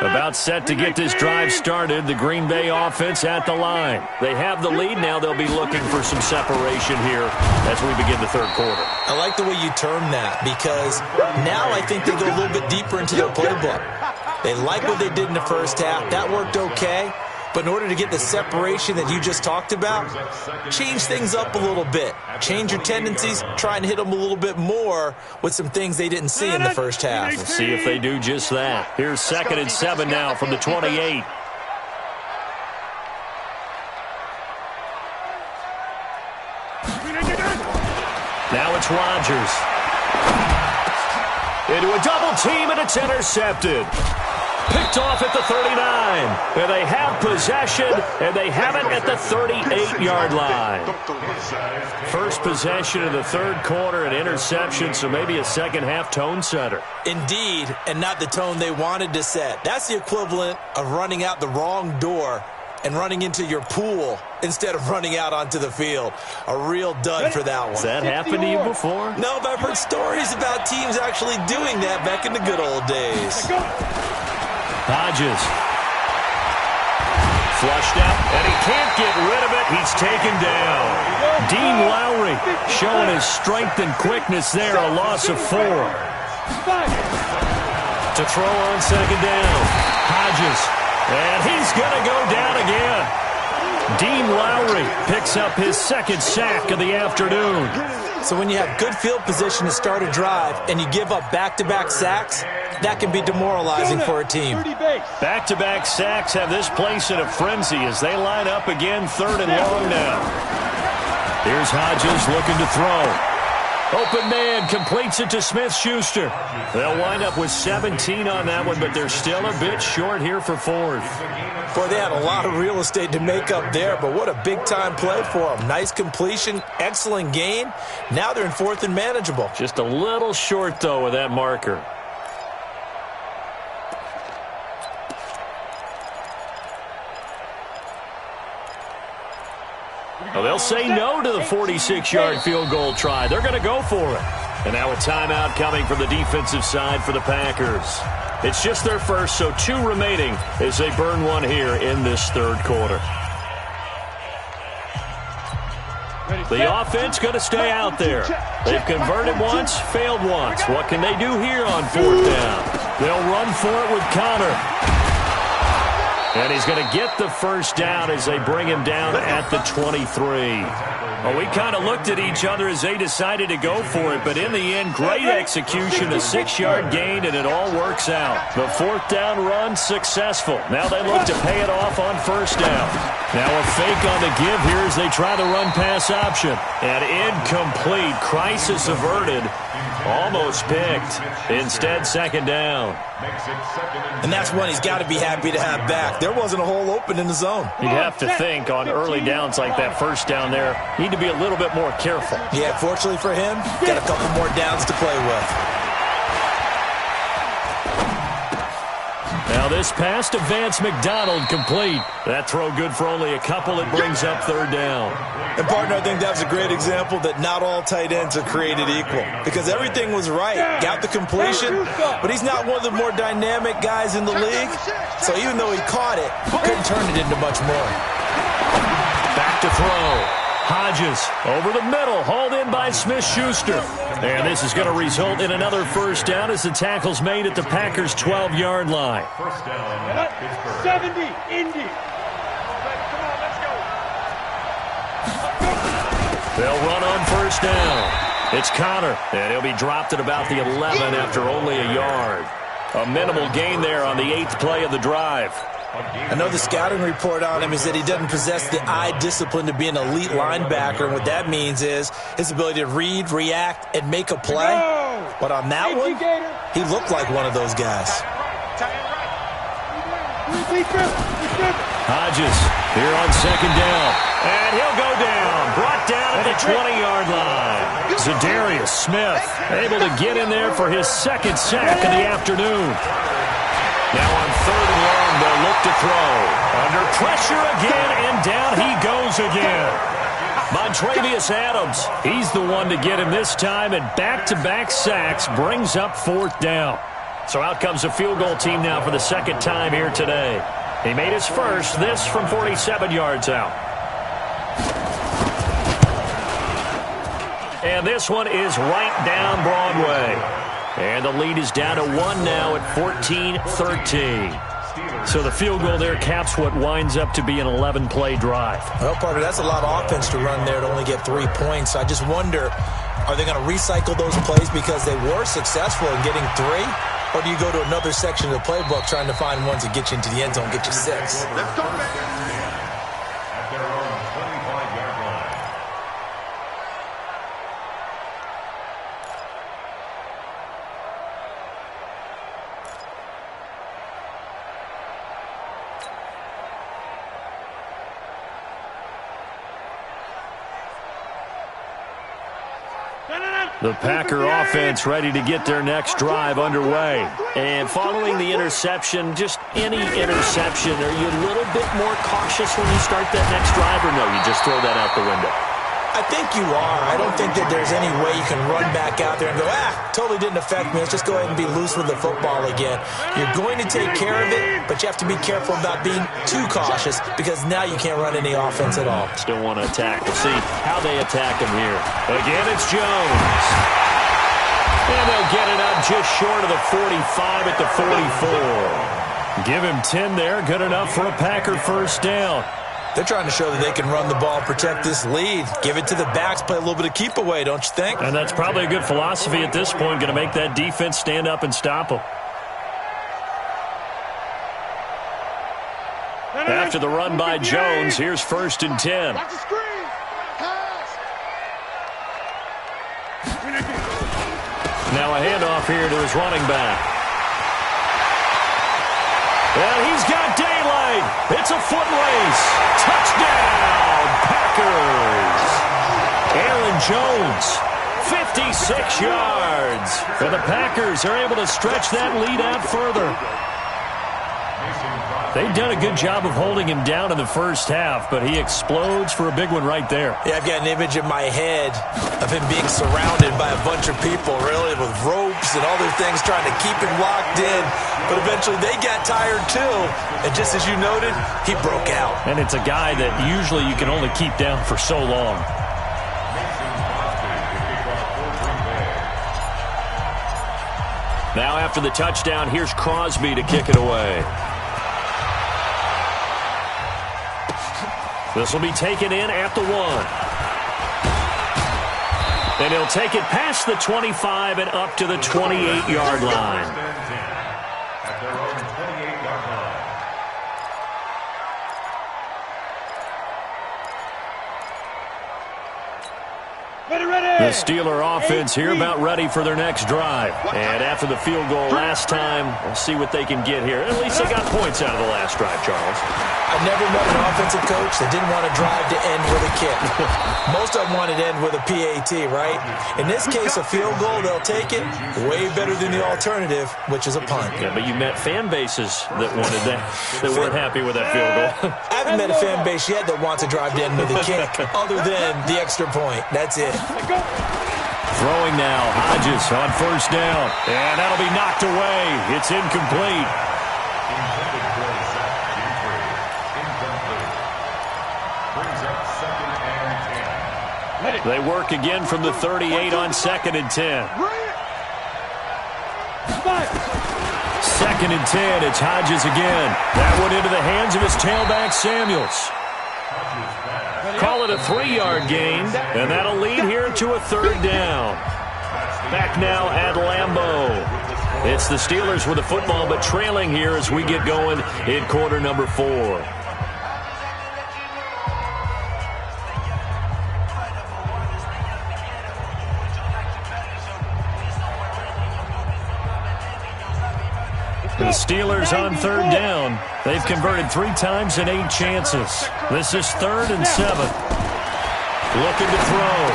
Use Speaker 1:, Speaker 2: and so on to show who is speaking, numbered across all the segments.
Speaker 1: About set to get this drive started, the Green Bay offense at the line. They have the lead. Now they'll be looking for some separation here as we begin the third quarter.
Speaker 2: I like the way you term that because now I think they go a little bit deeper into their playbook. They like what they did in the first half. That worked okay. But in order to get the separation that you just talked about, change things up a little bit. Change your tendencies, try and hit them a little bit more with some things they didn't see in the first half.
Speaker 1: We'll see if they do just that. Here's 2nd and 7 now from the 28. Now it's Rodgers. Into a double team, and it's intercepted. Picked off at the 39. And they have possession, and they have it at the 38-yard line. First possession of the third quarter, an interception, so maybe a second-half tone setter.
Speaker 2: Indeed, and not the tone they wanted to set. That's the equivalent of running out the wrong door and running into your pool instead of running out onto the field. A real dud for that one.
Speaker 1: Has that happened to you before?
Speaker 2: No, but I've heard stories about teams actually doing that back in the good old days.
Speaker 1: Hodges. Flushed out, and he can't get rid of it. He's taken down. Dean Lowry showing his strength and quickness there, a loss of 4. To throw on 2nd down. Hodges, and he's going to go down again. Dean Lowry picks up his 2nd sack of the afternoon.
Speaker 2: So when you have good field position to start a drive and you give up back-to-back sacks, that can be demoralizing for a team.
Speaker 1: Back-to-back sacks have this place in a frenzy as they line up again 3rd and long now. Here's Hodges looking to throw. Open man completes it to Smith-Schuster. They'll wind up with 17 on that one, but they're still a bit short here for 4th.
Speaker 2: Boy, they had a lot of real estate to make up there, but what a big-time play for them. Nice completion, excellent gain. Now they're in 4th and manageable.
Speaker 1: Just a little short, though, with that marker. Well, they'll say no to the 46-yard field goal try. They're going to go for it. And now a timeout coming from the defensive side for the Packers. It's just their first, so 2 remaining as they burn one here in this third quarter. The offense going to stay out there. They've converted once, failed once. What can they do here on 4th down? They'll run for it with Connor. And he's going to get the first down as they bring him down at the 23. Well, we kind of looked at each other as they decided to go for it, but in the end, great execution, a 6-yard gain, and it all works out. The 4th down run successful. Now they look to pay it off on 1st down. Now a fake on the give here as they try the run-pass option. And incomplete. Crisis averted. Almost picked. Instead, 2nd down.
Speaker 2: And that's one he's got to be happy to have back. There wasn't a hole open in the zone.
Speaker 1: You'd have to think on early downs like that 1st down there, need to be a little bit more careful.
Speaker 2: Yeah, fortunately for him, got a couple more downs to play with.
Speaker 1: Now this pass to Vance McDonald complete. That throw good for only a couple. It brings up 3rd down.
Speaker 2: And, partner, I think that was a great example that not all tight ends are created equal. Because everything was right. Got the completion, but he's not one of the more dynamic guys in the league. So even though he caught it, couldn't turn it into much more.
Speaker 1: Back to throw. Hodges over the middle, hauled in by Smith-Schuster. And this is going to result in another 1st down as the tackle's made at the Packers' 12-yard line.
Speaker 3: 70, Indy.
Speaker 1: They'll run on 1st down. It's Connor, and he'll be dropped at about the 11 after only a yard. A minimal gain there on the 8th play of the drive.
Speaker 2: I know the scouting report on him is that he doesn't possess the eye discipline to be an elite linebacker, and what that means is his ability to read, react, and make a play. But on that one, he looked like one of those guys.
Speaker 1: Hodges here on 2nd down, and he'll go down, brought down at the 20-yard line. Zadarius Smith able to get in there for his 2nd sack of the afternoon. Now on 3rd and long, they'll look to throw. Under pressure again, and down he goes again. Montravius Adams, he's the one to get him this time, and back-to-back sacks brings up 4th down. So out comes the field goal team now for the second time here today. He made his first, this from 47 yards out. And this one is right down Broadway. And the lead is down to 1 now at 14-13. So the field goal there caps what winds up to be an 11-play drive.
Speaker 2: Well, Parker, that's a lot of offense to run there to only get 3 points. I just wonder, are they going to recycle those plays because they were successful in getting 3? Or do you go to another section of the playbook trying to find ones that get you into the end zone, get you 6?
Speaker 3: Let's go, man. At their own 25-yard line.
Speaker 1: The Packer offense ready to get their next drive underway. And following the interception, just any interception, are you a little bit more cautious when you start that next drive, or no, you just throw that out the window?
Speaker 2: I think you are. I don't think that there's any way you can run back out there and go, totally didn't affect me. Let's just go ahead and be loose with the football again. You're going to take care of it, but you have to be careful about being too cautious because now you can't run any offense at all.
Speaker 1: Still want to attack. We'll see how they attack him here. Again, it's Jones. And they'll get it up just short of the 45 at the 44. Give him 10 there. Good enough for a Packer first down.
Speaker 2: They're trying to show that they can run the ball, protect this lead. Give it to the backs, play a little bit of keep away, don't you think?
Speaker 1: And that's probably a good philosophy at this point, going to make that defense stand up and stop them. After the run by Jones, here's 1st and 10.
Speaker 3: Watch the screen. Pass.
Speaker 1: Now a handoff here to his running back. And he's got daylight. It's a foot race. Touchdown, Packers. Aaron Jones, 56 yards. And the Packers are able to stretch that lead out further. They've done a good job of holding him down in the first half, but he explodes for a big one right there.
Speaker 2: Yeah, I've got an image in my head of him being surrounded by a bunch of people, really, with ropes and other things trying to keep him locked in. But eventually they got tired, too. And just as you noted, he broke out.
Speaker 1: And it's a guy that usually you can only keep down for so long. Now after the touchdown, here's Crosby to kick it away. This will be taken in at the 1. And he'll take it past the 25 and up to the 28-yard line.
Speaker 3: At their own 28-yard line.
Speaker 1: The Steeler offense here about ready for their next drive. And after the field goal last time, we'll see what they can get here. At least they got points out of the last drive, Charles.
Speaker 2: I've never met an offensive coach that didn't want to drive to end with a kick. Most of them wanted to end with a PAT, right? In this case, a field goal, they'll take it. Way better than the alternative, which is a punt.
Speaker 1: Yeah, but you met fan bases that wanted that, that weren't happy with that field goal.
Speaker 2: I haven't met a fan base yet that wants to drive to end with a kick, other than the extra point. That's it.
Speaker 1: Throwing now, Hodges on first down. And that'll be knocked away. It's incomplete.
Speaker 3: Intended for a sack. Incomplete. Brings up 2nd and 10.
Speaker 1: They work again from the 38 on 2nd and 10. 2nd and 10, it's Hodges again. That one into the hands of his tailback, Samuels. Call it a 3-yard gain, and that'll lead here to a 3rd down. Back now at Lambeau. It's the Steelers with the football, but trailing here as we get going in quarter number 4. The Steelers on 3rd down. They've converted 3 times in 8 chances. This is 3rd and 7. Looking to throw.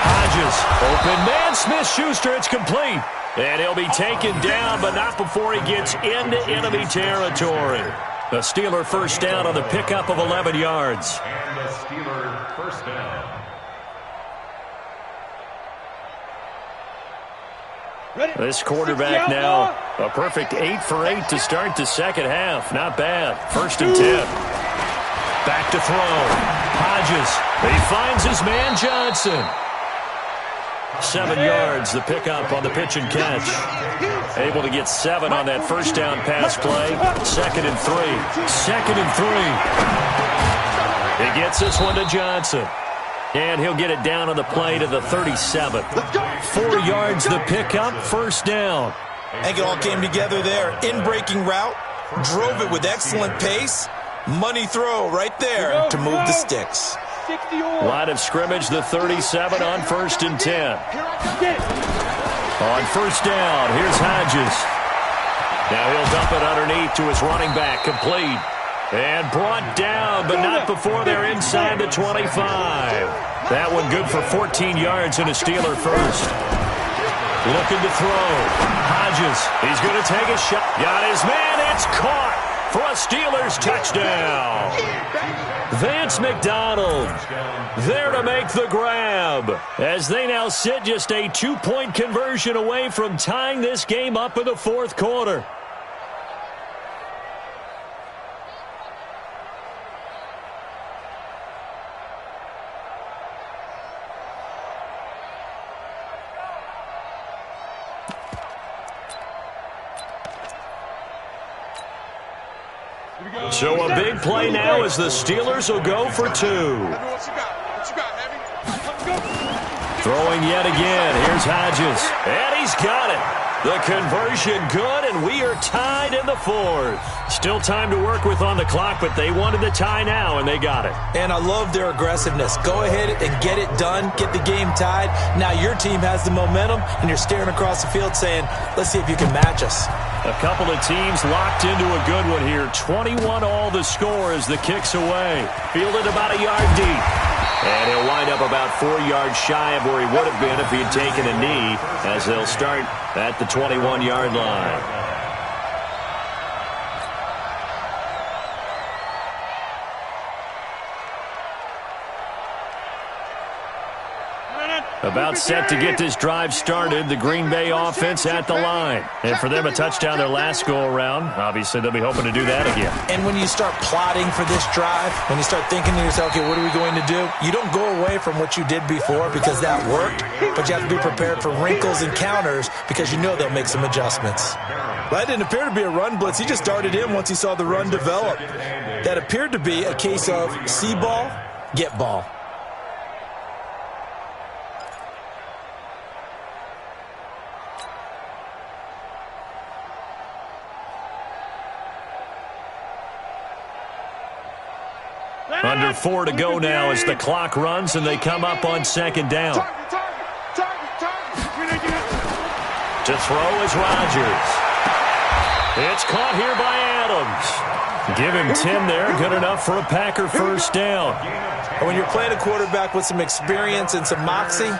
Speaker 1: Hodges, open man, Smith-Schuster, it's complete. And he'll be taken down, but not before he gets into enemy territory. The Steeler first down on the pickup of 11 yards.
Speaker 3: And the Steeler first down.
Speaker 1: This quarterback now A perfect 8 for 8 to start the second half. Not bad. 1st and 10. Back to throw. Hodges. He finds his man Johnson. 7 yards, the pickup on the pitch and catch. Able to get 7 on that first down pass play. 2nd and 3. 2nd and 3. He gets this one to Johnson. And he'll get it down on the play to the 37. 4 yards, the pickup, 1st down.
Speaker 2: I think it all came together there. In-breaking route. Drove it with excellent pace. Money throw right there to move the sticks.
Speaker 1: Line of scrimmage, the 37 on 1st and 10. On 1st down, here's Hodges. Now he'll dump it underneath to his running back, complete. And brought down, but not before they're inside the 25. That one good for 14 yards and a Steeler first. Looking to throw. Hodges, he's going to take a shot. Got his man, it's caught for a Steelers touchdown. Vance McDonald there to make the grab as they now sit just a 2-point conversion away from tying this game up in the 4th quarter. So a big play now as the Steelers will go for 2. Throwing yet again. Here's Hodges. And he's got it. The conversion good, and we are tied in the 4th. Still time to work with on the clock, but they wanted the tie now, and they got it.
Speaker 2: And I love their aggressiveness. Go ahead and get it done. Get the game tied. Now your team has the momentum, and you're staring across the field saying, let's see if you can match us.
Speaker 1: A couple of teams locked into a good one here. 21 all the score as the kick's away. Fielded about a yard deep. And he'll wind up about 4 yards shy of where he would have been if he had taken a knee, as they'll start at the 21-yard line. About set to get this drive started. The Green Bay offense at the line. And for them, a touchdown their last go-around. Obviously, they'll be hoping to do that again.
Speaker 2: And when you start plotting for this drive, when you start thinking to yourself, okay, what are we going to do? You don't go away from what you did before because that worked, but you have to be prepared for wrinkles and counters because you know they'll make some adjustments. That didn't appear to be a run blitz. He just darted in once he saw the run develop. That appeared to be a case of see ball, get ball.
Speaker 1: Under 4 to go now as the clock runs and they come up on 2nd down. To throw is Rodgers. It's caught here by Adams. Give him 10 there. Good enough for a Packer 1st down.
Speaker 2: And when you're playing a quarterback with some experience and some moxie,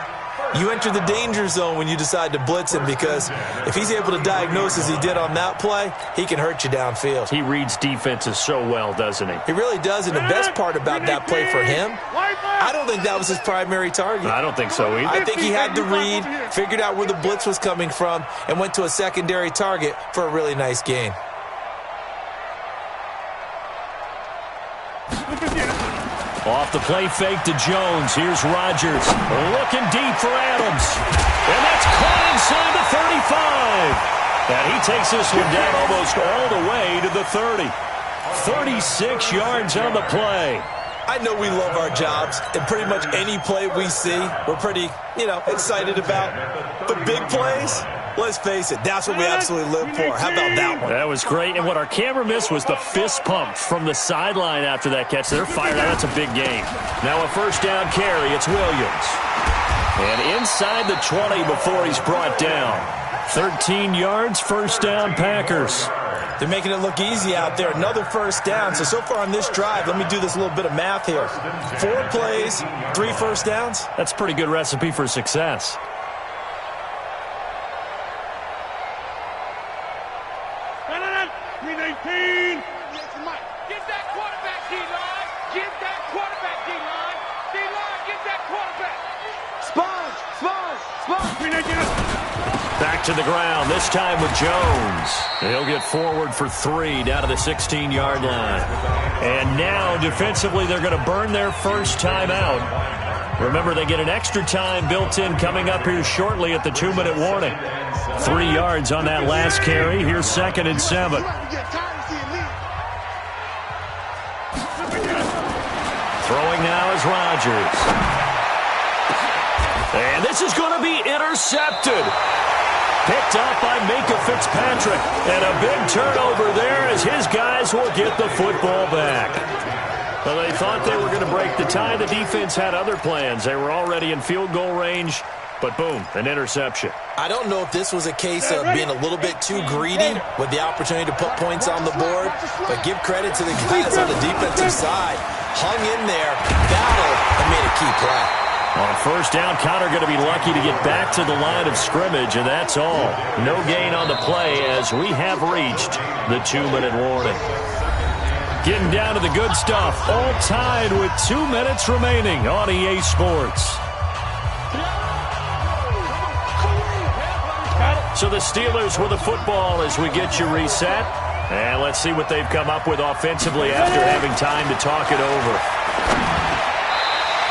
Speaker 2: you enter the danger zone when you decide to blitz him because if he's able to diagnose as he did on that play, he can hurt you downfield.
Speaker 1: He reads defenses so well, doesn't he?
Speaker 2: He really does, and the best part about that play for him, I don't think that was his primary target.
Speaker 1: I don't think so either.
Speaker 2: I think he had the read, figured out where the blitz was coming from, and went to a secondary target for a really nice gain.
Speaker 1: Off the play fake to Jones. Here's Rodgers. Looking deep for Adams. And that's caught inside the 35. And he takes this one down almost all the way to the 30. 36 yards on the play.
Speaker 2: I know we love our jobs, and pretty much any play we see, we're pretty, excited about. But big plays, let's face it, that's what we absolutely live for. How about that one?
Speaker 1: That was great, and what our camera missed was the fist pump from the sideline after that catch. They're fired out. That's a big game. Now a 1st down carry. It's Williams. And inside the 20 before he's brought down. 13 yards, 1st down Packers.
Speaker 2: They're making it look easy out there. Another 1st down. So far on this drive, let me do this little bit of math here. 4 plays, 3 1st downs.
Speaker 1: That's a pretty good recipe for success. to the ground, this time with Jones. He'll get forward for 3 down to the 16-yard line. And now, defensively, they're going to burn their first timeout. Remember, they get an extra time built in coming up here shortly at the 2-minute warning. 3 yards on that last carry. Here's 2nd and 7. Throwing now is Rodgers. And this is going to be intercepted. Picked up by Minka Fitzpatrick. And a big turnover there as his guys will get the football back. Well, they thought they were going to break the tie. The defense had other plans. They were already in field goal range. But boom, an interception.
Speaker 2: I don't know if this was a case of being a little bit too greedy with the opportunity to put points on the board, but give credit to the guys on the defensive side. Hung in there, battled, and made a key play.
Speaker 1: On first down, Connor going to be lucky to get back to the line of scrimmage, and that's all. No gain on the play as we have reached the 2-minute warning. Getting down to the good stuff, all tied with 2 minutes remaining on EA Sports. So the Steelers with the football as we get you reset. And let's see what they've come up with offensively after having time to talk it over.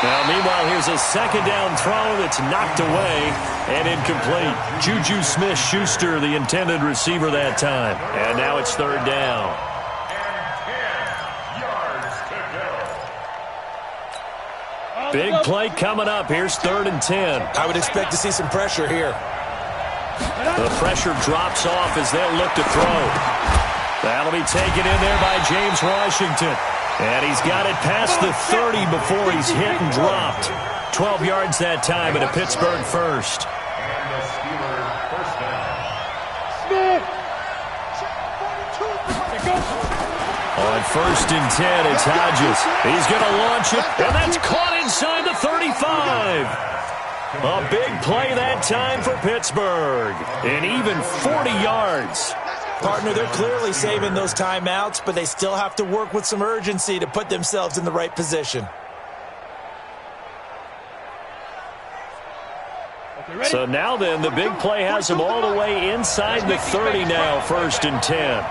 Speaker 1: Now, meanwhile, here's a 2nd down throw that's knocked away and incomplete. Juju Smith-Schuster, the intended receiver that time. And now it's 3rd down. Big play coming up. Here's 3rd and 10.
Speaker 2: I would expect to see some pressure here.
Speaker 1: The pressure drops off as they'll look to throw. That'll be taken in there by James Washington. And he's got it past the 30 before he's hit and dropped. 12 yards that time and a Pittsburgh first.
Speaker 3: And the Steelers first down.
Speaker 1: On 1st and 10, it's Hodges. He's going to launch it, and that's caught inside the 35. A big play that time for Pittsburgh. And even 40 yards.
Speaker 2: Partner, they're clearly saving those timeouts, but they still have to work with some urgency to put themselves in the right position.
Speaker 1: So now then, the big play has them all the way inside the 30 now, 1st and 10.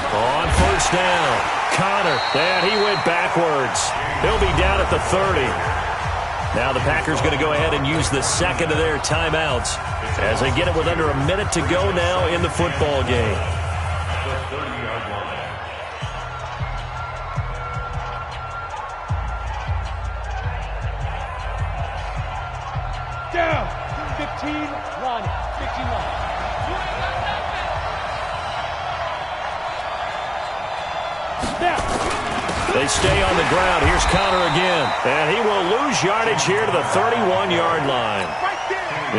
Speaker 1: On 1st down, Connor, and he went backwards. He'll be down at the 30. Now the Packers going to go ahead and use the 2nd of their timeouts as they get it with under a minute to go now in the football game.
Speaker 3: The 30-yard line.
Speaker 4: Down. 15, run. 15, run.
Speaker 1: They stay on the ground. Here's Connor again. And he will lose yardage here to the 31-yard line.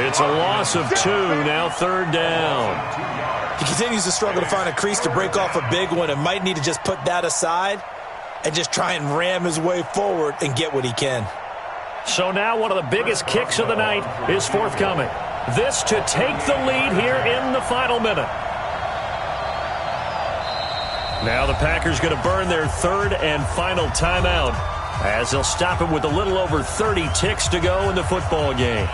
Speaker 1: It's a loss of 2, now 3rd down.
Speaker 2: He continues to struggle to find a crease to break off a big one and might need to just put that aside and just try and ram his way forward and get what he can.
Speaker 1: So now one of the biggest kicks of the night is forthcoming. This to take the lead here in the final minute. Now the Packers going to burn their 3rd and final timeout as they'll stop it with a little over 30 ticks to go in the football game.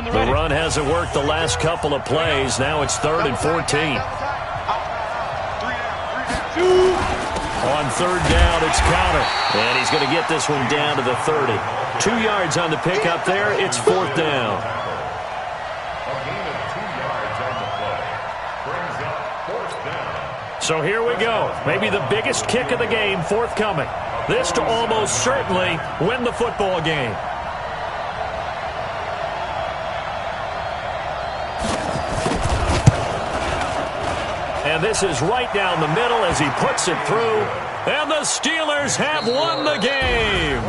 Speaker 1: The run hasn't worked the last couple of plays. Now it's 3rd and 14. On 3rd down, it's Connor. And he's going to get this one down to the 30. 2 yards on the pickup there. It's 4th down.
Speaker 3: A gain of 2 yards on the play. Brings up 4th down.
Speaker 1: So here we go. Maybe the biggest kick of the game forthcoming. This to almost certainly win the football game. And this is right down the middle as he puts it through. And the Steelers have won the game.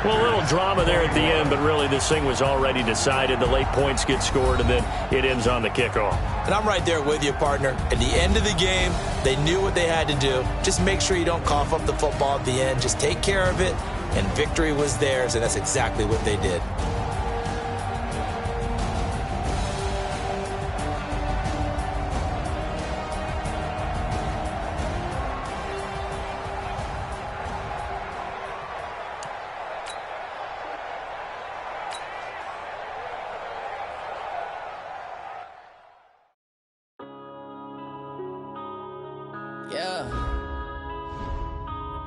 Speaker 1: Well, a little drama there at the end, but really this thing was already decided. The late points get scored, and then it ends on the kickoff.
Speaker 2: And I'm right there with you, partner. At the end of the game, they knew what they had to do. Just make sure you don't cough up the football at the end. Just take care of it, and victory was theirs, and that's exactly what they did.
Speaker 5: Yeah.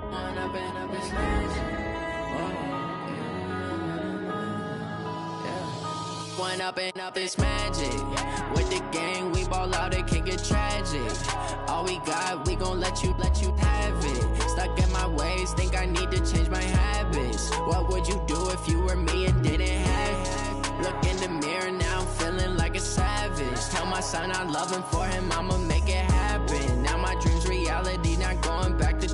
Speaker 5: One up and up is magic. One up and up is magic. With the gang, we ball out, it can get tragic. All we got, we gon' let you have it. Stuck in my ways, think I need to change my habits. What would you do if you were me and didn't have it? Look in the mirror, now I'm feeling like a savage. Tell my son I love him, for him I'ma make it happen. Now my dream's reality, not going back to.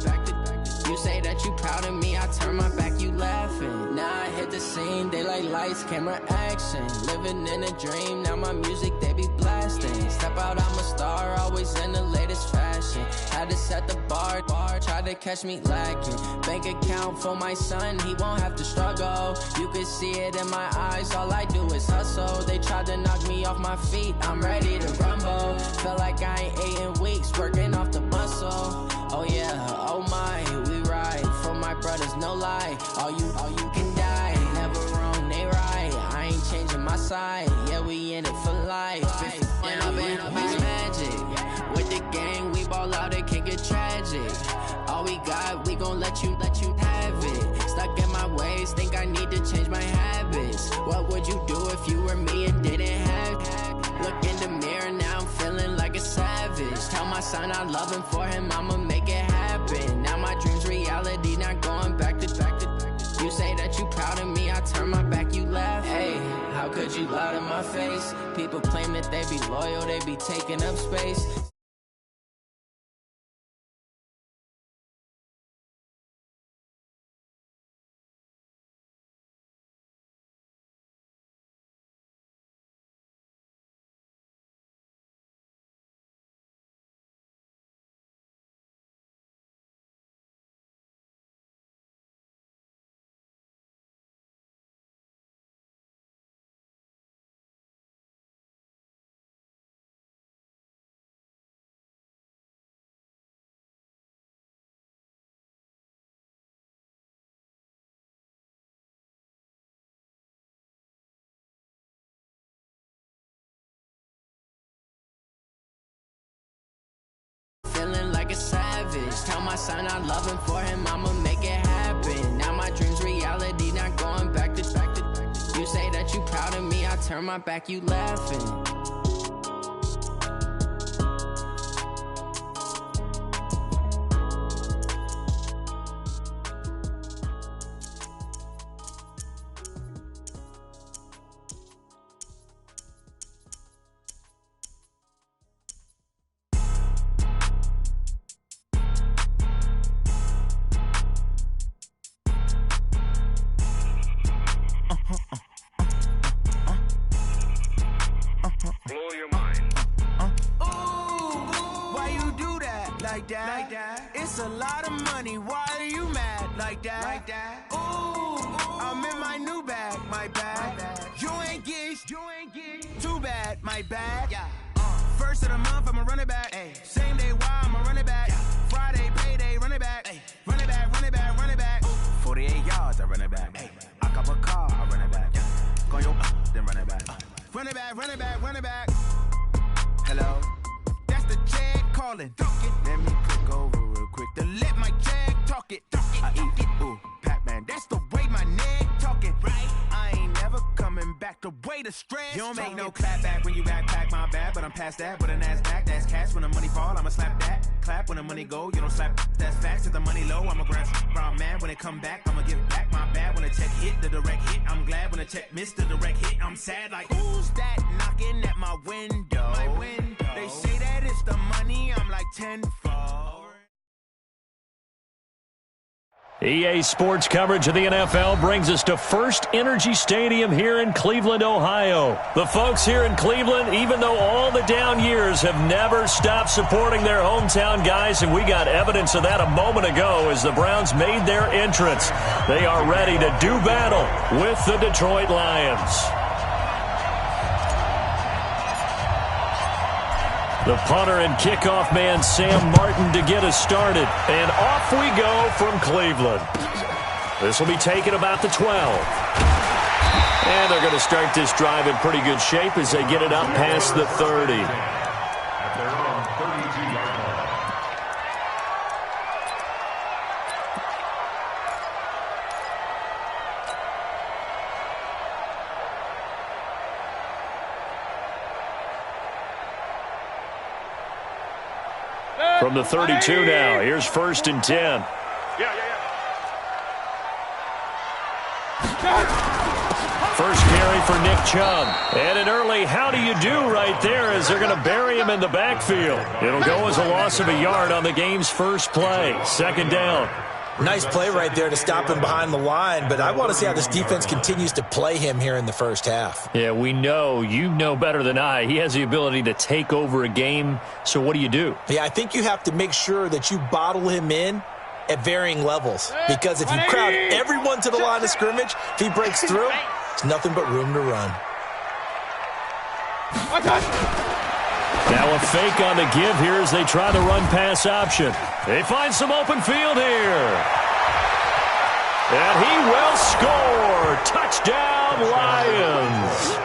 Speaker 5: You say that you proud of me, I turn my back, you laughing. Now I hit the scene, they like lights, camera, action. Living in a dream, now my music, they be blasting. Step out, I'm a star, always in the latest fashion. Had to set the bar, try to catch me lacking. Bank account for my son, he won't have to struggle. You can see it in my eyes, all I do is hustle. They tried to knock me off my feet, I'm ready to rumble. Feel like I ain't ate in weeks, working off the muscle. Oh yeah, oh my, we ride for my brothers, no lie. All you can die, never wrong, they right. I ain't changing my side, yeah, we in it for life. When up and up is magic. With the gang, we ball out, it can get tragic. All we got, we gon' let you have it. Stuck in my ways, think I need to change my habits. What would you do if you were me and didn't have it? Look in the mirror, now I'm feeling like a savage. Tell my son I love him, for him I'ma make it happen. Now my dream's reality, not going back to. You say that you proud of me, I turn my back, you laugh. Hey, how could you lie to my face? People claim that they be loyal, they be taking up space. Feeling like a savage. Tell my son I love him, for him I'ma make it happen. Now my dream's reality, not going back to. You say that you proud of me, I turn my back, you laughing.
Speaker 6: It's a lot of money, why are you mad like that? Ooh, I'm in my new bag, my bad. You ain't get too bad, my bad. First of the month, I'ma run it back. Same day, why I'ma run it back. Friday, payday, run it back. Run it back, run it back, run it back. 48 yards, I run it back. I cop a car, I run it back. Go yo, then run it back. Run it back, run it back, run it back. Hello, that's the Chad calling. Let me click over real quick to let my Chad talk it. I eat it, ooh, Pac-Man, that's the way my neck talking. Right, I ain't never coming back the way the stress. You don't make no clap back when you backpack, my bad, but I'm past that. With a NASDAQ, that's cash. When the money fall, I'ma slap that. Clap when the money go, you don't slap. That's facts. If the money low, I'ma grab brown man. When it come back, I'ma give back my bad. When the check hit, the direct hit, I'm glad. When the check missed the direct hit, I'm sad. Like, who's that knocking at my window? My window. They say that it's the money, I'm like tenfold.
Speaker 1: EA Sports coverage of the NFL brings us to First Energy Stadium here in Cleveland, Ohio. The folks here in Cleveland, even though all the down years, have never stopped supporting their hometown guys, and we got evidence of that a moment ago as the Browns made their entrance. They are ready to do battle with the Detroit Lions. The punter and kickoff man, Sam Martin, to get us started. And off we go from Cleveland. This will be taken about the 12. And they're going to start this drive in pretty good shape as they get it up past the 30. From the 32 now, here's 1st and 10. First carry for Nick Chubb. And an early how do you do right there as they're going to bury him in the backfield. It'll go as a loss of a yard on the game's first play. 2nd down.
Speaker 2: Nice play right there to stop him behind the line, but I want to see how this defense continues to play him here in the first half.
Speaker 1: Yeah, we know. You know better than I. He has the ability to take over a game, so what do you do?
Speaker 2: Yeah, I think you have to make sure that you bottle him in at varying levels, because if you crowd everyone to the line of scrimmage, if he breaks through, it's nothing but room to run.
Speaker 1: Now a fake on the give here as they try the run-pass option. They find some open field here. And he will score. Touchdown, Lions.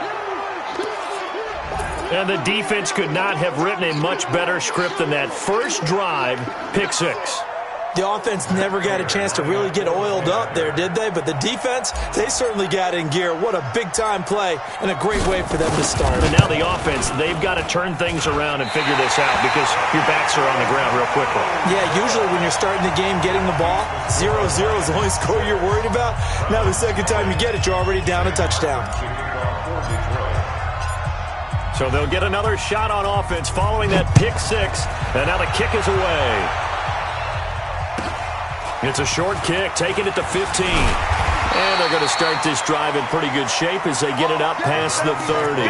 Speaker 1: And the defense could not have written a much better script than that first drive, pick 6.
Speaker 2: The offense never got a chance to really get oiled up there, did they? But the defense, they certainly got in gear. What a big-time play and a great way for them to start.
Speaker 1: And now the offense, they've got to turn things around and figure this out because your backs are on the ground real quickly.
Speaker 2: Yeah, usually when you're starting the game getting the ball, 0-0 is the only score you're worried about. Now the second time you get it, you're already down a touchdown.
Speaker 1: So they'll get another shot on offense following that pick 6. And now the kick is away. It's a short kick, taking it to 15. And they're going to start this drive in pretty good shape as they get it up past the 30.
Speaker 3: Let's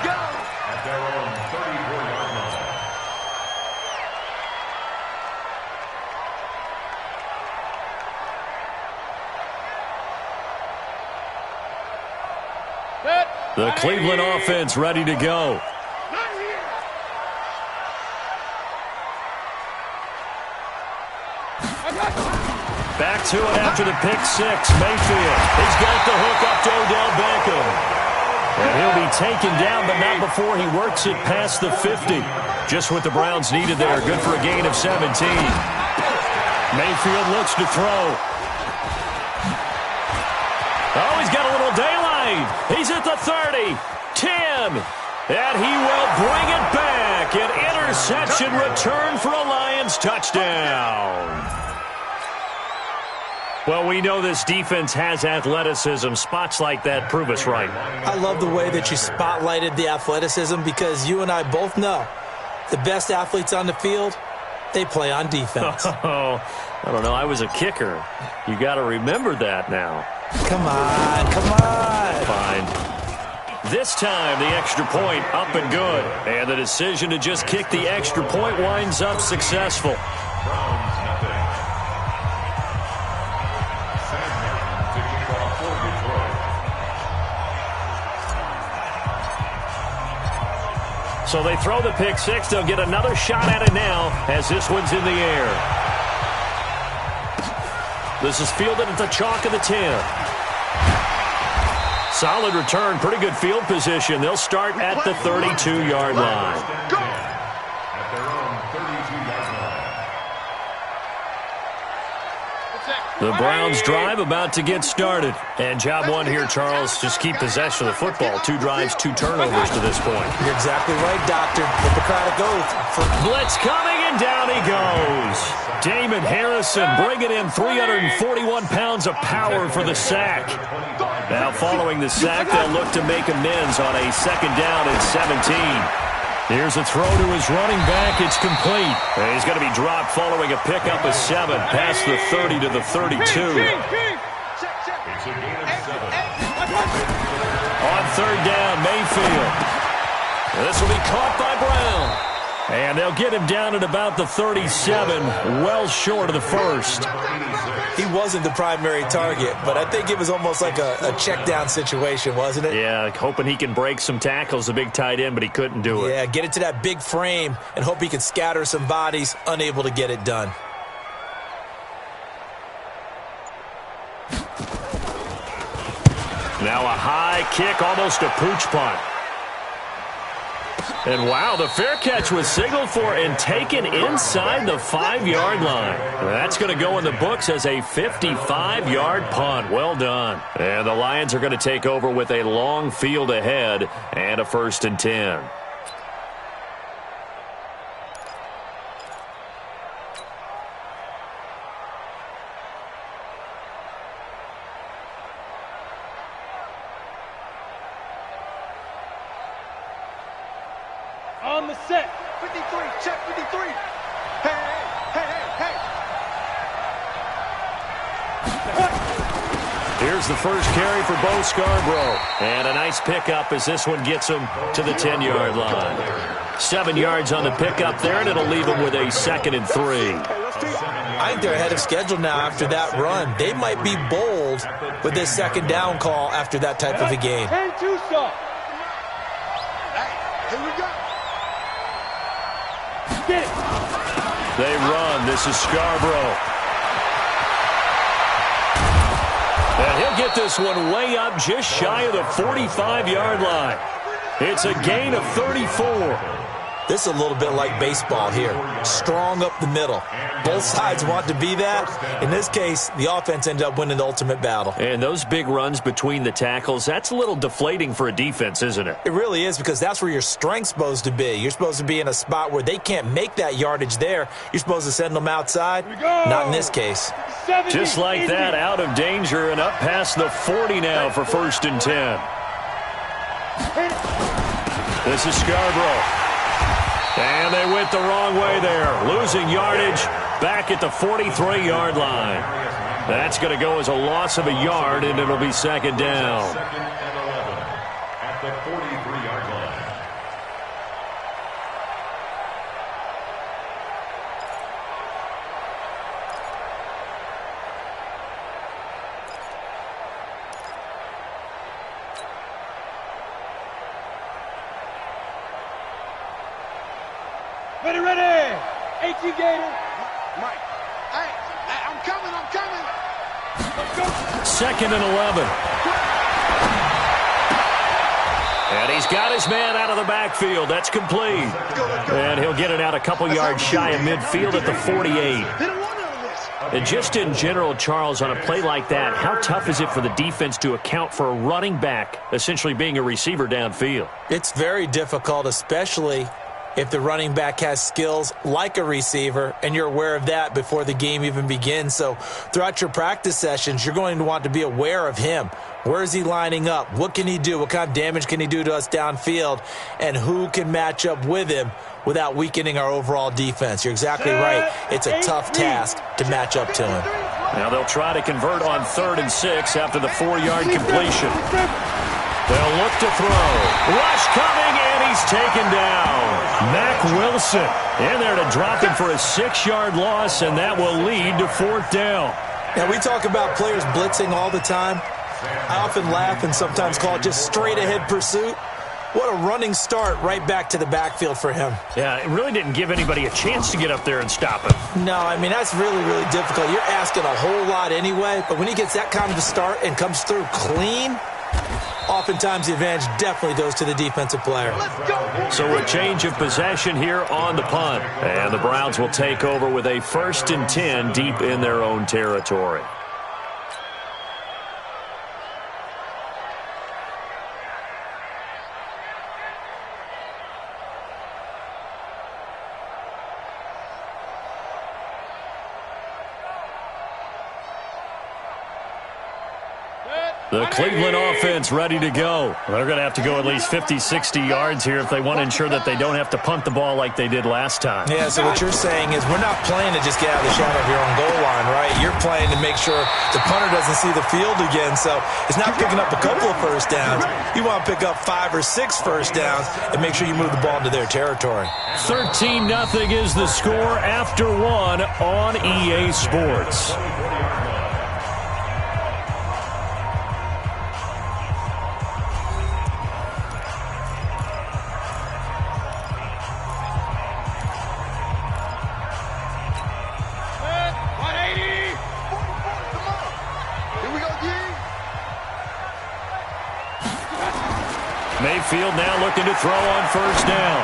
Speaker 3: go! At their own 34-yard line.
Speaker 1: The Cleveland offense ready to go. Back to it after the pick 6. Mayfield. He's got the hook up to Odell Beckham. And he'll be taken down, but not before he works it past the 50. Just what the Browns needed there. Good for a gain of 17. Mayfield looks to throw. Oh, he's got a little daylight. He's at the 30. 10. And he will bring it back. An interception return for a Lions touchdown. Well, we know this defense has athleticism. Spots like that prove us right.
Speaker 2: I love the way that you spotlighted the athleticism because you and I both know the best athletes on the field, they play on defense.
Speaker 1: Oh, I don't know. I was a kicker. You got to remember that now.
Speaker 2: Come on, come on.
Speaker 1: Fine. This time, the extra point up and good. And the decision to just kick the extra point winds up successful. So they throw the pick 6. They'll get another shot at it now as this one's in the air. This is fielded at the chalk of the 10. Solid return. Pretty good field position. They'll start at the 32-yard line.
Speaker 3: At their own 32-yard line.
Speaker 1: The Browns drive about to get started. And job one here, Charles, just keep possession of the football. 2 drives, 2 turnovers to this point.
Speaker 2: You're exactly right, Doctor. Hippocratic oath.
Speaker 1: Blitz coming, and down he goes. Damon Harrison bringing in 341 pounds of power for the sack. Now following the sack, they'll look to make amends on a 2nd down and 17. Here's a throw to his running back. It's complete. And he's going to be dropped following a pickup of 7 past the 30 to the 32.
Speaker 3: It's a gain of 7.
Speaker 1: On 3rd down, Mayfield. This will be caught by Brown. And they'll get him down at about the 37, well short of the 1st.
Speaker 2: He wasn't the primary target, but I think it was almost like a check down situation, wasn't it?
Speaker 1: Yeah, hoping he can break some tackles, a big tight end, but he couldn't do it.
Speaker 2: Yeah, get it to that big frame and hope he can scatter some bodies, unable to get it done.
Speaker 1: Now a high kick, almost a pooch punt. And wow, the fair catch was signaled for and taken inside the 5-yard line. That's going to go in the books as a 55-yard punt. Well done. And the Lions are going to take over with a long field ahead and a 1st and 10.
Speaker 4: On the set.
Speaker 6: 53, check 53. Hey, hey, hey, hey.
Speaker 1: Here's the first carry for Bo Scarborough. And a nice pickup as this one gets him to the 10-yard line. 7 yards on the pickup there, and it'll leave him with a 2nd and 3.
Speaker 2: I think they're ahead of schedule now after that run. They might be bold with this 2nd down call after that type of a game.
Speaker 4: 10-2 stop.
Speaker 6: Hey, here we go.
Speaker 4: Get it.
Speaker 1: They run. This is Scarborough. And he'll get this one way up just shy of the 45-yard line. It's a gain of 34.
Speaker 2: This is a little bit like baseball here. Strong up the middle. Both sides want to be that. In this case, the offense ended up winning the ultimate battle.
Speaker 1: And those big runs between the tackles, that's a little deflating for a defense, isn't it?
Speaker 2: It really is, because that's where your strength's supposed to be. You're supposed to be in a spot where they can't make that yardage there. You're supposed to send them outside. Not in this case.
Speaker 1: Just like that, out of danger and up past the 40 now for 1st and 10. This is Scarborough. And they went the wrong way there. Losing yardage back at the 43-yard line. That's going to go as a loss of a yard, and it'll be 2nd down.
Speaker 3: 2nd and 11 at the 43-yard line.
Speaker 4: Ready, ready. 18 Gator.
Speaker 6: Mike. Hey, I'm coming.
Speaker 4: Let's go.
Speaker 1: 2nd and 11. And he's got his man out of the backfield. That's complete. And he'll get it out a couple yards shy of midfield at the 48. And just in general, Charles, on a play like that, how tough is it for the defense to account for a running back essentially being a receiver downfield?
Speaker 2: It's very difficult, especially if the running back has skills like a receiver, and you're aware of that before the game even begins. So throughout your practice sessions, you're going to want to be aware of him. Where is he lining up? What can he do? What kind of damage can he do to us downfield? And who can match up with him without weakening our overall defense? You're exactly right. It's a tough task to match up to him.
Speaker 1: Now they'll try to convert on 3rd and 6 after the 4-yard completion. They'll look to throw. Rush coming, and he's taken down. Mack Wilson in there to drop him for a 6-yard loss, and that will lead to 4th down.
Speaker 2: Now, we talk about players blitzing all the time. I often laugh and sometimes call it just straight-ahead pursuit. What a running start right back to the backfield for him.
Speaker 1: Yeah, it really didn't give anybody a chance to get up there and stop him.
Speaker 2: No, I mean, that's really, really difficult. You're asking a whole lot anyway, but when he gets that kind of a start and comes through clean, oftentimes the advantage definitely goes to the defensive player.
Speaker 1: So a change of possession here on the punt. And the Browns will take over with a 1st and 10 deep in their own territory. The Cleveland offense ready to go. They're going to have to go at least 50, 60 yards here if they want to ensure that they don't have to punt the ball like they did last time.
Speaker 2: Yeah, so what you're saying is we're not playing to just get out of the shadow of your own goal line, right? You're playing to make sure the punter doesn't see the field again. So it's not picking up a couple of first downs. You want to pick up 5 or 6 first downs and make sure you move the ball into their territory.
Speaker 1: 13-0 is the score after 1 on EA Sports. Mayfield now looking to throw on 1st down.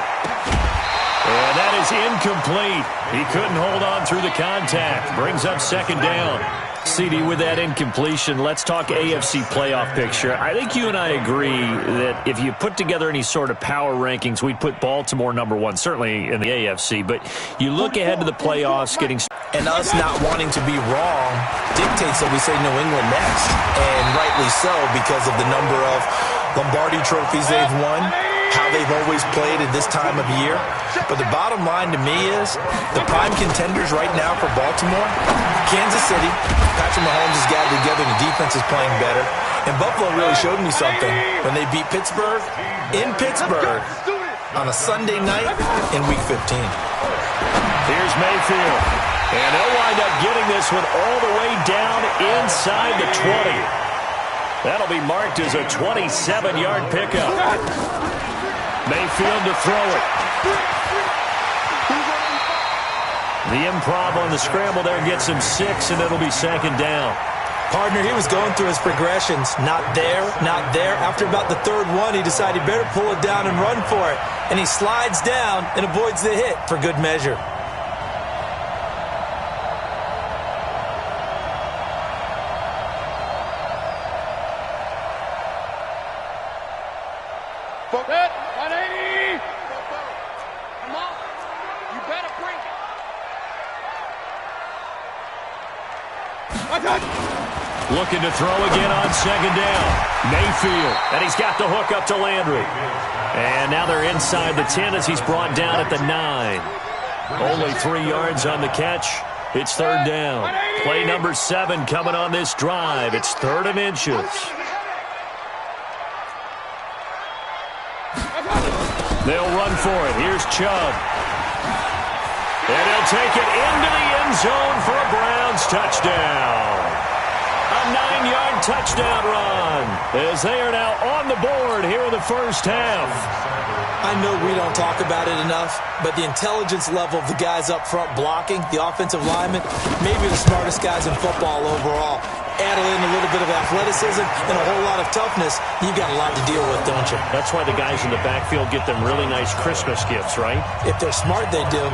Speaker 1: And that is incomplete. He couldn't hold on through the contact. Brings up 2nd down. CD, with that incompletion, let's talk AFC playoff picture. I think you and I agree that if you put together any sort of power rankings, we'd put Baltimore #1, certainly in the AFC. But you look ahead to the playoffs getting...
Speaker 2: And us not wanting to be wrong dictates that we say New England next. And rightly so, because of the number of Lombardi trophies they've won, how they've always played at this time of year. But the bottom line to me is the prime contenders right now for Baltimore, Kansas City, Patrick Mahomes has got it together and the defense is playing better. And Buffalo really showed me something when they beat Pittsburgh in Pittsburgh on a Sunday night in Week 15.
Speaker 1: Here's Mayfield. And they'll wind up getting this one all the way down inside the 20. That'll be marked as a 27-yard pickup. Mayfield to throw it. The improv on the scramble there gets him 6, and it'll be 2nd down.
Speaker 2: Partner, he was going through his progressions. Not there, not there. After about the 3rd one, he decided he better pull it down and run for it. And he slides down and avoids the hit for good measure.
Speaker 4: Set, 180. Come on. You better bring it.
Speaker 1: Looking to throw again on 2nd down. Mayfield, and he's got the hook up to Landry. And now they're inside the 10 as he's brought down at the 9. Only 3 yards on the catch. It's 3rd down. Play number 7 coming on this drive. It's 3rd and inches. They'll run for it. Here's Chubb. And he'll take it into the end zone for a Browns touchdown. A 9-yard touchdown run as they are now on the board here in the first half.
Speaker 2: I know we don't talk about it enough, but the intelligence level of the guys up front blocking, the offensive linemen, maybe the smartest guys in football overall. Add in a little bit of athleticism and a whole lot of toughness, you've got a lot to deal with, don't you?
Speaker 1: That's why the guys in the backfield get them really nice Christmas gifts, right?
Speaker 2: If they're smart, they do.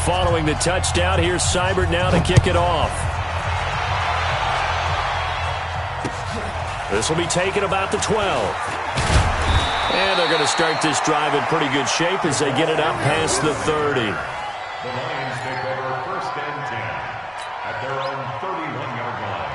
Speaker 1: Following the touchdown, here's Seibert now to kick it off. This will be taken about the 12. And they're going to start this drive in pretty good shape as they get it up past the 30.
Speaker 3: The Lions take over 1st and 10 at their own 31-yard line.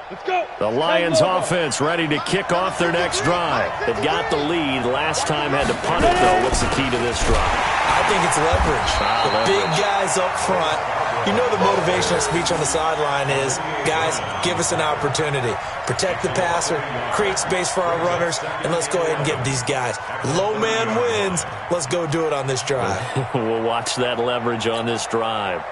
Speaker 4: Let's go.
Speaker 1: The Lions offense ready to kick off their next drive. They've got the lead. Last time had to punt it, though. What's the key to this drive?
Speaker 2: I think it's leverage. The
Speaker 1: leverage.
Speaker 2: big guys up front. You know the motivational speech on the sideline is, guys, give us an opportunity. Protect the passer, create space for our runners, and let's go ahead and get these guys. Low man wins. Let's go do it on this drive.
Speaker 1: We'll watch that leverage on this drive.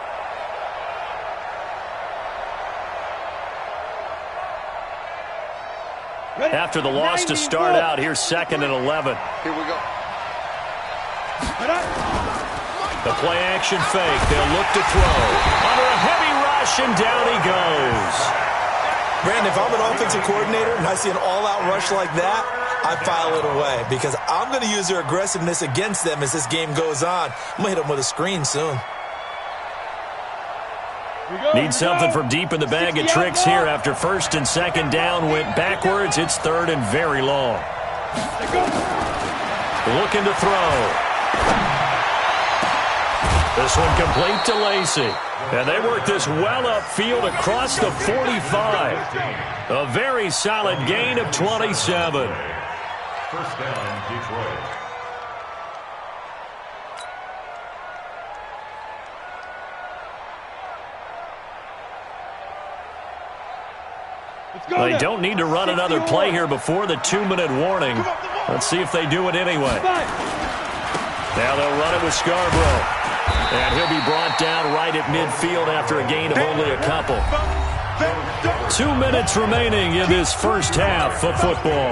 Speaker 1: After the loss to start out, here's 2nd and 11.
Speaker 4: Here we go.
Speaker 1: The play action fake. They'll look to throw. Under a heavy rush, and down he goes.
Speaker 2: Brandon, if I'm an offensive coordinator and I see an all-out rush like that, I file it away because I'm going to use their aggressiveness against them as this game goes on. I'm going to hit them with a screen soon.
Speaker 1: Need something from deep in the bag of tricks here after 1st and 2nd down went backwards. It's 3rd and very long. Looking to throw. This one complete to Lacy. And they work this well upfield across the 45. A very solid gain of 27.
Speaker 3: 1st down, Detroit.
Speaker 1: They don't need to run another play here before the 2-minute warning. Let's see if they do it anyway. Now they'll run it with Scarborough. And he'll be brought down right at midfield after a gain of only a couple. 2 minutes remaining in this first half of football.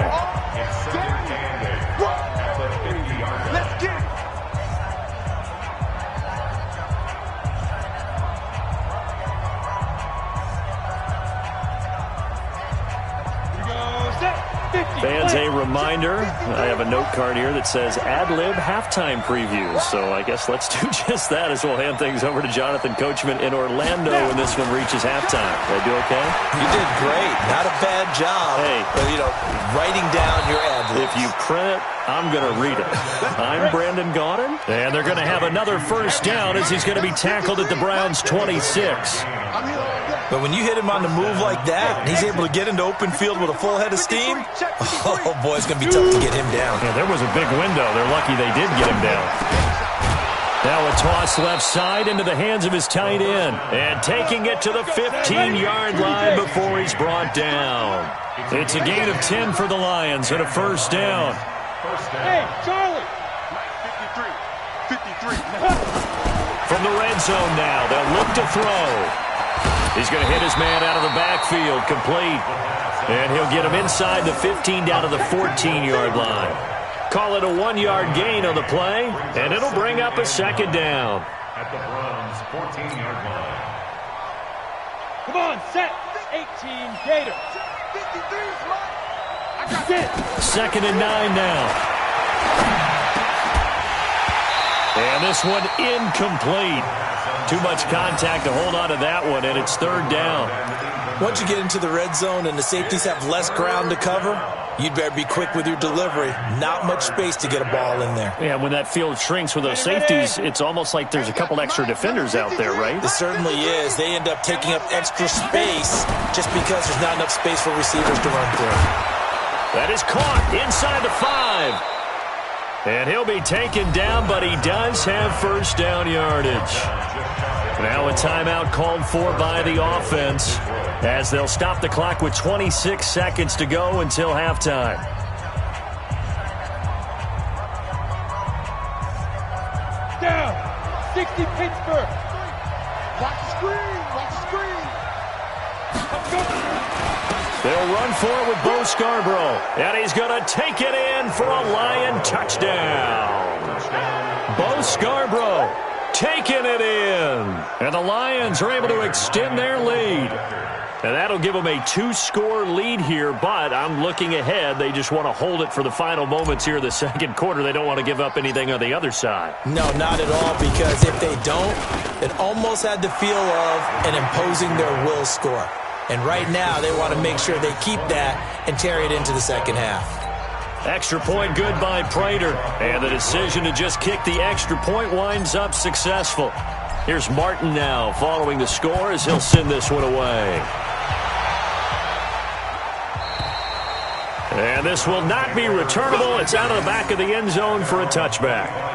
Speaker 1: Fans, a reminder, I have a note card here that says ad-lib halftime previews. So I guess let's do just that as we'll hand things over to Jonathan Coachman in Orlando when this one reaches halftime. Did I do okay?
Speaker 2: You did great. Not a bad job.
Speaker 1: Hey.
Speaker 2: But, writing down your ad-libs.
Speaker 1: If you print it, I'm going to read it. I'm Brandon Gaudin, and they're going to have another first down as he's going to be tackled at the Browns' 26.
Speaker 2: But when you hit him on the move like that, and he's able to get into open field with a full head of steam, oh, boy, it's going to be tough to get him down.
Speaker 1: Yeah, there was a big window. They're lucky they did get him down. Now a toss left side into the hands of his tight end. And taking it to the 15-yard line before he's brought down. It's a gain of 10 for the Lions and a first down.
Speaker 4: Hey, Charlie! 53.
Speaker 1: From the red zone now, they'll look to throw. He's going to hit his man out of the backfield, complete. And he'll get him inside the 15 down to the 14-yard line. Call it a 1-yard gain on the play, and it'll bring up a second down.
Speaker 3: At the Browns' 14-yard line.
Speaker 4: Come on, set. 18 Gators. 53 is mine. I got it.
Speaker 1: Second and 9 now. And this one incomplete. Too much contact to hold on to that one, and it's third down.
Speaker 2: Once you get into the red zone and the safeties have less ground to cover, you'd better be quick with your delivery. Not much space to get a ball in there.
Speaker 1: Yeah, when that field shrinks with those safeties, it's almost like there's a couple extra defenders out there, right?
Speaker 2: It certainly is. They end up taking up extra space just because there's not enough space for receivers to run through.
Speaker 1: That is caught inside the 5. And he'll be taken down, but he does have first down yardage. Now a timeout called for by the offense as they'll stop the clock with 26 seconds to go until halftime.
Speaker 4: Down. 60 Pittsburgh. Watch the screen. Watch the screen. Let's go.
Speaker 1: They'll run for it with Bo Scarborough. And he's going to take it in for a Lion touchdown. Bo Scarborough taking it in. And the Lions are able to extend their lead. And that'll give them a 2-score lead here, but I'm looking ahead. They just want to hold it for the final moments here in the second quarter. They don't want to give up anything on the other side.
Speaker 2: No, not at all, because if they don't, it almost had the feel of an imposing their will score. And right now, they want to make sure they keep that and carry it into the second half.
Speaker 1: Extra point good by Prater. And the decision to just kick the extra point winds up successful. Here's Martin now following the score as he'll send this one away. And this will not be returnable. It's out of the back of the end zone for a touchback.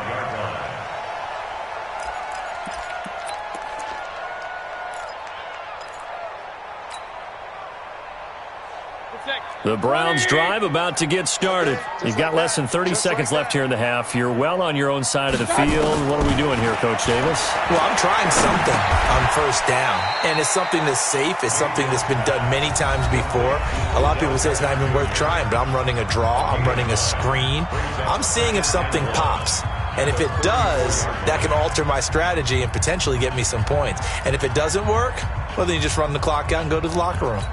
Speaker 1: The Browns drive about to get started. You've got less than 30 seconds left here in the half. You're well on your own side of the field. What are we doing here, Coach Davis?
Speaker 2: Well, I'm trying something on first down. And it's something that's safe. It's something that's been done many times before. A lot of people say it's not even worth trying, but I'm running a draw. I'm running a screen. I'm seeing if something pops. And if it does, that can alter my strategy and potentially get me some points. And if it doesn't work, well, then you just run the clock out and go to the locker room.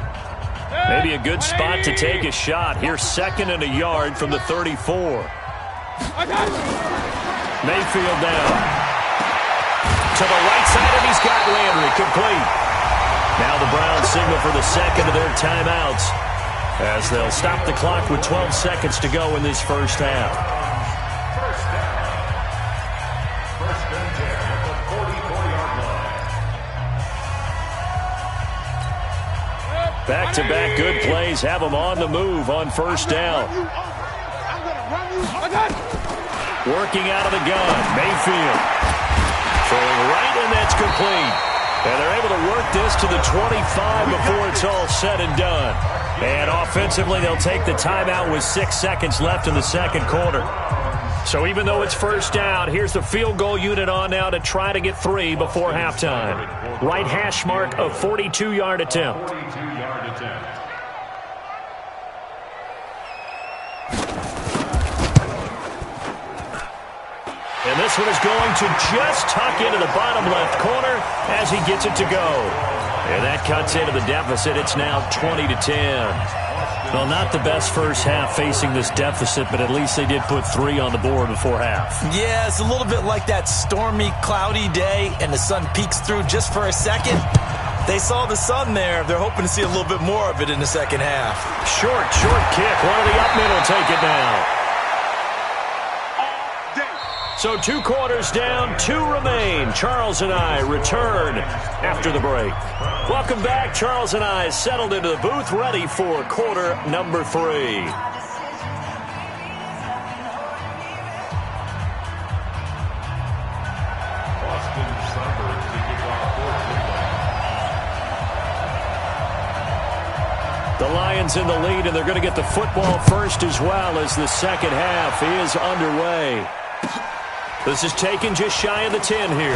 Speaker 1: Maybe a good spot to take a shot. Here's second and a yard from the 34. Mayfield down. To the right side, and he's got Landry complete. Now the Browns signal for the second of their timeouts as they'll stop the clock with 12 seconds to go in this first half.
Speaker 3: First and 10 at the 44-yard line.
Speaker 1: Back-to-back good plays have them on the move on first down. Working out of the gun, Mayfield. Throwing right, and that's complete. And they're able to work this to the 25 before it's all said and done. And offensively, they'll take the timeout with 6 seconds left in the second quarter. So even though it's first down, here's the field goal unit on now to try to get 3 before halftime. Right hash mark of 42-yard attempt.
Speaker 3: 42-yard attempt.
Speaker 1: And this one is going to just tuck into the bottom left corner as he gets it to go. And that cuts into the deficit. It's now 20-10. Well, not the best first half facing this deficit, but at least they did put 3 on the board before half.
Speaker 2: Yeah, it's a little bit like that stormy, cloudy day, and the sun peeks through just for a second. They saw the sun there. They're hoping to see a little bit more of it in the second half.
Speaker 1: Short kick. One of the up mid will take it now. So 2 quarters down, 2 remain. Charles and I return after the break. Welcome back. Charles and I settled into the booth, ready for quarter number 3. The Lions in the lead, and they're going to get the football first as well as the second half is underway. This is taken just shy of the 10 here.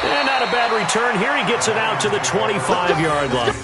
Speaker 1: And not a bad return here. He gets it out to the 25-yard line.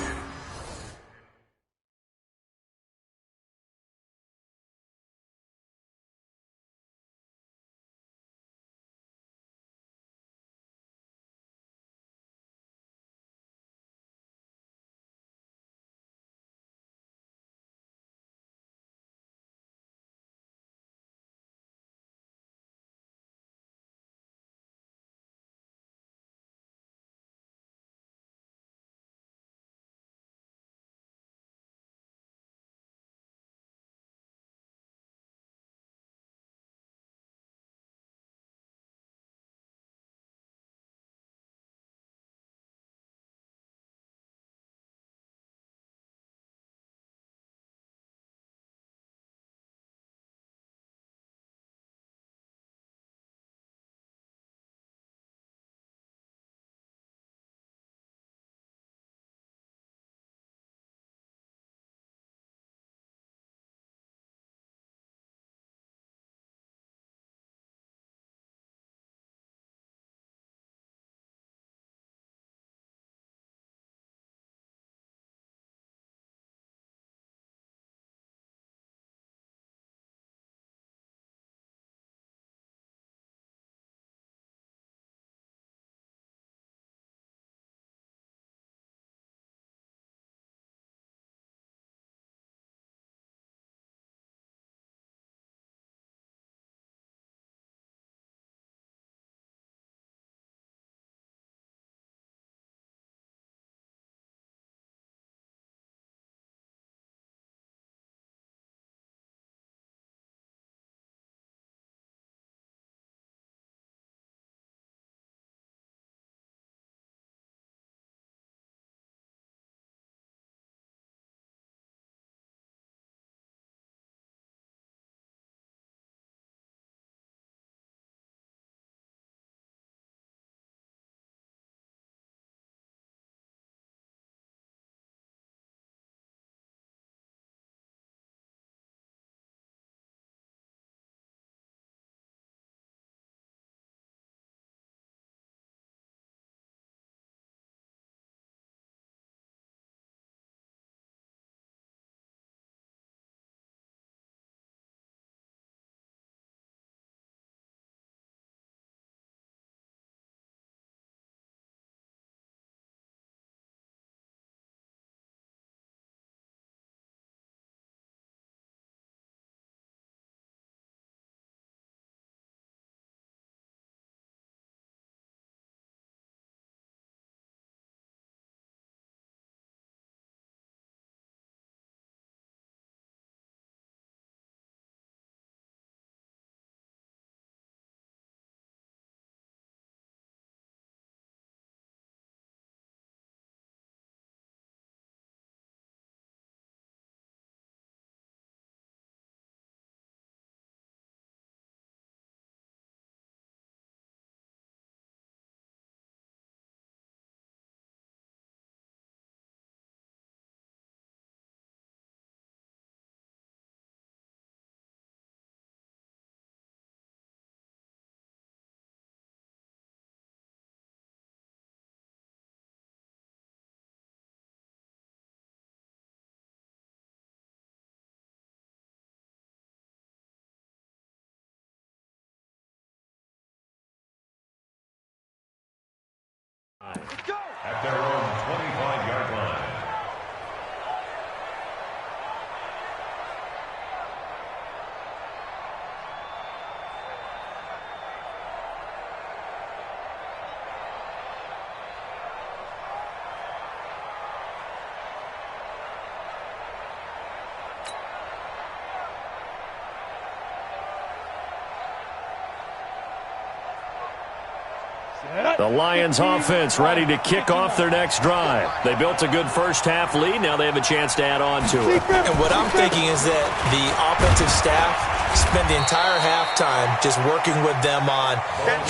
Speaker 1: The Lions offense ready to kick off their next drive. They built a good first-half lead. Now they have a chance to add on to it.
Speaker 2: And what I'm thinking is that the offensive staff spend the entire halftime just working with them on,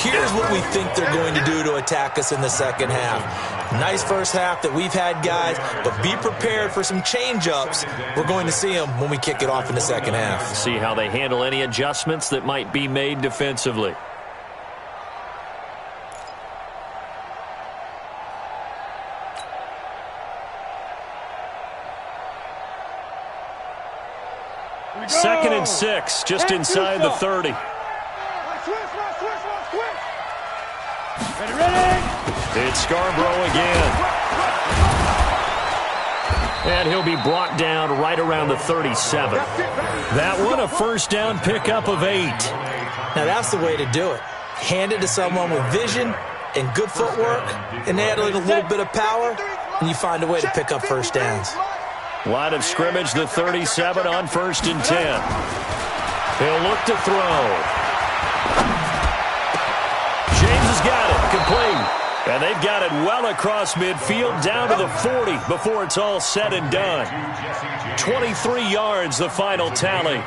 Speaker 2: here's what we think they're going to do to attack us in the second half. Nice first half that we've had, guys, but be prepared for some change-ups. We're going to see them when we kick it off in the second half.
Speaker 1: See how they handle any adjustments that might be made defensively. Second and 6, just inside the 30. It's Scarborough again. And he'll be brought down right around the 37. That one, a first down pickup of 8.
Speaker 2: Now that's the way to do it. Hand it to someone with vision and good footwork, and add a little bit of power, and you find a way to pick up first downs.
Speaker 1: Line of scrimmage, the 37 on 1st and 10. He'll look to throw. James has got it, complete. And they've got it well across midfield, down to the 40 before it's all said and done. 23 yards, the final tally.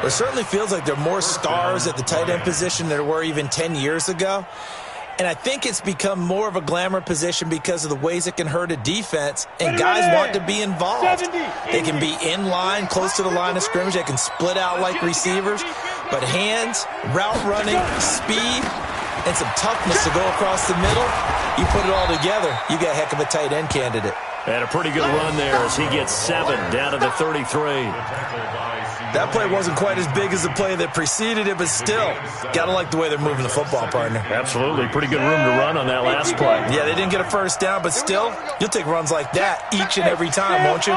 Speaker 2: It certainly feels like there are more stars at the tight end position than there were even 10 years ago. And I think it's become more of a glamour position because of the ways it can hurt a defense, and guys want to be involved. They can be in line, close to the line of scrimmage. They can split out like receivers. But hands, route running, speed, and some toughness to go across the middle, you put it all together, you got a heck of a tight end candidate.
Speaker 1: And a pretty good run there as he gets 7 down to the 33.
Speaker 2: That play wasn't quite as big as the play that preceded it, but still, got to like the way they're moving the football, partner.
Speaker 1: Absolutely. Pretty good room to run on that last play.
Speaker 2: Yeah, they didn't get a first down, but still, you'll take runs like that each and every time, won't you?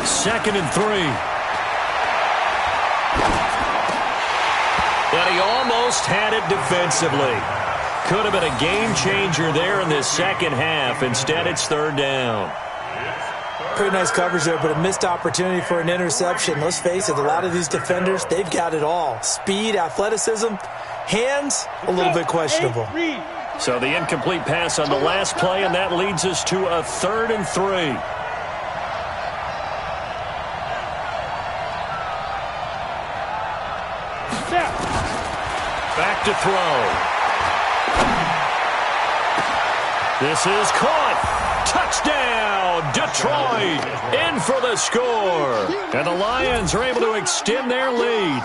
Speaker 1: Second and 3. And he almost had it defensively. Could have been a game changer there in this second half. Instead, it's 3rd down.
Speaker 2: Pretty nice coverage there, but a missed opportunity for an interception. Let's face it, a lot of these defenders, they've got it all. Speed, athleticism, hands, a little bit questionable.
Speaker 1: So the incomplete pass on the last play, and that leads us to a 3rd and 3. Back to throw. This is caught. Touchdown, Detroit, in for the score. And the Lions are able to extend their lead.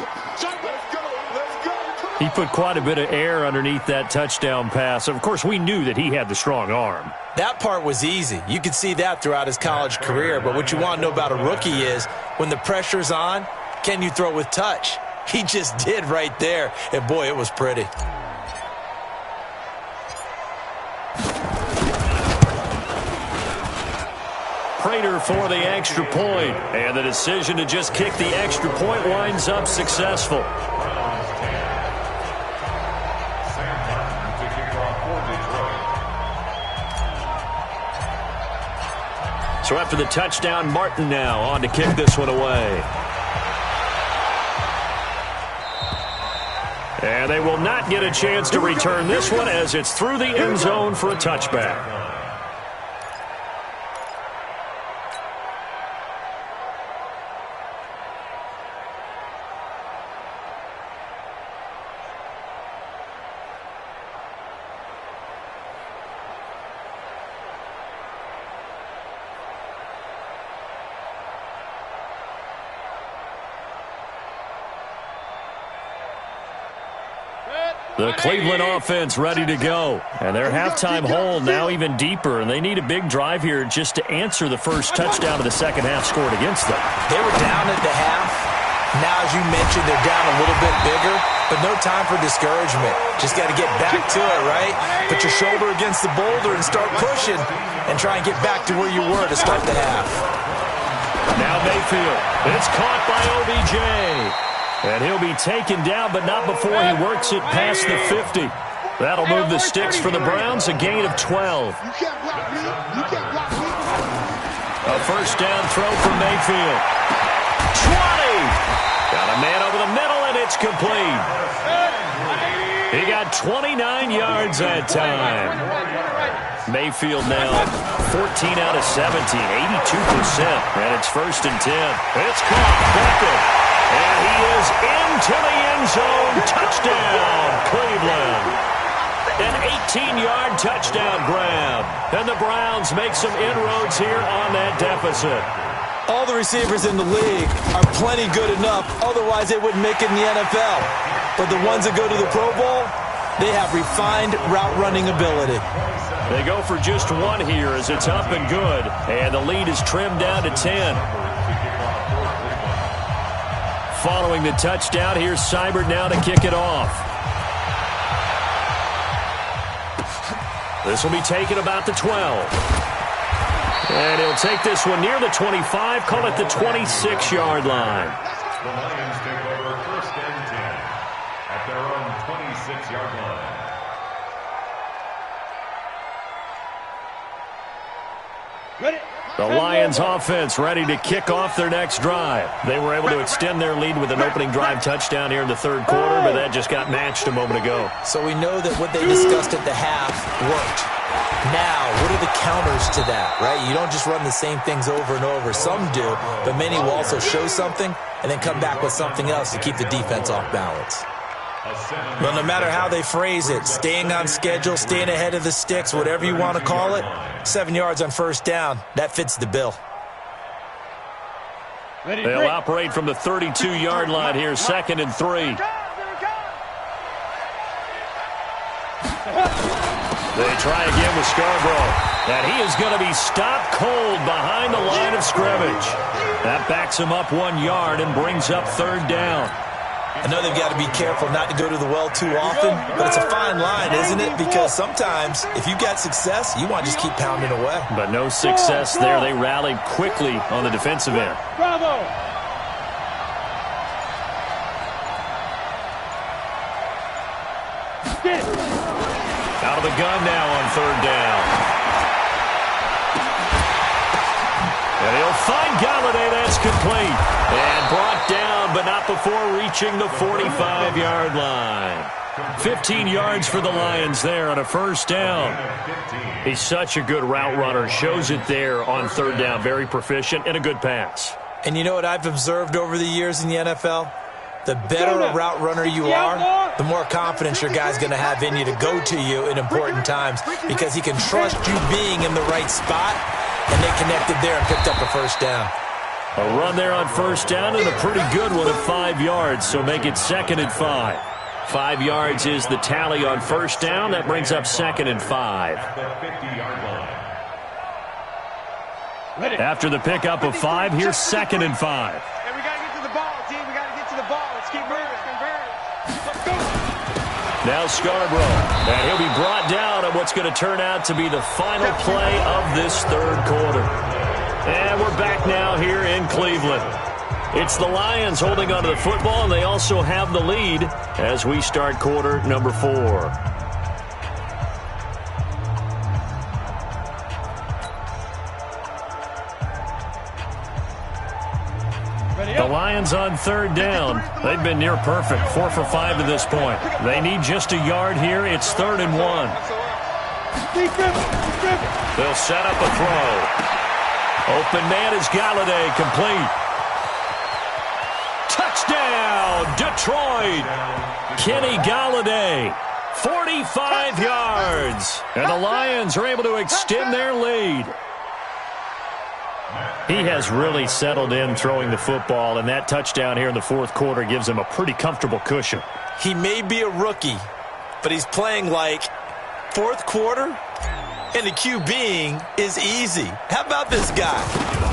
Speaker 1: He put quite a bit of air underneath that touchdown pass. Of course, we knew that he had the strong arm.
Speaker 2: That part was easy. You could see that throughout his college career. But what you want to know about a rookie is when the pressure's on, can you throw with touch? He just did right there. And, boy, it was pretty.
Speaker 1: Prater for the extra point, and the decision to just kick the extra point winds up successful. So after the touchdown, Martin now on to kick this one away. And they will not get a chance to return this one as it's through the end zone for a touchback. The Cleveland offense ready to go. And their halftime hole now even deeper. And they need a big drive here just to answer the first touchdown of the second half scored against them.
Speaker 2: They were down at the half. Now, as you mentioned, they're down a little bit bigger. But no time for discouragement. Just got to get back to it, right? Put your shoulder against the boulder and start pushing. And try and get back to where you were to start the half.
Speaker 1: Now Mayfield. It's caught by OBJ. And he'll be taken down, but not before he works it past the 50. That'll move the sticks for the Browns, a gain of 12. A first down throw from Mayfield. complete. He got 29 yards that time. Mayfield now 14 out of 17, 82%. And it's 1st and 10. It's caught. Beckham. And he is into the end zone. Touchdown, Cleveland. An 18-yard touchdown grab. And the Browns make some inroads here on that deficit.
Speaker 2: All the receivers in the league are plenty good enough. Otherwise, they wouldn't make it in the NFL. But the ones that go to the Pro Bowl, they have refined route running ability.
Speaker 1: They go for just one here as it's up and good. And the lead is trimmed down to 10. Following the touchdown, here's Seibert now to kick it off. This will be taken about the 12. And he'll take this one near the 25, call it the 26-yard line.
Speaker 3: The Lions take over 1st and 10 at their own 26-yard line.
Speaker 1: The Lions offense ready to kick off their next drive. They were able to extend their lead with an opening drive touchdown here in the 3rd quarter, but that just got matched a moment ago.
Speaker 2: So we know that what they discussed at the half worked. Now, what are the counters to that, right? You don't just run the same things over and over. Some do, but many will also show something and then come back with something else to keep the defense off balance. Well, no matter how they phrase it, staying on schedule, staying ahead of the sticks, whatever you want to call it, 7 yards on 1st down, that fits the bill.
Speaker 1: They'll operate from the 32-yard line here, 2nd and 3. They try again with Scarborough. And he is going to be stopped cold behind the line of scrimmage. That backs him up 1 yard and brings up 3rd down.
Speaker 2: I know they've got to be careful not to go to the well too often, but it's a fine line, isn't it? Because sometimes, if you got success, you want to just keep pounding away.
Speaker 1: But no success there. They rallied quickly on the defensive end.
Speaker 4: Bravo!
Speaker 1: Out of the gun now on 3rd down. And he'll find Galladay. That's complete. And brought down, but not before reaching the 45-yard line. 15 yards for the Lions there on a 1st down. He's such a good route runner. Shows it there on 3rd down. Very proficient and a good pass.
Speaker 2: And you know what I've observed over the years in the NFL? The better a route runner you are, the more confidence your guy's going to have in you to go to you in important times because he can trust you being in the right spot, and they connected there and picked up a 1st down.
Speaker 1: A run there on 1st down and a pretty good one at 5 yards, so make it 2nd and 5. 5 yards is the tally on 1st down. That brings up 2nd and 5. After the pickup of 5, here's 2nd and 5. Now Scarborough, and he'll be brought down on what's going to turn out to be the final play of this 3rd quarter. And we're back now here in Cleveland. It's the Lions holding onto the football, and they also have the lead as we start quarter number 4. The Lions on 3rd down. They've been near perfect, 4 for 5 to this point. They need just a yard here. It's 3rd and 1. They'll set up a throw. Open man is Galladay, complete. Touchdown, Detroit. Kenny Galladay, 45 yards. And the Lions are able to extend their lead. He has really settled in throwing the football, and that touchdown here in the 4th quarter gives him a pretty comfortable cushion.
Speaker 2: He may be a rookie, but he's playing like 4th quarter, and the QBing is easy. How about this guy?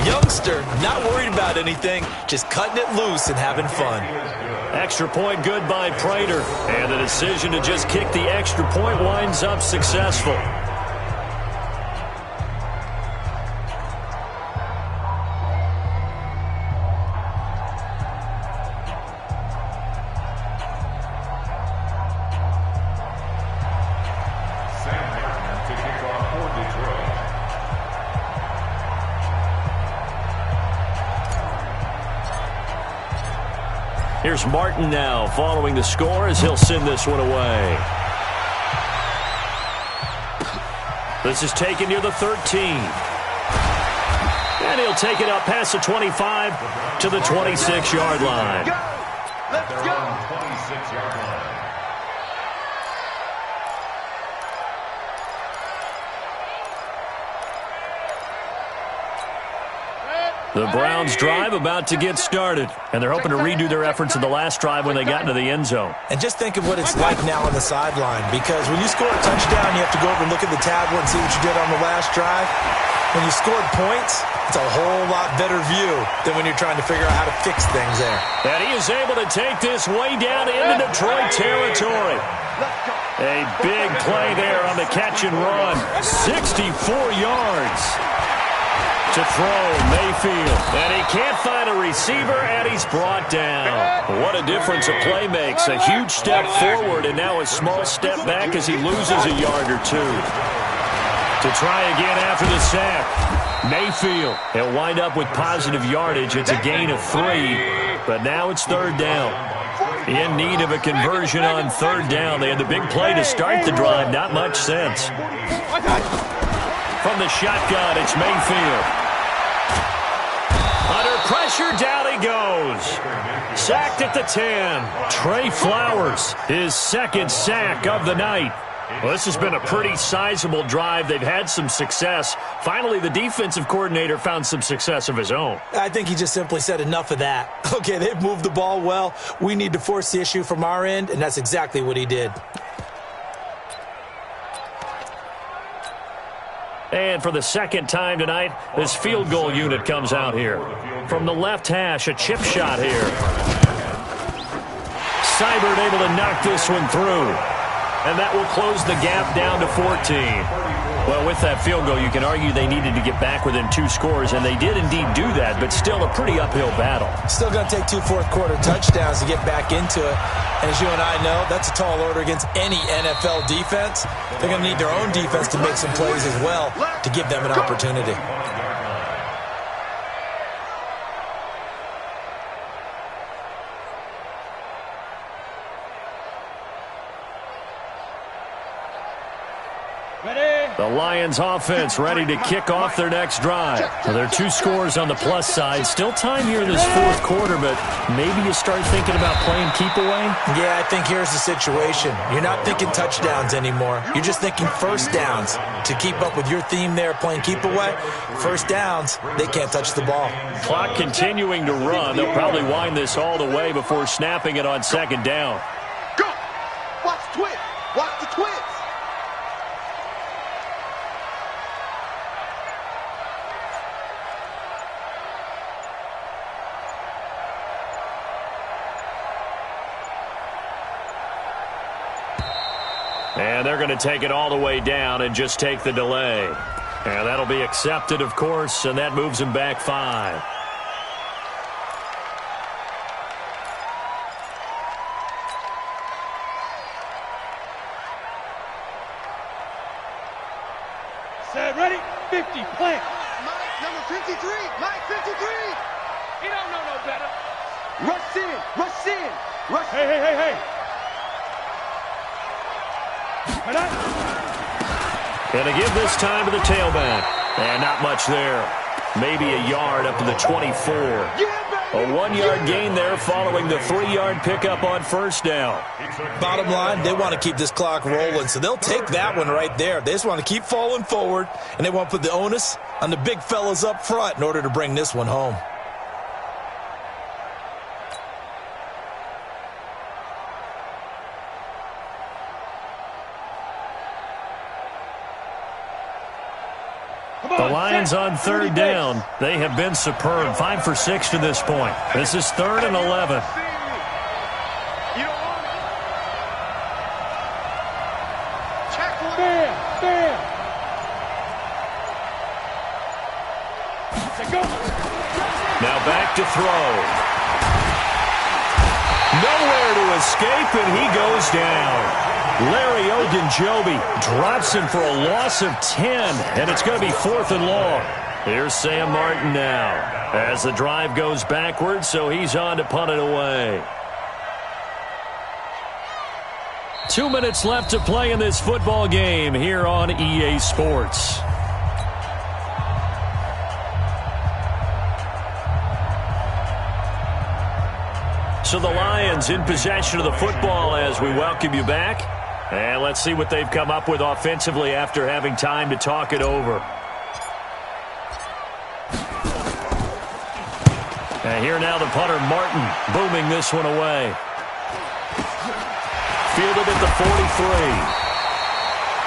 Speaker 2: Youngster, not worried about anything, just cutting it loose and having fun.
Speaker 1: Extra point good by Prater, and the decision to just kick the extra point winds up successful. Here's Martin now following the score as he'll send this one away. This is taken near the 13. And he'll take it up past the 25 to the 26-yard line.
Speaker 3: Let's go. 26-yard line.
Speaker 1: The Browns drive about to get started, and they're hoping to redo their efforts in the last drive when they got into the end zone.
Speaker 2: And just think of what it's like now on the sideline, because when you score a touchdown, you have to go over and look at the tablet and see what you did on the last drive. When you scored points, it's a whole lot better view than when you're trying to figure out how to fix things there.
Speaker 1: And he is able to take this way down into Detroit territory. A big play there on the catch and run. 64 yards. To throw, Mayfield. And he can't find a receiver, and he's brought down. What a difference a play makes. A huge step forward, and now a small step back as he loses a yard or two. To try again after the sack. Mayfield. He'll wind up with positive yardage. It's a gain of 3, but now it's third down. In need of a conversion on third down. They had the big play to start the drive. Not much sense. From the shotgun, it's Mayfield. Under pressure, down he goes. Sacked at the 10. Trey Flowers, his second sack of the night. Well, this has been a pretty sizable drive. They've had some success. Finally, the defensive coordinator found some success of his own.
Speaker 2: I think he just simply said enough of that. Okay, they've moved the ball well. We need to force the issue from our end, and that's exactly what he did.
Speaker 1: And for the second time tonight, this field goal unit comes out here. From the left hash, a chip shot here. Seibert able to knock this one through. And that will close the gap down to 14. Well, with that field goal, you can argue they needed to get back within 2 scores, and they did indeed do that, but still a pretty uphill battle.
Speaker 2: Still going to take 2 fourth-quarter touchdowns to get back into it. And as you and I know, that's a tall order against any NFL defense. They're going to need their own defense to make some plays as well to give them an opportunity.
Speaker 1: The Lions offense ready to kick off their next drive. Well, there are 2 scores on the plus side. Still time here in this fourth quarter, but maybe you start thinking about playing keep away?
Speaker 2: Yeah, I think here's the situation. You're not thinking touchdowns anymore. You're just thinking first downs. To keep up with your theme there, playing keep away, first downs, they can't touch the ball.
Speaker 1: Clock continuing to run. They'll probably wind this all the way before snapping it on second down.
Speaker 6: Go! Watch the twist! Watch the twist!
Speaker 1: And they're going to take it all the way down and just take the delay. And that'll be accepted, of course, and that moves them back 5.
Speaker 4: Set, ready, 50, plant.
Speaker 6: Mike, number 53! Mike, 53!
Speaker 4: He don't know no better.
Speaker 6: Rush in! Rush in! Rush in!
Speaker 4: Hey.
Speaker 1: Going to give this time to the tailback. And not much there. Maybe a yard up to the 24. A 1-yard gain there following the 3-yard pickup on first down.
Speaker 2: Bottom line, they want to keep this clock rolling, so they'll take that one right there. They just want to keep falling forward, and they want to put the onus on the big fellas up front in order to bring this one home.
Speaker 1: The Lions on third down. They have been superb. 5 for 6 to this point. This is 3rd and 11.
Speaker 4: Bam.
Speaker 1: Now back to throw. Nowhere to escape, and he goes down. Larry Ogunjobi drops him for a loss of 10, and it's going to be 4th and long. Here's Sam Martin now as the drive goes backwards, so he's on to punt it away. 2 minutes left to play in this football game here on EA Sports. So the Lions in possession of the football as we welcome you back. And let's see what they've come up with offensively after having time to talk it over. And here now the punter, Martin, booming this one away. Fielded at the 43.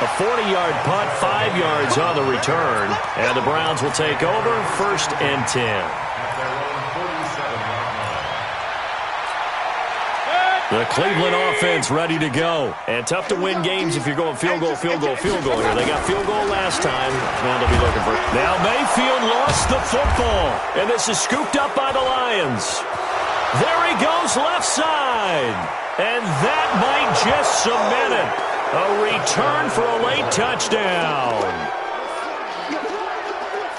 Speaker 1: A 40-yard punt, 5 yards on the return. And the Browns will take over, 1st and 10. The Cleveland offense ready to go. And tough to win games if you're going field goal, field goal, field goal here. They got field goal last time. Now they'll be looking for it. Now Mayfield lost the football. And this is scooped up by the Lions. There he goes left side. And that might just cement it. A return for a late touchdown.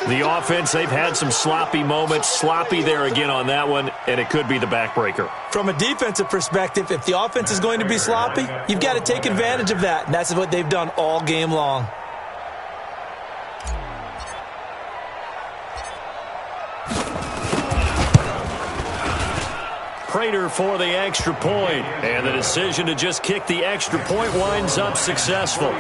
Speaker 1: The offense, they've had some sloppy moments. Sloppy there again on that one, and it could be the backbreaker.
Speaker 2: From a defensive perspective, if the offense is going to be sloppy, you've got to take advantage of that, and that's what they've done all game long.
Speaker 1: Prater for the extra point, and the decision to just kick the extra point winds up successful.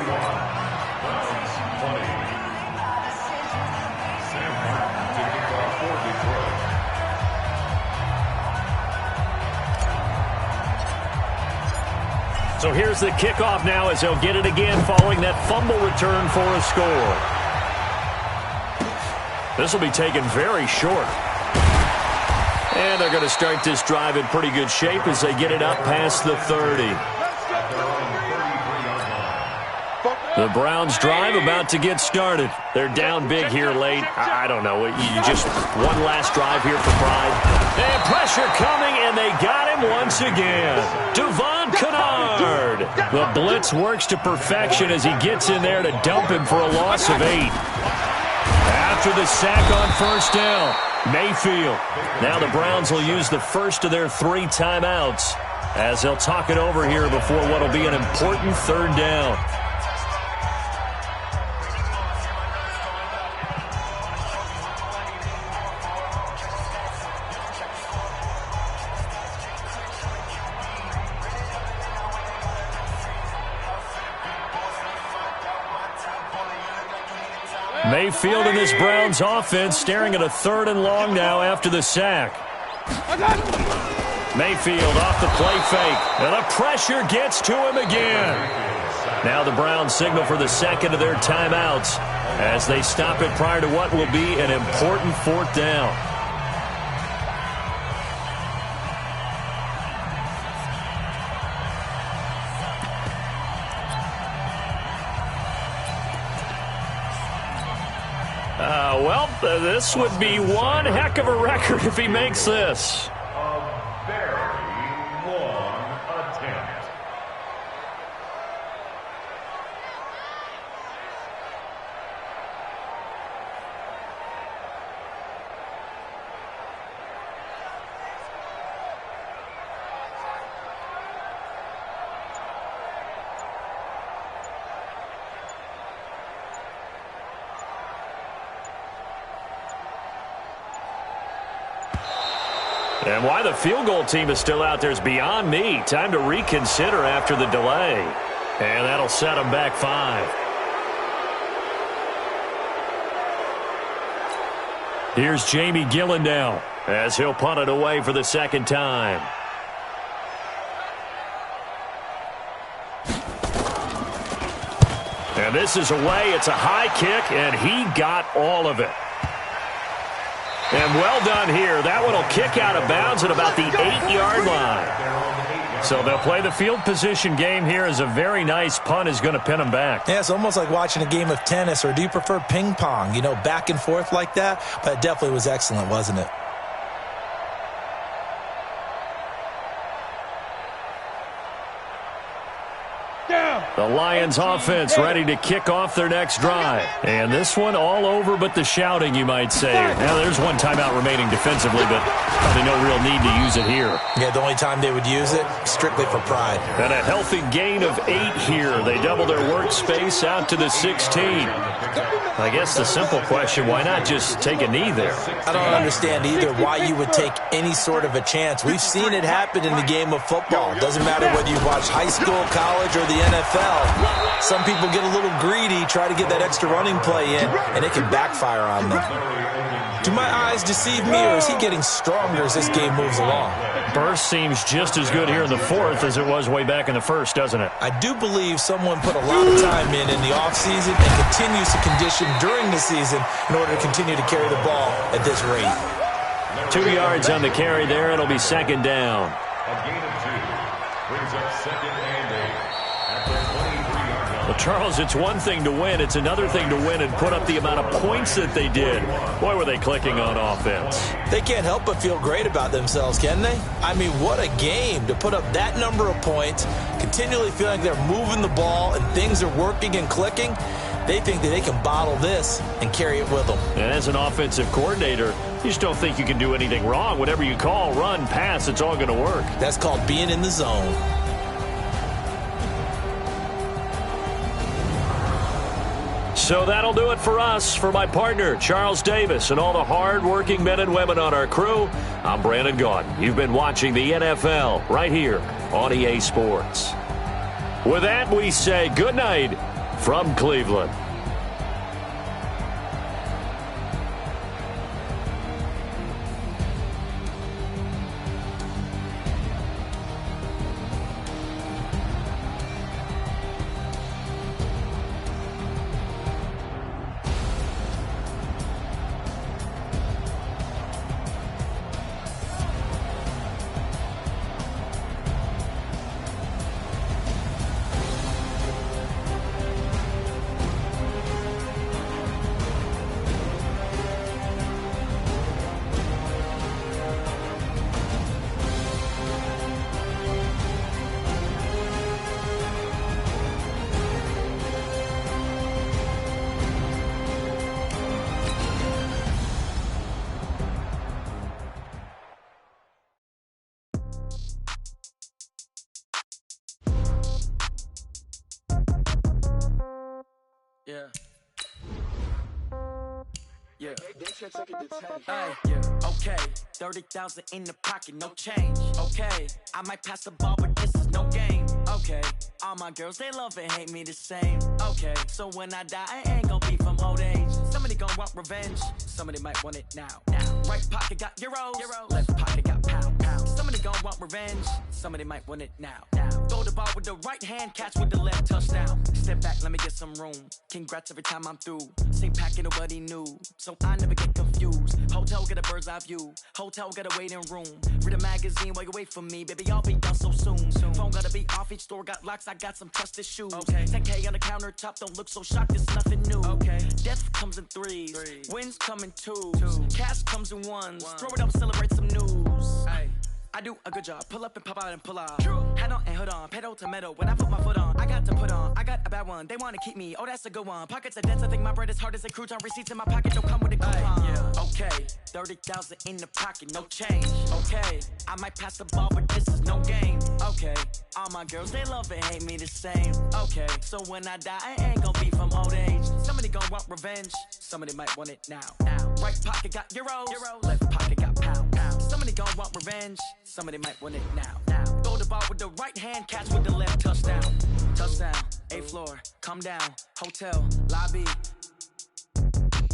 Speaker 1: So here's the kickoff now as they'll get it again following that fumble return for a score. This will be taken very short. And they're going to start this drive in pretty good shape as they get it up past the 30. The Browns drive about to get started. They're down big here late. I don't know. You just one last drive here for pride. And pressure coming, and they got him once again. Devon Kennard. The blitz works to perfection as he gets in there to dump him for a loss of 8. After the sack on 1st down, Mayfield. Now the Browns will use the first of their 3 timeouts as they'll talk it over here before what will be an important 3rd down. Mayfield in this Browns offense staring at a 3rd and long now after the sack. Mayfield off the play fake. And the pressure gets to him again. Now the Browns signal for the second of their timeouts as they stop it prior to what will be an important 4th down. Well, this would be one heck of a record if he makes this.
Speaker 3: A very long attempt.
Speaker 1: And why the field goal team is still out there is beyond me. Time to reconsider after the delay. And that'll set them back 5. Here's Jamie Gillen now as he'll punt it away for the 2nd time. And this is away. It's a high kick, and he got all of it. And well done here. That one will kick out of bounds at about the 8-yard line. So they'll play the field position game here as a very nice punt is going to pin them back.
Speaker 2: Yeah, it's almost like watching a game of tennis, or do you prefer ping pong? You know, back and forth like that? But it definitely was excellent, wasn't it?
Speaker 4: Down.
Speaker 1: The Lions offense ready to kick off their next drive. And this one all over but the shouting, you might say. Now, there's one timeout remaining defensively, but probably no real need to use it here.
Speaker 2: Yeah, the only time they would use it, strictly for pride.
Speaker 1: And a healthy gain of 8 here. They double their workspace out to the 16. I guess the simple question, why not just take a knee there?
Speaker 2: I don't understand either why you would take any sort of a chance. We've seen it happen in the game of football. Doesn't matter whether you watch high school, college, or the NFL. Some people get a little greedy, try to get that extra running play in, and it can backfire on them. Do my eyes deceive me, or is he getting stronger as this game moves along?
Speaker 1: Burst seems just as good here in the fourth as it was way back in the first, doesn't it?
Speaker 2: I do believe someone put a lot of time in the offseason and continues to condition during the season in order to continue to carry the ball at this rate.
Speaker 1: 2 yards on the carry there. It'll be second down.
Speaker 3: A gain of 2 brings up second and 8 at the 23-yard line.
Speaker 1: Well, Charles, it's one thing to win. It's another thing to win and put up the amount of points that they did. Boy, were they clicking on offense.
Speaker 2: They can't help but feel great about themselves, can they? I mean, what a game to put up that number of points, continually feeling like they're moving the ball and things are working and clicking. They think that they can bottle this and carry it with them.
Speaker 1: And as an offensive coordinator, you just don't think you can do anything wrong. Whatever you call, run, pass, it's all going to work.
Speaker 2: That's called being in the zone.
Speaker 1: So that'll do it for us. For my partner, Charles Davis, and all the hard-working men and women on our crew, I'm Brandon Gaudin. You've been watching the NFL right here on EA Sports. With that, we say good night from Cleveland.
Speaker 7: Yeah. Okay, 30,000 in the pocket, no change. Okay, I might pass the ball, but this is no game. Okay, all my girls, they love and hate me the same. Okay, so when I die, I ain't gonna be from old age. Somebody gonna want revenge, somebody might want it now. Right pocket got euros, left pocket got pound. Somebody gonna want revenge, somebody might want it now. Throw the ball with the right hand, catch with the left, touchdown. Step back, let me get some room. Congrats every time I'm through. Same packet, nobody knew, so I never get confused. Hotel get a bird's eye view. Hotel got a waiting room. Read a magazine while you wait for me, baby. I'll be done so soon. Phone gotta be off. Each store got locks. I got some trusted shoes. 10K on the countertop. Don't look so shocked. It's nothing new. Death comes in threes. Wins come in twos. Cash comes in ones. Throw it up, celebrate some news. I do a good job. Pull up and pop out and pull out. Head on and hood on. Pedal to metal. When I put my foot on, I got to put on. I got a bad one. They want to keep me. Oh, that's a good one. Pockets are dense. I think my bread is hard as a crouton. Receipts in my pocket don't come with a coupon. Okay, 30,000 in the pocket, no change. Okay, I might pass the ball, but this is no game. Okay, all my girls, they love and hate me the same. Okay, so when I die, I ain't gonna be from old age. Somebody gonna want revenge. Somebody might want it now. Right pocket got euros. Left pocket got pound. Somebody gonna want revenge. Somebody might want it now. Throw the ball with the right hand, catch with the left, touchdown. Touchdown, 8th floor, come down. Hotel, lobby.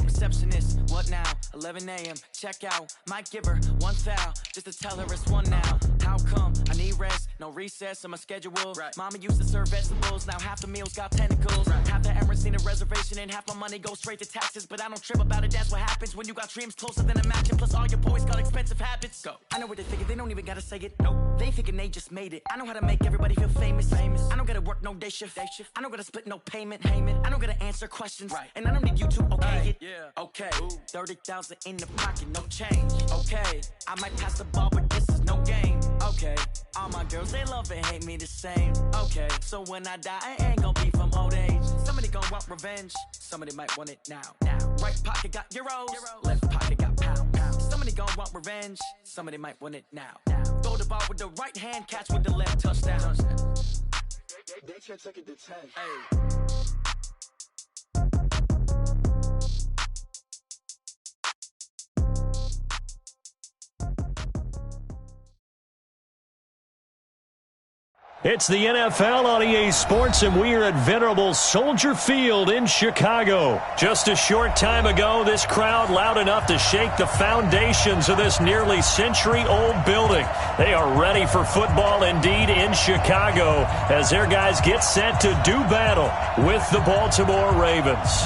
Speaker 7: Receptionist, what now? 11 a.m., check out. Might give her one foul, just to tell her it's one now. How come? I need rest, no recess in my schedule. Mama used to serve vegetables, now half the meals got tentacles. Half the errands need a reservation, and half my money goes straight to taxes. But I don't trip about it, that's what happens when you got dreams closer than a match. And plus all your boys got expensive habits. Go. I know what they're thinking, they don't even gotta say it. Nope. They thinking they just made it. I know how to make everybody feel famous. I don't gotta work no day shift. I don't gotta split no payment. I don't gotta answer questions. And I don't need you to okay it. Okay, 30,000 in the pocket, no change. Okay, I might pass the ball, but this is no game. Okay, all my girls, they love and hate me the same. Okay, so when I die, I ain't gonna be from old age. Somebody gonna want revenge, somebody might want it now. Right pocket got euros, left pocket got pounds. Somebody gonna want revenge, somebody might want it now. Throw the ball with the right hand, catch with the left, touchdown. They can't take it to 10. Hey.
Speaker 1: It's the NFL on EA Sports, and we are at venerable Soldier Field in Chicago. Just a short time ago, this crowd loud enough to shake the foundations of this nearly century-old building. They are ready for football indeed in Chicago as their guys get set to do battle with the Baltimore Ravens.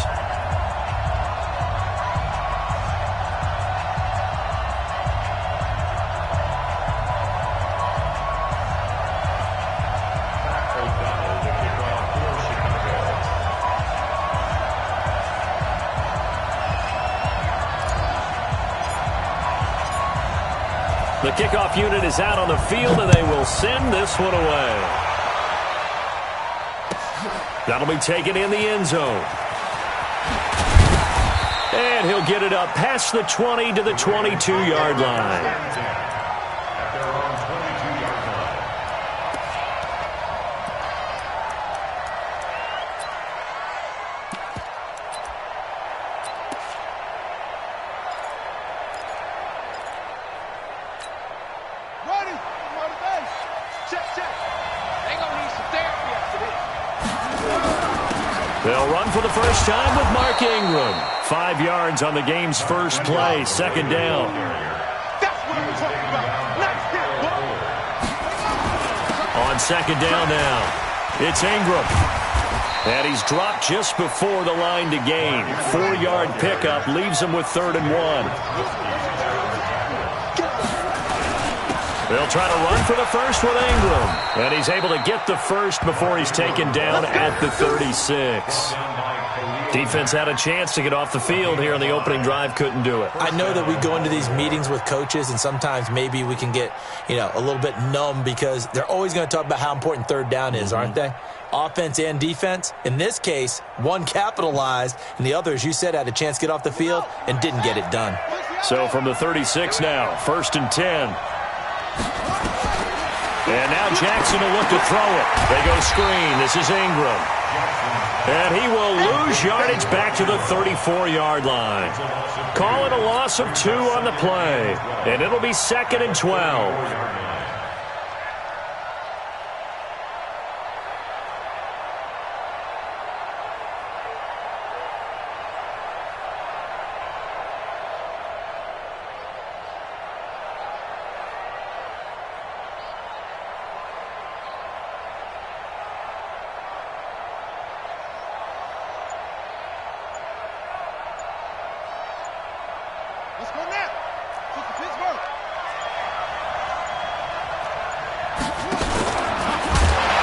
Speaker 1: The kickoff unit is out on the field, and they will send this one away. That'll be taken in the end zone. And he'll get it up past the 20 to the 22-yard line. They'll run for the first time with Mark Ingram. 5 yards on the game's first play, second down.
Speaker 4: That's what I'm talking about. Nice hit, ball.
Speaker 1: On second down now, it's Ingram. And he's dropped just before the line to gain. 4-yard pickup leaves him with 3rd and 1. They'll try to run for the first with Ingram. And he's able to get the first before he's taken down at the 36. Defense had a chance to get off the field here on the opening drive, couldn't do it.
Speaker 2: I know that we go into these meetings with coaches, and sometimes maybe we can get, a little bit numb because they're always going to talk about how important third down is, aren't they? Offense and defense. In this case, one capitalized, and the other, as you said, had a chance to get off the field and didn't get it done.
Speaker 1: So from the 36 now, 1st and 10. And now Jackson will look to throw it. They go screen. This is Ingram. And he will lose yardage back to the 34-yard line. Call it a loss of 2 on the play. And it'll be 2nd and 12.
Speaker 4: Let's go now. Took the Pittsburgh.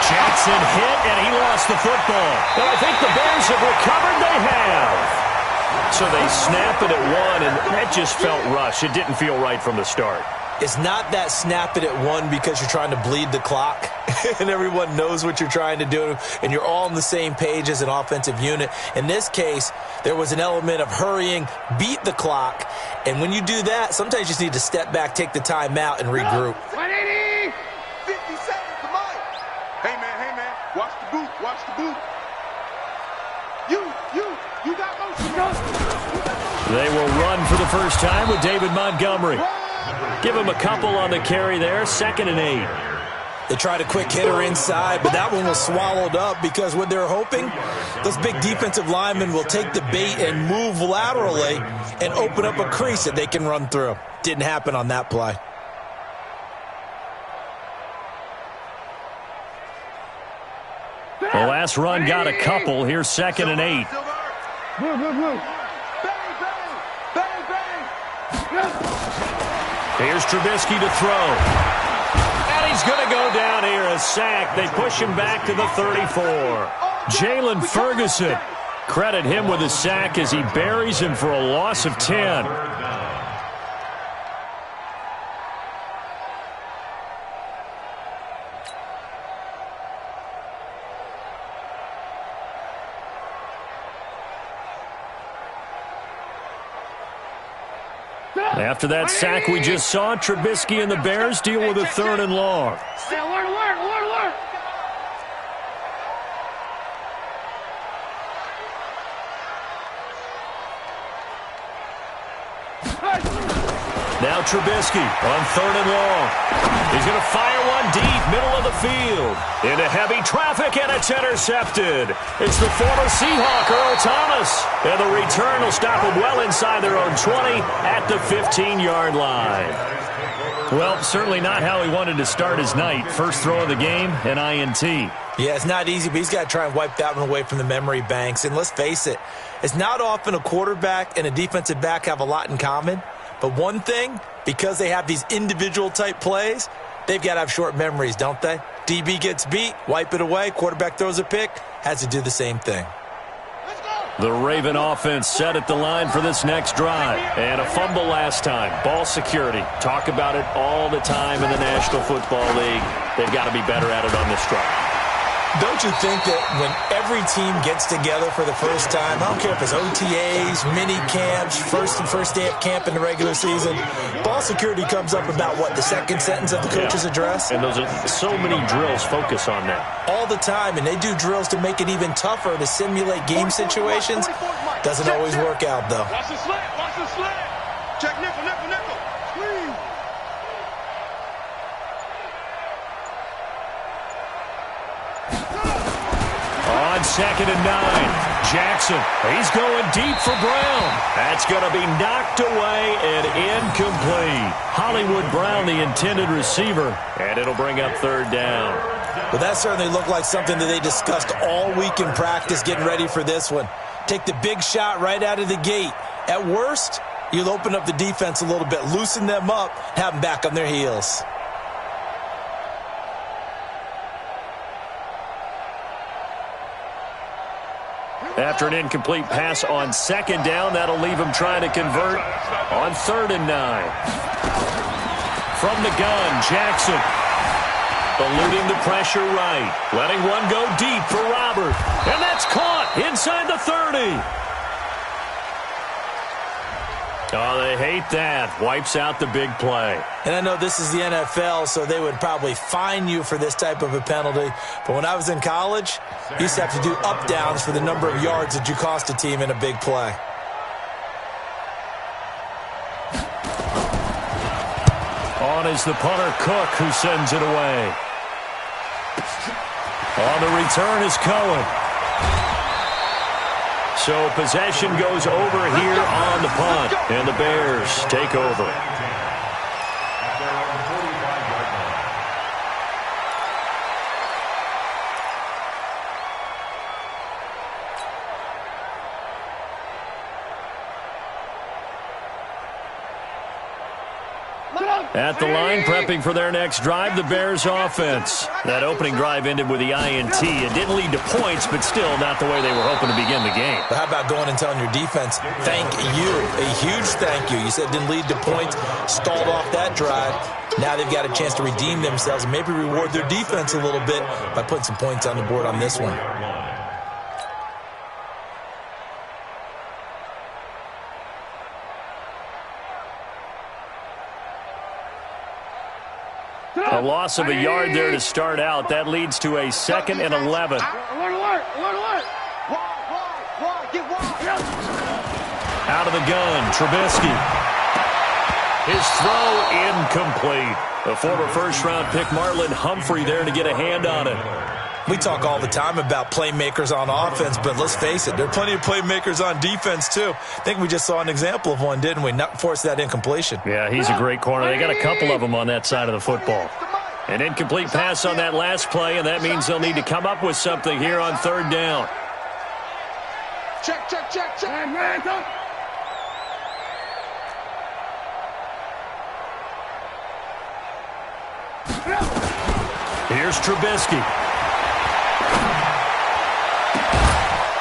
Speaker 1: Jackson hit, and he lost the football. But I think the Bears have recovered. They have. So they snap it at 1, and that just felt rushed. It didn't feel right from the start.
Speaker 2: It's not that snap it at 1 because you're trying to bleed the clock and everyone knows what you're trying to do and you're all on the same page as an offensive unit. In this case, there was an element of hurrying, beat the clock, and when you do that, sometimes you just need to step back, take the time out, and regroup.
Speaker 4: 180! 50 seconds, come on! Hey, man, watch the boot, watch the boot. You got motion.
Speaker 1: They will run for the first time with David Montgomery. Give him a couple on the carry there, 2nd and 8.
Speaker 2: They tried a quick hitter inside, but that one was swallowed up because what they're hoping, those big defensive linemen will take the bait and move laterally and open up a crease that they can run through. Didn't happen on that play.
Speaker 1: The last run got a couple. Here's 2nd and 8. Here's Trubisky to throw. And he's going to go down here, a sack. They push him back to the 34. Jalen Ferguson. Credit him with a sack as he buries him for a loss of 10. After that sack we just saw, Trubisky and the Bears deal with a 3rd and long. Now Trubisky on 3rd and long. He's going to fire one deep, middle of the field. Into heavy traffic, and it's intercepted. It's the former Seahawk, Earl Thomas. And the return will stop him well inside their own 20 at the 15-yard line. Well, certainly not how he wanted to start his night. First throw of the game, an INT.
Speaker 2: Yeah, it's not easy, but he's got to try and wipe that one away from the memory banks. And let's face it, it's not often a quarterback and a defensive back have a lot in common. But one thing, because they have these individual-type plays, they've got to have short memories, don't they? DB gets beat, wipe it away, quarterback throws a pick, has to do the same thing.
Speaker 1: The Raven offense set at the line for this next drive. And a fumble last time. Ball security. Talk about it all the time in the National Football League. They've got to be better at it on this drive.
Speaker 2: Don't you think that when every team gets together for the first time, I don't care if it's OTAs, mini camps, first day of camp in the regular season, ball security comes up about, what, the second sentence of the coach's address?
Speaker 1: And those are so many drills focus on that.
Speaker 2: All the time, and they do drills to make it even tougher to simulate game situations. Doesn't always work out, though.
Speaker 4: Watch the slant, watch the slant. Check nickel, nickel, nickel. Squeeze.
Speaker 1: On 2nd and 9, Jackson, he's going deep for Brown. That's going to be knocked away and incomplete. Hollywood Brown, the intended receiver, and it'll bring up 3rd down.
Speaker 2: Well, that certainly looked like something that they discussed all week in practice getting ready for this one. Take the big shot right out of the gate. At worst, you'll open up the defense a little bit, loosen them up, have them back on their heels.
Speaker 1: After an incomplete pass on 2nd down, that'll leave him trying to convert on 3rd and 9. From the gun, Jackson. Eluding the pressure right. Letting one go deep for Robert. And that's caught inside the 30. Oh, they hate that. Wipes out the big play.
Speaker 2: And I know this is the NFL, so they would probably fine you for this type of a penalty. But when I was in college, you used to have to do up-downs for the number of yards that you cost a team in a big play.
Speaker 1: On is the punter, Cook, who sends it away. On the return is Cohen. So possession goes over here on the punt, and the Bears take over. At the line, prepping for their next drive, the Bears offense. That opening drive ended with the INT. It didn't lead to points, but still not the way they were hoping to begin the game.
Speaker 2: But how about going and telling your defense, thank you, a huge thank you. You said it didn't lead to points, stalled off that drive. Now they've got a chance to redeem themselves and maybe reward their defense a little bit by putting some points on the board on this one.
Speaker 1: A loss of a yard there to start out. That leads to a 2nd and 11. Out of the gun, Trubisky. His throw incomplete. The former first-round pick Marlon Humphrey there to get a hand on it.
Speaker 2: We talk all the time about playmakers on offense, but let's face it, there are plenty of playmakers on defense, too. I think we just saw an example of one, didn't we? Not force that incompletion.
Speaker 1: Yeah, he's a great corner. They got a couple of them on that side of the football. An incomplete pass on that last play, and that means they'll need to come up with something here on 3rd down.
Speaker 4: Check.
Speaker 1: Here's Trubisky.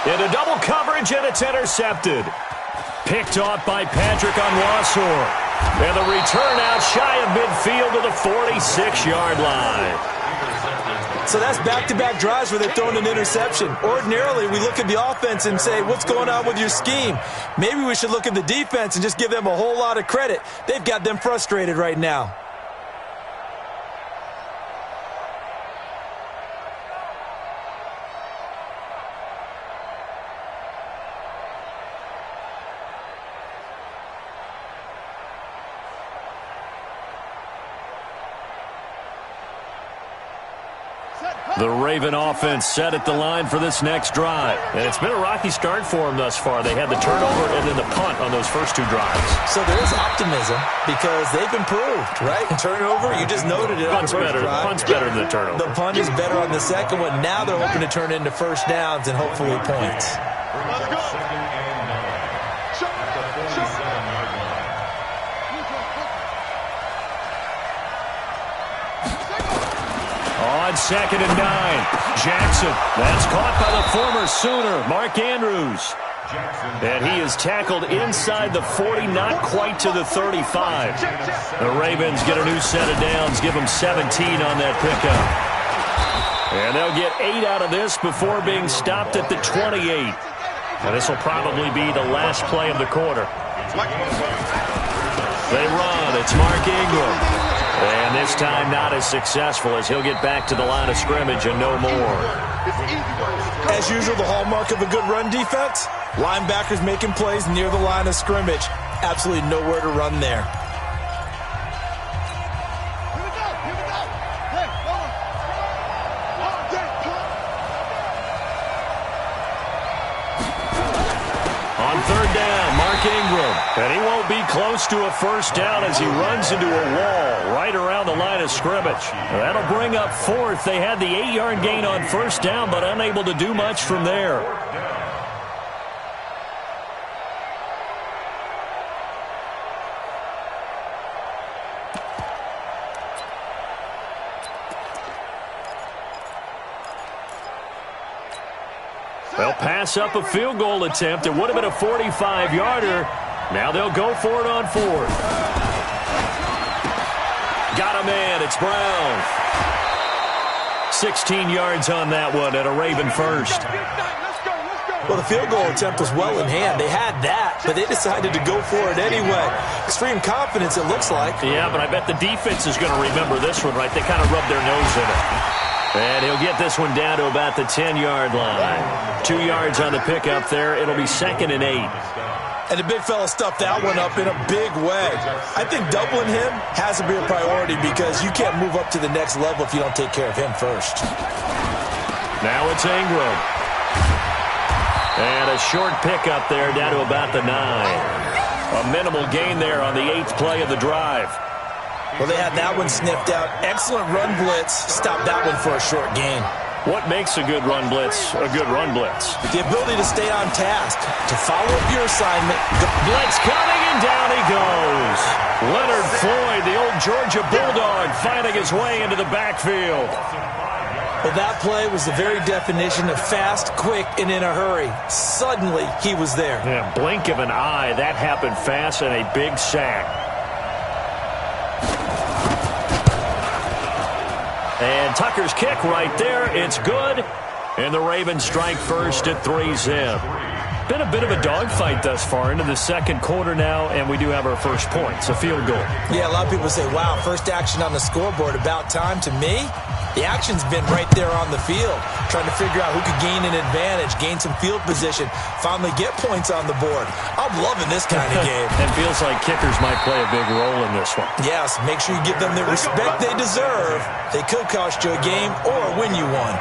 Speaker 1: Into double coverage, and it's intercepted. Picked off by Patrick on Wassor. And the return out shy of midfield to the 46-yard line.
Speaker 2: So that's back-to-back drives where they're throwing an interception. Ordinarily, we look at the offense and say, what's going on with your scheme? Maybe we should look at the defense and just give them a whole lot of credit. They've got them frustrated right now.
Speaker 1: The Raven offense set at the line for this next drive. And it's been a rocky start for them thus far. They had the turnover and then the punt on those first two drives.
Speaker 2: So there is optimism because they've improved, right? Turnover, you just noted it on the first drive.
Speaker 1: Punt's better than the turnover.
Speaker 2: The punt is better on the second one. Now they're hoping to turn into first downs and hopefully points.
Speaker 1: On 2nd and 9, Jackson. That's caught by the former Sooner, Mark Andrews. And he is tackled inside the 40, not quite to the 35. The Ravens get a new set of downs, give them 17 on that pickup. And they'll get 8 out of this before being stopped at the 28. And this will probably be the last play of the quarter. They run. It's Mark Ingram. And this time not as successful as he'll get back to the line of scrimmage and no more.
Speaker 2: As usual, the hallmark of a good run defense, linebackers making plays near the line of scrimmage. Absolutely nowhere to run there.
Speaker 1: On 3rd down, Mark Ingram. And he won't be close to a first down as he runs into a wall right around the line of scrimmage. That'll bring up 4th. They had the 8-yard gain on first down, but unable to do much from there. They'll pass up a field goal attempt. It would have been a 45-yarder. Now they'll go for it on 4th. Got a man. It's Brown. 16 yards on that one and a Raven first.
Speaker 2: Well, the field goal attempt was well in hand. They had that, but they decided to go for it anyway. Extreme confidence, it looks like.
Speaker 1: Yeah, but I bet the defense is going to remember this one, right? They kind of rubbed their nose in it. And he'll get this one down to about the 10-yard line. 2 yards on the pickup there. It'll be 2nd and 8.
Speaker 2: And the big fella stuffed that one up in a big way. I think doubling him has to be a priority because you can't move up to the next level if you don't take care of him first.
Speaker 1: Now it's Ingram. And a short pickup there down to about the 9. A minimal gain there on the 8th play of the drive.
Speaker 2: Well, they had that one sniffed out. Excellent run blitz. Stopped that one for a short gain.
Speaker 1: What makes a good run blitz a good run blitz?
Speaker 2: The ability to stay on task, to follow up your assignment.
Speaker 1: Blitz coming, and down he goes. Leonard Floyd, the old Georgia Bulldog, finding his way into the backfield.
Speaker 2: Well, that play was the very definition of fast, quick, and in a hurry. Suddenly, he was there.
Speaker 1: Yeah, blink of an eye. That happened fast and a big sack. And Tucker's kick right there. It's good. And the Ravens strike first at 3-zip. Been a bit of a dogfight thus far into the second quarter now, and we do have our first points, a field goal.
Speaker 2: Yeah, a lot of people say, wow, first action on the scoreboard, about time. To me, the action's been right there on the field, trying to figure out who could gain an advantage, gain some field position, finally get points on the board. I'm loving this kind of game.
Speaker 1: And feels like kickers might play a big role in this one.
Speaker 2: Yes, make sure you give them the respect they deserve. They could cost you a game or win you one.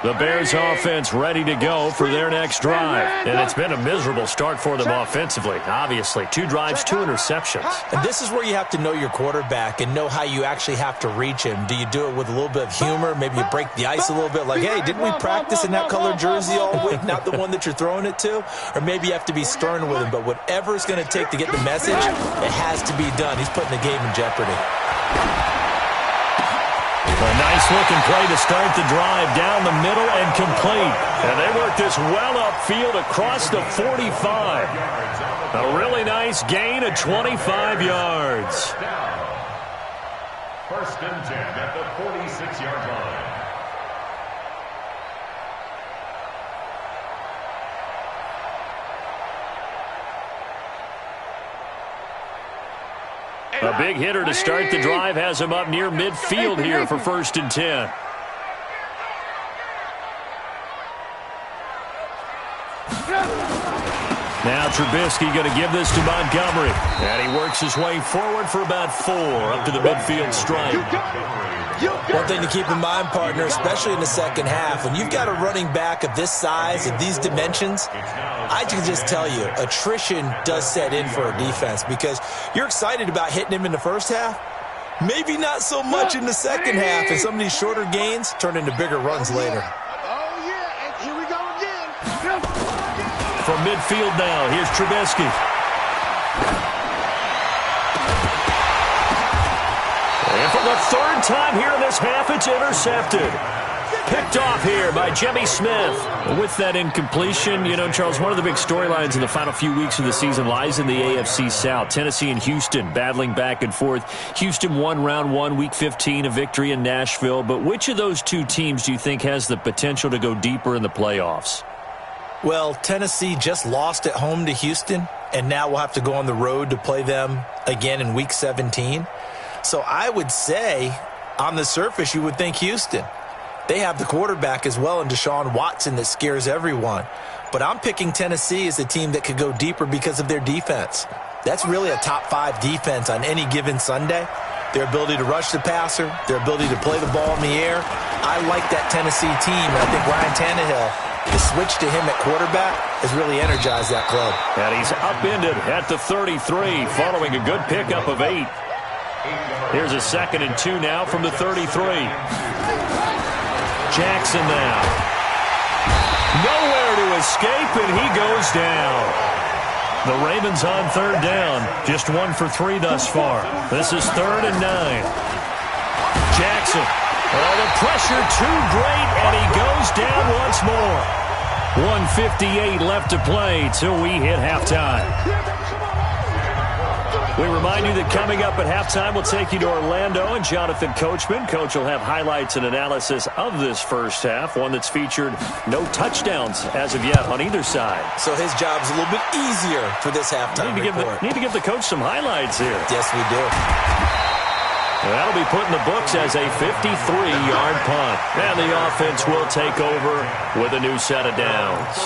Speaker 1: The Bears offense ready to go for their next drive. And it's been a miserable start for them offensively. Obviously, 2 drives, 2 interceptions.
Speaker 2: And this is where you have to know your quarterback and know how you actually have to reach him. Do you do it with a little bit of humor? Maybe you break the ice a little bit like, hey, didn't we practice in that color jersey all week, not the one that you're throwing it to? Or maybe you have to be stern with him. But whatever it's going to take to get the message, it has to be done. He's putting the game in jeopardy.
Speaker 1: A nice-looking play to start the drive down the middle and complete. And they work this well upfield across the 45. A really nice gain of 25 yards.
Speaker 3: First and 10 at the 46-yard line.
Speaker 1: A big hitter to start the drive has him up near midfield here for first and 10. Now Trubisky going to give this to Montgomery. And he works his way forward for about 4 up to the midfield stripe.
Speaker 2: One thing to keep in mind, partner, especially in the second half, when you've got a running back of this size, of these dimensions, I can just tell you, attrition does set in for a defense because you're excited about hitting him in the first half. Maybe not so much in the second half, and some of these shorter gains turn into bigger runs later.
Speaker 4: Oh, yeah, and here we go again.
Speaker 1: From midfield now, here's Trubisky. And for the third time here in this half, it's intercepted. Picked off here by Jimmy Smith. With that incompletion, you know, Charles, one of the big storylines in the final few weeks of the season lies in the AFC South. Tennessee and Houston battling back and forth. Houston won round 1, week 15, a victory in Nashville. But which of those two teams do you think has the potential to go deeper in the playoffs?
Speaker 2: Well, Tennessee just lost at home to Houston, and now we'll have to go on the road to play them again in week 17. So I would say, on the surface, you would think Houston. They have the quarterback as well in Deshaun Watson that scares everyone. But I'm picking Tennessee as a team that could go deeper because of their defense. That's really a top 5 defense on any given Sunday. Their ability to rush the passer, their ability to play the ball in the air. I like that Tennessee team, and I think Ryan Tannehill, the switch to him at quarterback has really energized that club.
Speaker 1: And he's upended at the 33 following a good pickup of 8. Here's a 2nd and 2 now from the 33. Jackson now. Nowhere to escape, and he goes down. The Ravens on 3rd down. Just 1 for 3 thus far. This is 3rd and 9. Jackson. Oh, the pressure too great, and he goes down once more. 1:58 left to play till we hit halftime. We remind you that coming up at halftime, we'll take you to Orlando and Jonathan Coachman. Coach will have highlights and analysis of this first half, one that's featured no touchdowns as of yet on either side.
Speaker 2: So his job's a little bit easier for this halftime report.
Speaker 1: Need to give the coach some highlights here.
Speaker 2: Yes, we do.
Speaker 1: And that'll be put in the books as a 53-yard punt. And the offense will take over with a new set of downs.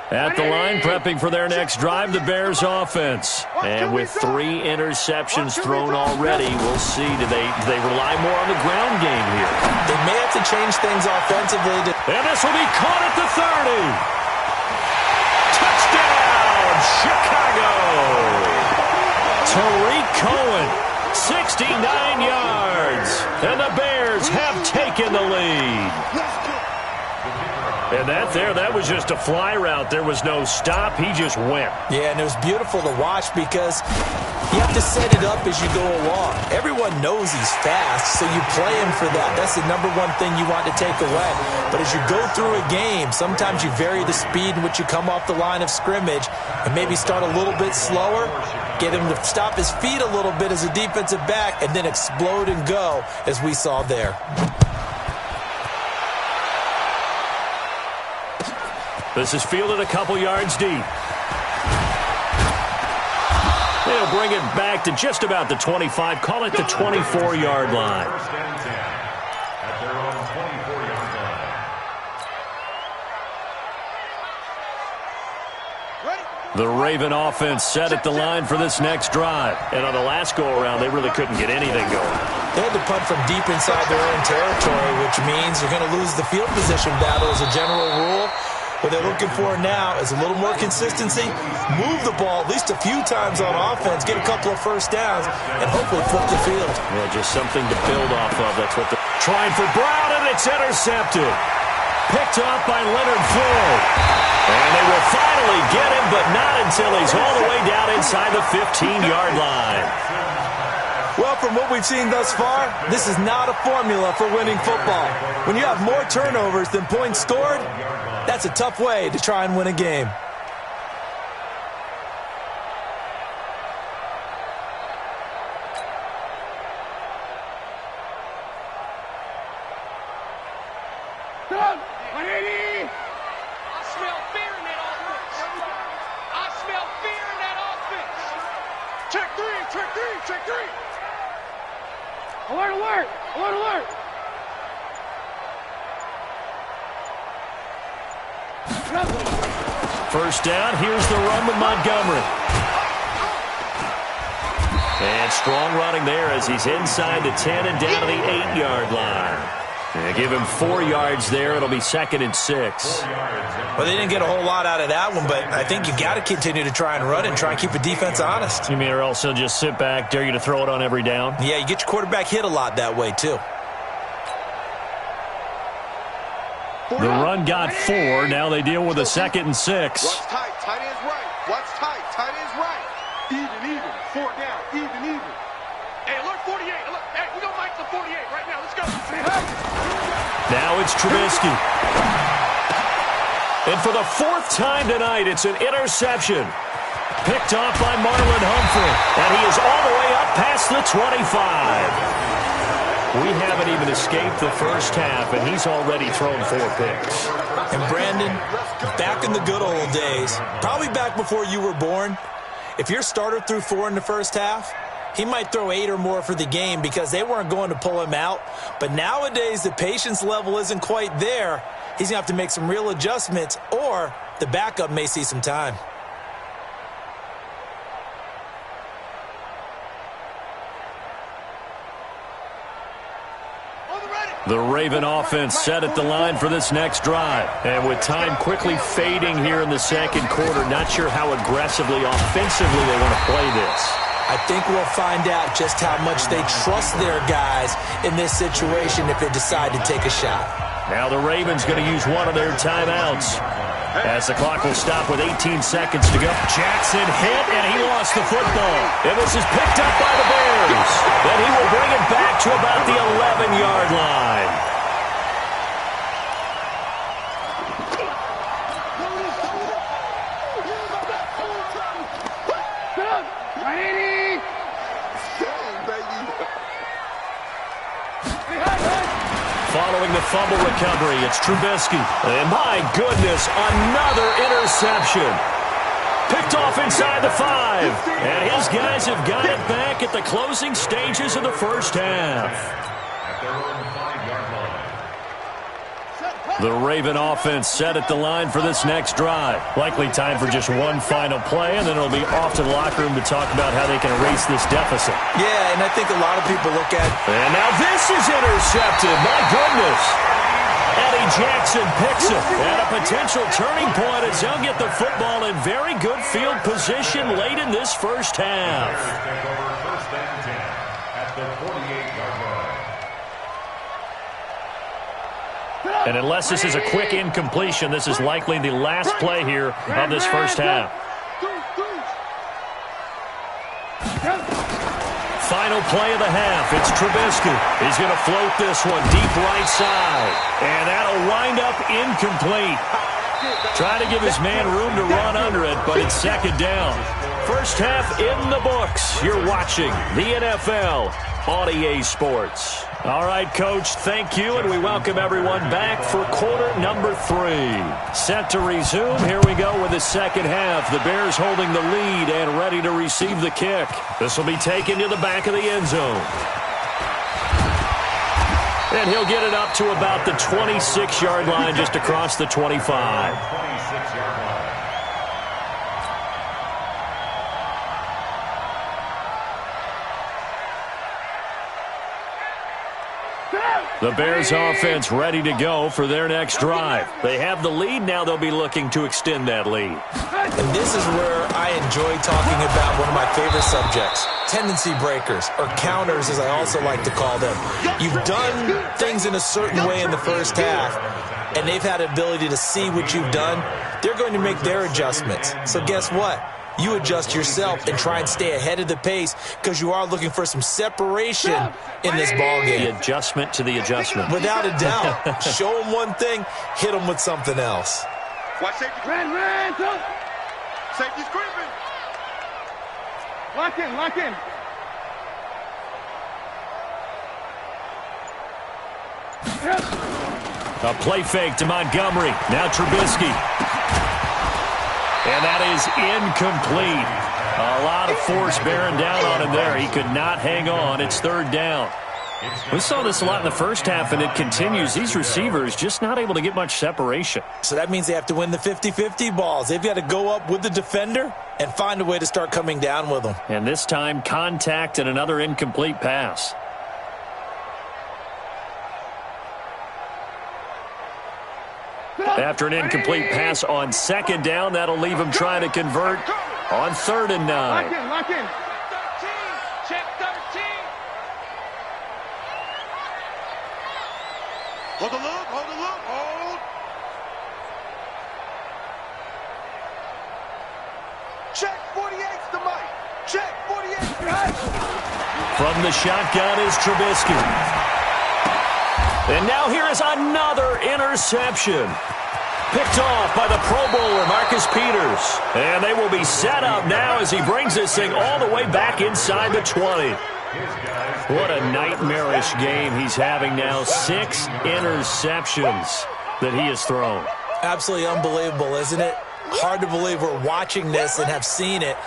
Speaker 1: At the line, prepping for their next drive, the Bears offense. And with 3 interceptions thrown already, we'll see. Do they rely more on the ground game here?
Speaker 2: They may have to change things offensively.
Speaker 1: And this will be caught at the 30. Touchdown, Chicago. Tariq Cohen, 69 yards. And the Bears have taken the lead. And that was just a fly route. There was no stop. He just went.
Speaker 2: Yeah, and it was beautiful to watch because you have to set it up as you go along. Everyone knows he's fast, so you play him for that. That's the number one thing you want to take away. But as you go through a game, sometimes you vary the speed in which you come off the line of scrimmage and maybe start a little bit slower, get him to stop his feet a little bit as a defensive back, and then explode and go as we saw there.
Speaker 1: This is fielded a couple yards deep. They'll bring it back to just about the 25. Call it the 24-yard line.
Speaker 3: First and 10 at their own 24-yard line.
Speaker 1: The Raven offense set at the line for this next drive. And on the last go-around, they really couldn't get anything going.
Speaker 2: They had to punt from deep inside their own territory, which means they're going to lose the field position battle as a general rule. What they're looking for now is a little more consistency, move the ball at least a few times on offense, get a couple of first downs, and hopefully flip the field.
Speaker 1: Yeah, just something to build off of. That's what they're trying for Brown, and it's intercepted. picked off by Leonard Floyd. And they will finally get him, but not until he's all the way down inside the 15-yard line.
Speaker 2: Well, from what we've seen thus far, this is not a formula for winning football. When you have more turnovers than points scored, that's a tough way to try and win a game.
Speaker 1: First down, here's the run with Montgomery. And strong running there as he's inside the 10 and down to the 8-yard line. And give him 4 yards there. It'll be 2nd and 6.
Speaker 2: Well, they didn't get a whole lot out of that one, but I think you got to continue to try and run and try and keep the defense honest.
Speaker 1: You mean or else he'll just sit back, dare you to throw it on every down?
Speaker 2: Yeah, you get your quarterback hit a lot that way, too.
Speaker 1: The run got 4. Now they deal with a 2nd and 6.
Speaker 8: Watch tight. Tight end's right. Watch tight. Tight end's right. Even. 4 down. Even. Hey, alert 48. Alert. Hey, we don't like the 48 right now. Let's go.
Speaker 1: Now it's Trubisky. And for the 4th time tonight, it's an interception. Picked off by Marlon Humphrey. And he is all the way up past the 25. We haven't even escaped the first half, and he's already thrown 4 picks.
Speaker 2: And Brandon, back in the good old days, probably back before you were born, if your starter threw 4 in the first half, he might throw 8 or more for the game because they weren't going to pull him out. But nowadays, the patience level isn't quite there. He's going to have to make some real adjustments, or the backup may see some time.
Speaker 1: The Raven offense set at the line for this next drive. And with time quickly fading here in the second quarter, not sure how aggressively, offensively they want to play this.
Speaker 2: I think we'll find out just how much they trust their guys in this situation if they decide to take a shot.
Speaker 1: Now the Ravens going to use one of their timeouts as the clock will stop with 18 seconds to go. Jackson hit, and he lost the football. And this is picked up by the Bears. Then he will bring it back to about the 11-yard line. Following the fumble recovery, it's Trubisky. And my goodness, another interception. Picked off inside the 5. And his guys have got it back at the closing stages of the first half. The Raven offense set at the line for this next drive. Likely time for just one final play, and then it'll be off to the locker room to talk about how they can erase this deficit.
Speaker 2: Yeah, and I think a lot of people look at...
Speaker 1: And now this is intercepted. My goodness. Eddie Jackson picks it at a potential turning point as they'll get the football in very good field position late in this first half.
Speaker 3: First and 10 at the 48-yard line.
Speaker 1: And unless this is a quick incompletion, this is likely the last play here of this first half. Final play of the half. It's Trubisky. He's going to float this one deep right side. And that'll wind up incomplete. Trying to give his man room to run under it, but it's second down. First half in the books. You're watching the NFL on EA Sports. All right, Coach, thank you, and we welcome everyone back for quarter number 3. Set to resume. Here we go with the second half. The Bears holding the lead and ready to receive the kick. This will be taken to the back of the end zone. And he'll get it up to about the 26-yard line, just across the 25.
Speaker 3: 26-yard line.
Speaker 1: The Bears offense ready to go for their next drive. They have the lead. Now they'll be looking to extend that lead.
Speaker 2: And this is where I enjoy talking about one of my favorite subjects, tendency breakers, or counters as I also like to call them. You've done things in a certain way in the first half, and they've had the ability to see what you've done. They're going to make their adjustments. So guess what? You adjust yourself and try and stay ahead of the pace because you are looking for some separation in this ballgame.
Speaker 1: The adjustment to the adjustment.
Speaker 2: Without a doubt. Show them one thing, hit them with something else.
Speaker 8: Watch safety.
Speaker 4: Ran.
Speaker 8: Safety's creeping.
Speaker 4: Lock in.
Speaker 1: A play fake to Montgomery. Now Trubisky. And that is incomplete. A lot of force bearing down on him there. He could not hang on. It's third down. We saw this a lot in the first half, and it continues. These receivers just not able to get much separation.
Speaker 2: So that means they have to win the 50-50 balls. They've got to go up with the defender and find a way to start coming down with them.
Speaker 1: And this time, contact and another incomplete pass. After an incomplete pass on second down, that'll leave him trying to convert on 3rd and 9.
Speaker 4: Lock in.
Speaker 8: Check 13. Hold the look. Check 48's the mic. Check 48's
Speaker 1: From the shotgun is Trubisky. And now here is another interception. Picked off by the Pro Bowler, Marcus Peters. And they will be set up now as he brings this thing all the way back inside the 20. What a nightmarish game he's having now. 6 interceptions that he has thrown.
Speaker 2: Absolutely unbelievable, isn't it? Hard to believe we're watching this and have seen it.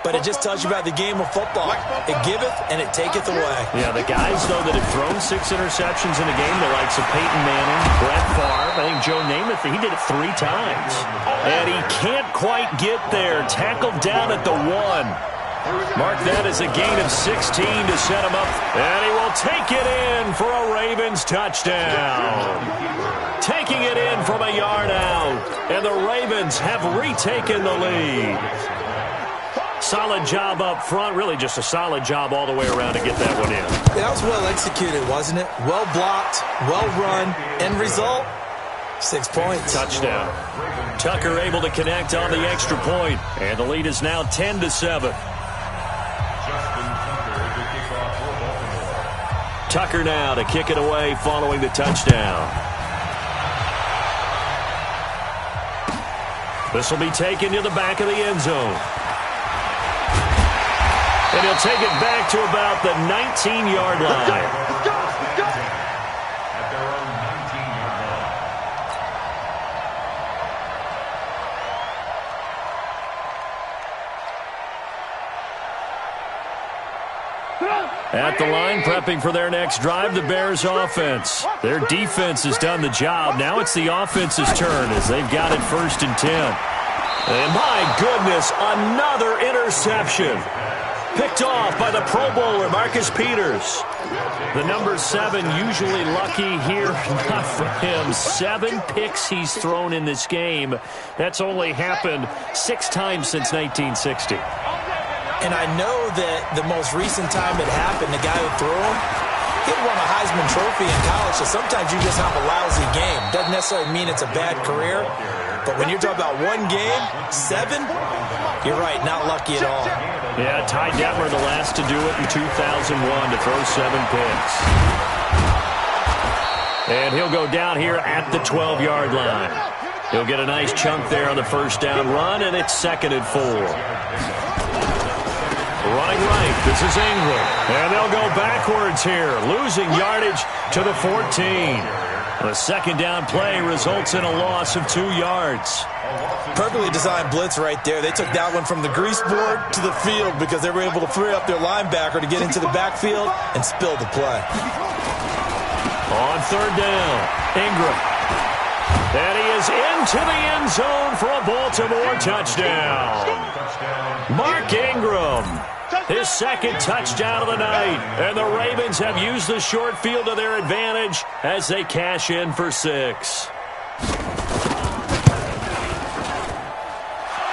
Speaker 2: But it just tells you about the game of football. It giveth and it taketh away.
Speaker 1: Yeah, the guys, though, that have thrown 6 interceptions in a game, the likes of Peyton Manning, Brett Favre, I think Joe Namath, he did it 3 times. And he can't quite get there. Tackled down at the 1. Mark that as a gain of 16 to set him up. And he will take it in for a Ravens touchdown. Taking it in from a yard out. And the Ravens have retaken the lead. Solid job up front. Really just a solid job all the way around to get that one in.
Speaker 2: That was well executed, wasn't it? Well blocked, well run. End result, 6 points.
Speaker 1: Touchdown. Tucker able to connect on the extra point. And the lead is now 10-7. Tucker now to kick it away following the touchdown. This will be taken to the back of the end zone. And he'll take it back to about the 19-yard line.
Speaker 8: Let's go. At their own 19-yard line.
Speaker 1: At the line, prepping for their next drive, the Bears offense. Their defense has done the job. Now it's the offense's turn as they've got it 1st and 10. And my goodness, another interception. Picked off by the Pro Bowler, Marcus Peters. The number 7 usually lucky here. Not for him. 7 picks he's thrown in this game. That's only happened 6 times since 1960.
Speaker 2: And I know that the most recent time it happened, the guy who threw him, he won a Heisman Trophy in college, so sometimes you just have a lousy game. Doesn't necessarily mean it's a bad career, but when you're talking about one game, 7, you're right, not lucky at all.
Speaker 1: Yeah, Ty Detmer, the last to do it in 2001 to throw 7 picks. And he'll go down here at the 12-yard line. He'll get a nice chunk there on the 1st down run, and it's 2nd and 4. Running right, this is Ingram. And they'll go backwards here, losing yardage to the 14. The 2nd down play results in a loss of 2 yards.
Speaker 2: Perfectly designed blitz right there. They took that one from the grease board to the field because they were able to free up their linebacker to get into the backfield and spill the play.
Speaker 1: On 3rd down, Ingram. And he is into the end zone for a Baltimore touchdown. Mark Ingram. His second touchdown of the night. And the Ravens have used the short field to their advantage as they cash in for 6.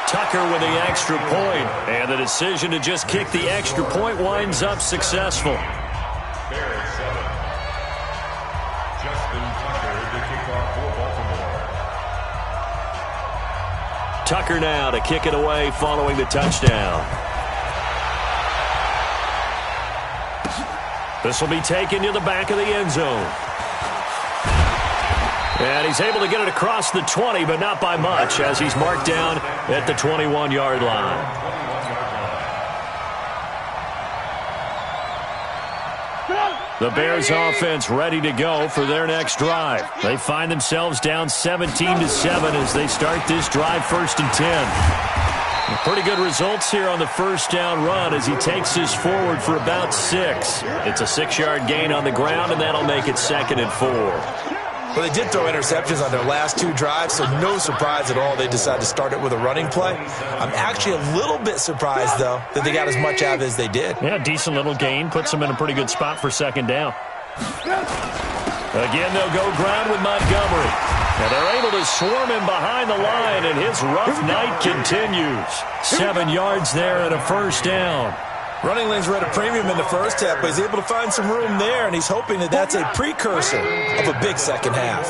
Speaker 1: Tucker with the extra point, and the decision to just kick the extra point winds up successful.
Speaker 3: Bears 7. Justin Tucker, the kickoff for Baltimore.
Speaker 1: Tucker now to kick it away following the touchdown. This will be taken to the back of the end zone. And he's able to get it across the 20, but not by much, as he's marked down at the 21-yard line. The Bears offense ready to go for their next drive. They find themselves down 17-7 as they start this drive 1st and 10. Pretty good results here on the first down run as he takes this forward for about 6. It's a 6-yard gain on the ground, and that'll make it 2nd and 4.
Speaker 2: Well, they did throw interceptions on their last 2 drives, so no surprise at all they decided to start it with a running play. I'm actually a little bit surprised, though, that they got as much out of it as they did.
Speaker 1: Yeah, decent little gain. Puts them in a pretty good spot for 2nd down. Again, they'll go ground with Montgomery. And they're able to swarm him behind the line, and his rough night continues. 7 yards there and a 1st down.
Speaker 2: Running lanes were at a premium in the first half, but he's able to find some room there, and he's hoping that that's a precursor of a big second half.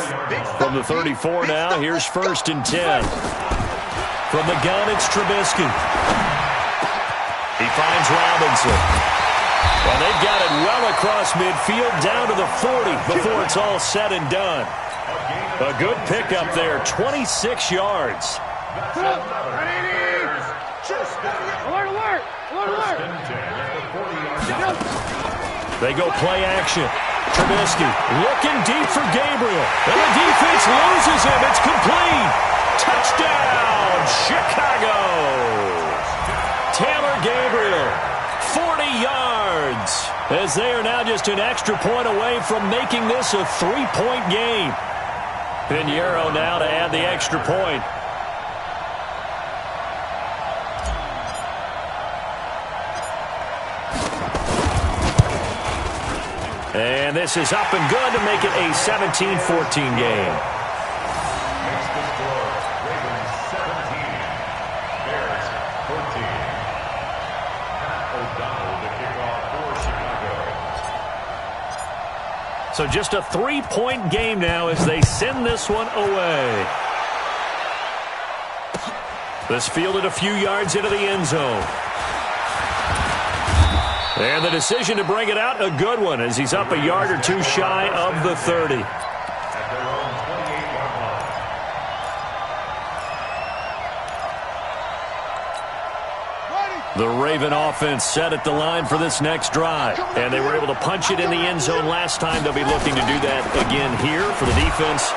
Speaker 1: From the 34 now, here's 1st and 10. From the gun, it's Trubisky. He finds Robinson. Well, they've got it well across midfield, down to the 40 before it's all said and done. A good pickup there, 26 yards.
Speaker 4: Alert!
Speaker 1: They go play action. Trubisky looking deep for Gabriel. And the defense loses him. It's complete. Touchdown, Chicago. Taylor Gabriel, 40 yards. As they are now just an extra point away from making this a 3-point game. Pinheiro now to add the extra point. And this is up and good to make it a 17-14 game.
Speaker 3: Makes the score Ravens 17, Bears 14. Pat O'Donnell, the kickoff for Chicago.
Speaker 1: So just a 3-point game now as they send this one away. This fielded a few yards into the end zone. And the decision to bring it out, a good one, as he's up a yard or 2 shy of the 30.
Speaker 3: At their own 28-yard line.
Speaker 1: The Raven offense set at the line for this next drive. And they were able to punch it in the end zone last time. They'll be looking to do that again here for the defense.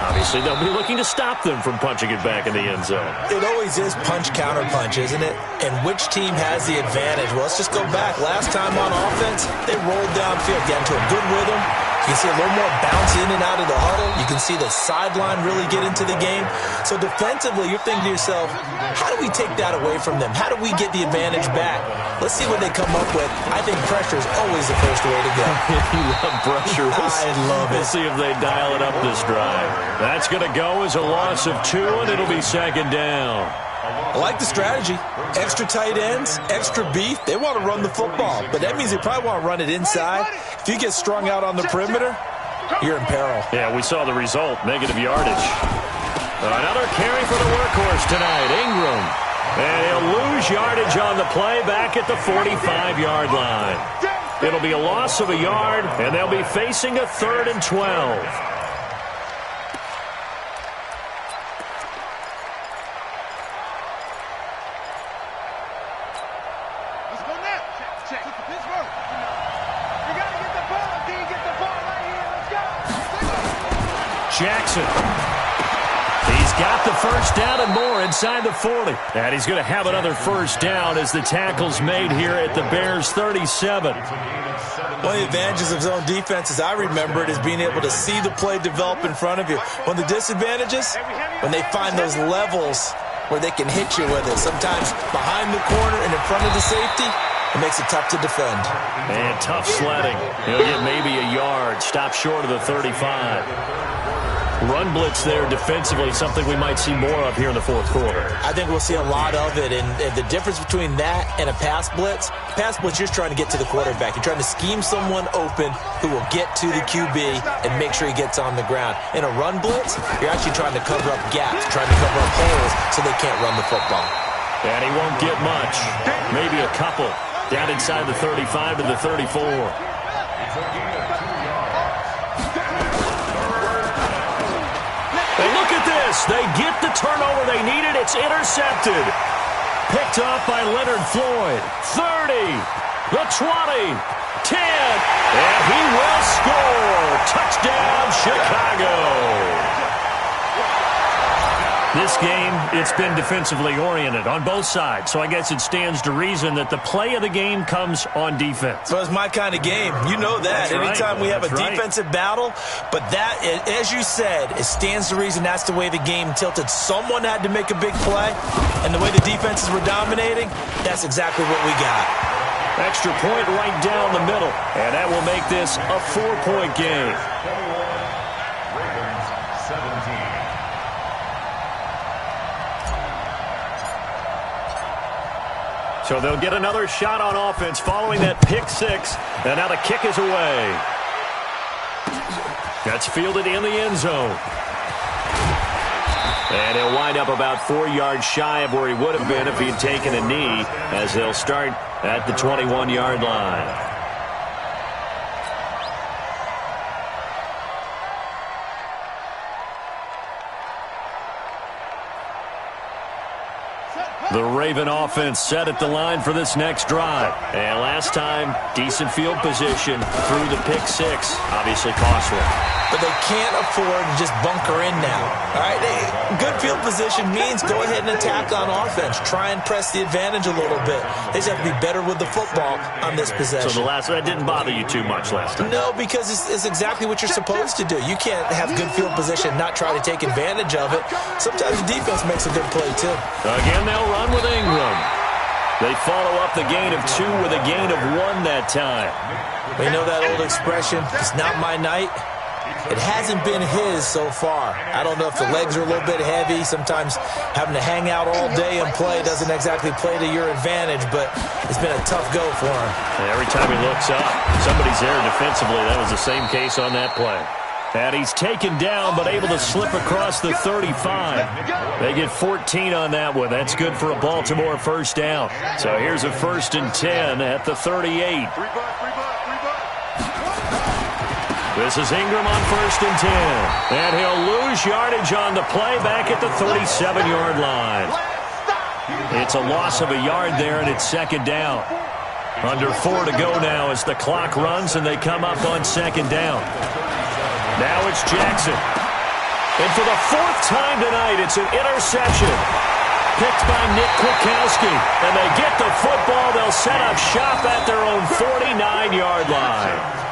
Speaker 1: Obviously, they'll be looking to stop them from punching it back in the end zone.
Speaker 2: It always is punch-counter-punch, isn't it? And which team has the advantage? Well, let's just go back. Last time on offense, they rolled downfield, got into a good rhythm. You can see a little more bounce in and out of the huddle. You can see the sideline really get into the game. So defensively, you're thinking to yourself, how do we take that away from them? How do we get the advantage back? Let's see what they come up with. I think pressure is always the first way to go.
Speaker 1: You love pressure.
Speaker 2: I love it.
Speaker 1: We'll see if they dial it up this drive. That's going to go as a loss of 2, and it'll be 2nd down.
Speaker 2: I like the strategy. Extra tight ends, extra beef. They want to run the football, but that means they probably want to run it inside. If you get strung out on the perimeter, you're in peril.
Speaker 1: Yeah, we saw the result, negative yardage. Another carry for the workhorse tonight, Ingram. And he'll lose yardage on the play back at the 45-yard line. It'll be a loss of a yard, and they'll be facing a 3rd and 12. Jackson. He's got the first down and more inside the 40. And he's going to have another first down as the tackle's made here at the Bears' 37.
Speaker 2: One of the advantages of zone defense, as I remember it, is being able to see the play develop in front of you. One of the disadvantages, when they find those levels where they can hit you with it. Sometimes behind the corner and in front of the safety, It makes it tough to defend.
Speaker 1: And tough sledding. He'll get maybe a yard. Stop short of the 35. Run blitz there defensively, something we might see more of here in the fourth quarter.
Speaker 2: I think we'll see a lot of it, and the difference between that and a pass blitz, you're just trying to get to the quarterback. You're trying to scheme someone open who will get to the QB and make sure he gets on the ground. In a run blitz, you're actually trying to cover up gaps, trying to cover up holes so they can't run the football.
Speaker 1: And he won't get much. Maybe a couple. Down inside the 35 to the 34. And look at this. They get the turnover they needed. It's intercepted. Picked off by Leonard Floyd. 30, the 20, 10, and he will score. Touchdown, Chicago. This game, it's been defensively oriented on both sides, so I guess it stands to reason that the play of the game comes on defense.
Speaker 2: So it's my kind of game. You know that. Anytime we have a defensive battle, but that, as you said, it stands to reason that's the way the game tilted. Someone had to make a big play, and the way the defenses were dominating, that's exactly what we got.
Speaker 1: Extra point right down the middle, and that will make this a 4-point game. So they'll get another shot on offense following that pick six. And now the kick is away. That's fielded in the end zone. And he'll wind up about 4 yards shy of where he would have been if he'd taken a knee, as they'll start at the 21-yard line. The Raven offense set at the line for this next drive. And last time, decent field position through the pick six. Obviously costly.
Speaker 2: But they can't afford to just bunker in now. All right, good field position means go ahead and attack on offense. Try and press the advantage a little bit. They just have to be better with the football on this possession.
Speaker 1: So that didn't bother you too much last time?
Speaker 2: No, because it's exactly what you're supposed to do. You can't have good field position and not try to take advantage of it. Sometimes the defense makes a good play, too.
Speaker 1: Again, they'll run with Ingram. They follow up the gain of 2 with a gain of 1 that time.
Speaker 2: We know that old expression, it's not my night. It hasn't been his so far. I don't know if the legs are a little bit heavy. Sometimes having to hang out all day and play doesn't exactly play to your advantage, but it's been a tough go for him.
Speaker 1: And every time he looks up, somebody's there defensively. That was the same case on that play. And he's taken down, but able to slip across the 35. They get 14 on that one. That's good for a Baltimore first down. So here's a 1st and 10 at the 38. This is Ingram on 1st and 10. And he'll lose yardage on the play back at the 37-yard line. It's a loss of a yard there, and it's 2nd down. Under 4 to go now as the clock runs, and they come up on 2nd down. Now it's Jackson. And for the 4th time tonight, it's an interception. Picked by Nick Kwiatkowski. And they get the football. They'll set up shop at their own 49-yard line.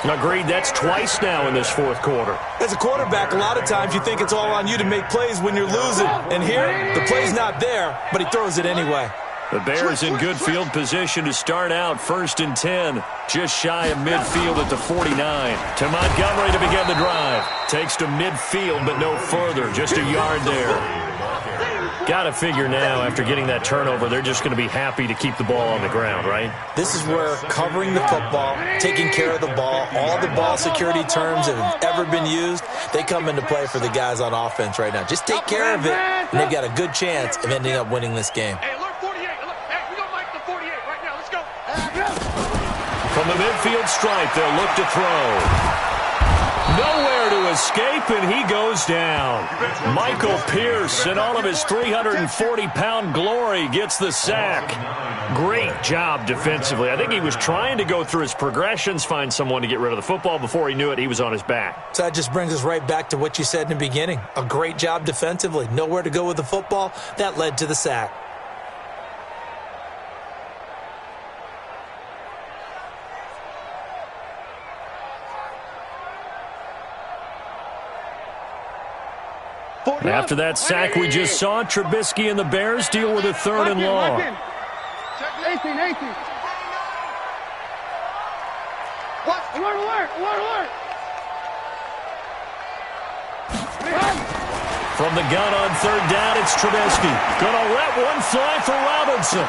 Speaker 1: Agreed, that's twice now in this 4th quarter.
Speaker 2: As a quarterback, a lot of times you think it's all on you to make plays when you're losing. And here, the play's not there, but he throws it anyway.
Speaker 1: The Bears in good field position to start out 1st and 10. Just shy of midfield at the 49. To Montgomery to begin the drive. Takes to midfield, but no further. Just a yard there. Got to figure now, after getting that turnover, they're just going to be happy to keep the ball on the ground, right?
Speaker 2: This is where covering the football, taking care of the ball, all the ball security terms that have ever been used, they come into play for the guys on offense right now. Just take care of it, and they've got a good chance of ending up winning this game.
Speaker 8: Hey, alert 48. Hey, we don't like the 48 right now. Let's go.
Speaker 1: From the midfield stripe, they'll look to throw. Nowhere to escape, and he goes down. Michael Pierce, in all of his 340-pound glory, gets the sack. Great job defensively. I think he was trying to go through his progressions, find someone to get rid of the football. Before he knew it, he was on his back.
Speaker 2: So that just brings us right back to what you said in the beginning. A great job defensively. Nowhere to go with the football. That led to the sack.
Speaker 1: After that sack we just saw, Trubisky and the Bears deal with a 3rd and long.
Speaker 4: 18.
Speaker 8: What?
Speaker 4: Alert.
Speaker 1: From the gun on third down, it's Trubisky. Gonna let one fly for Robinson.